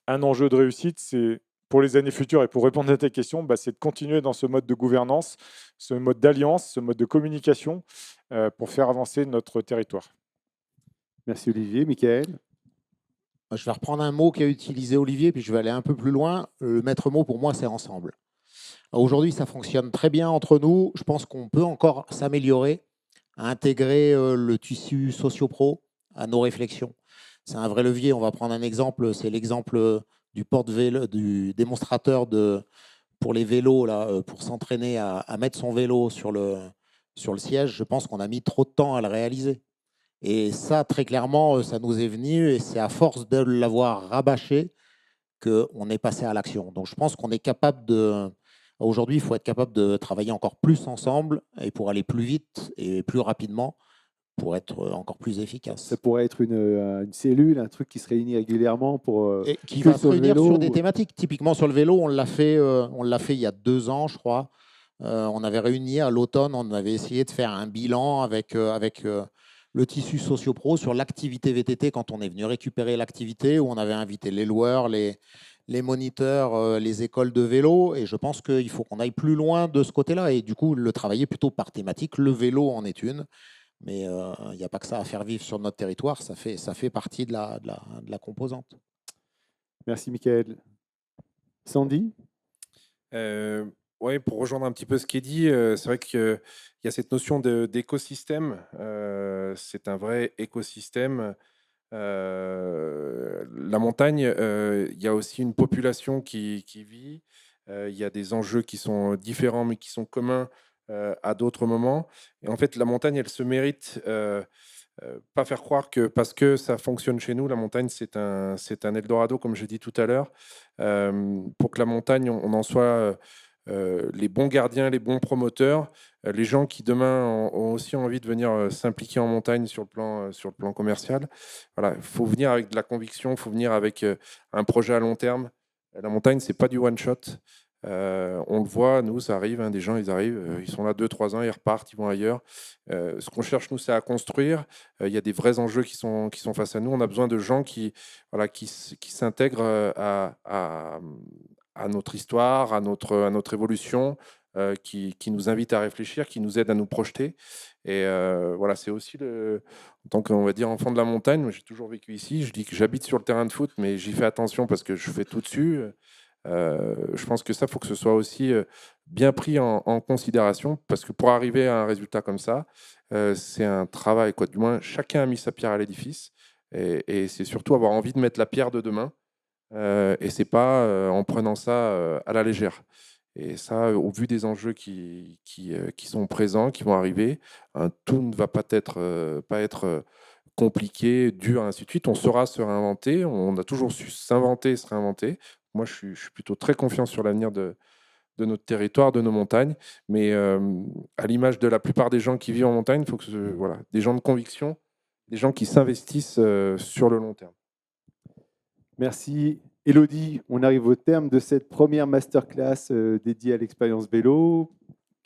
un enjeu de réussite, c'est pour les années futures et pour répondre à ta question, c'est de continuer dans ce mode de gouvernance, ce mode d'alliance, ce mode de communication pour faire avancer notre territoire. Merci Olivier. Michael? Je vais reprendre un mot qu'a utilisé Olivier, puis je vais aller un peu plus loin. Le maître mot pour moi, c'est ensemble. Aujourd'hui, ça fonctionne très bien entre nous. Je pense qu'on peut encore s'améliorer, à intégrer le tissu socio-pro à nos réflexions. C'est un vrai levier. On va prendre un exemple, c'est l'exemple du porte-vélo, du démonstrateur pour les vélos, là, pour s'entraîner à mettre son vélo sur le siège. Je pense qu'on a mis trop de temps à le réaliser. Et ça, très clairement, ça nous est venu et c'est à force de l'avoir rabâché qu'on est passé à l'action. Donc, je pense qu'on est capable de... Aujourd'hui, il faut être capable de travailler encore plus ensemble et pour aller plus vite et plus rapidement pour être encore plus efficace. Ça pourrait être une cellule, un truc qui se réunit régulièrement pour... et qui va se réunir sur des thématiques. Typiquement, sur le vélo, on l'a fait il y a 2 ans, je crois. On avait réuni à l'automne, on avait essayé de faire un bilan avec le tissu socio-pro sur l'activité VTT quand on est venu récupérer l'activité, où on avait invité les loueurs, les moniteurs, les écoles de vélo. Et je pense qu'il faut qu'on aille plus loin de ce côté-là et du coup, le travailler plutôt par thématique. Le vélo en est une. Mais il n'y a pas que ça à faire vivre sur notre territoire, ça fait partie de la composante. Merci Michael. Sandy? Oui, pour rejoindre un petit peu ce qui est dit, c'est vrai qu'il y a cette notion d'écosystème. C'est un vrai écosystème. La montagne, il y a aussi une population qui vit. Il y a des enjeux qui sont différents, mais qui sont communs à d'autres moments. Et en fait, la montagne, elle se mérite. Pas faire croire que parce que ça fonctionne chez nous, la montagne, c'est un Eldorado, comme j'ai dit tout à l'heure. Pour que la montagne, on en soit les bons gardiens, les bons promoteurs, les gens qui demain ont aussi envie de venir s'impliquer en montagne sur le plan commercial. Voilà, il faut venir avec de la conviction, il faut venir avec un projet à long terme. La montagne, c'est pas du one shot. On le voit, nous, ça arrive, des gens, ils arrivent, ils sont là 2-3 ans, ils repartent, ils vont ailleurs. Ce qu'on cherche, nous, c'est à construire. Il y a des vrais enjeux qui sont face à nous. On a besoin de gens qui s'intègrent à notre histoire, à notre évolution, qui nous invitent à réfléchir, qui nous aident à nous projeter. Et voilà, c'est aussi en tant qu'on va dire enfant de la montagne, j'ai toujours vécu ici. Je dis que j'habite sur le terrain de foot, mais j'y fais attention parce que je fais tout dessus. Je pense que ça, faut que ce soit aussi bien pris en considération, parce que pour arriver à un résultat comme ça, c'est un travail, quoi. Du moins, chacun a mis sa pierre à l'édifice, et c'est surtout avoir envie de mettre la pierre de demain, et c'est pas en prenant ça à la légère. Et ça, au vu des enjeux qui sont présents, qui vont arriver, tout ne va pas être compliqué, dur, ainsi de suite. On saura se réinventer. On a toujours su s'inventer, se réinventer. Moi, je suis plutôt très confiant sur l'avenir de notre territoire, de nos montagnes. Mais à l'image de la plupart des gens qui vivent en montagne, il faut que voilà, des gens de conviction, des gens qui s'investissent sur le long terme. Merci. Élodie, on arrive au terme de cette première masterclass dédiée à l'expérience vélo.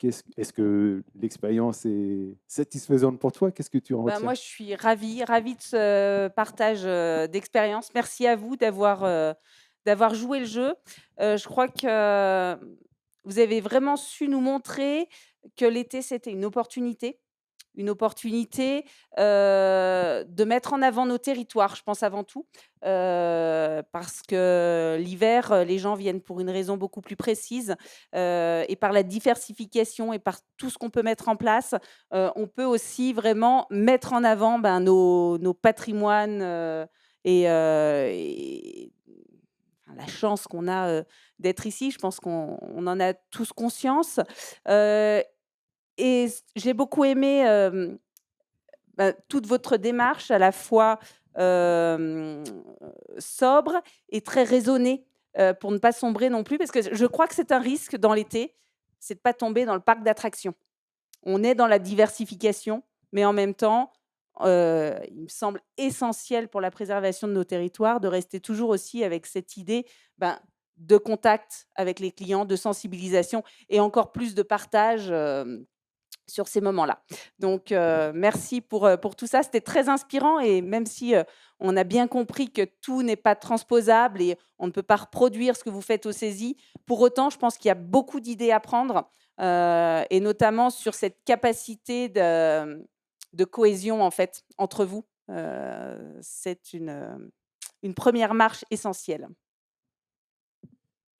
Est-ce que l'expérience est satisfaisante pour toi? Qu'est-ce que tu en Ben, retiens? moi, je suis ravie de ce partage d'expérience. Merci à vous d'avoir joué le jeu. Je crois que vous avez vraiment su nous montrer que l'été, c'était une opportunité de mettre en avant nos territoires, je pense avant tout, parce que l'hiver, les gens viennent pour une raison beaucoup plus précise, et par la diversification et par tout ce qu'on peut mettre en place, on peut aussi vraiment mettre en avant nos patrimoines et enfin, la chance qu'on a d'être ici. Je pense qu'on en a tous conscience. Et j'ai beaucoup aimé toute votre démarche, à la fois sobre et très raisonnée, pour ne pas sombrer non plus, parce que je crois que c'est un risque dans l'été, c'est de ne pas tomber dans le parc d'attractions. On est dans la diversification, mais en même temps, il me semble essentiel pour la préservation de nos territoires de rester toujours aussi avec cette idée de contact avec les clients, de sensibilisation et encore plus de partage sur ces moments-là. Donc, merci pour tout ça. C'était très inspirant et même si on a bien compris que tout n'est pas transposable et on ne peut pas reproduire ce que vous faites au CESI, pour autant, je pense qu'il y a beaucoup d'idées à prendre et notamment sur cette capacité de cohésion en fait entre vous. C'est une première marche essentielle.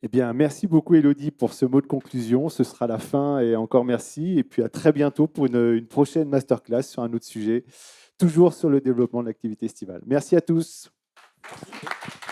Eh bien, merci beaucoup, Élodie, pour ce mot de conclusion. Ce sera la fin et encore merci. Et puis à très bientôt pour une prochaine masterclass sur un autre sujet, toujours sur le développement de l'activité estivale. Merci à tous. Merci.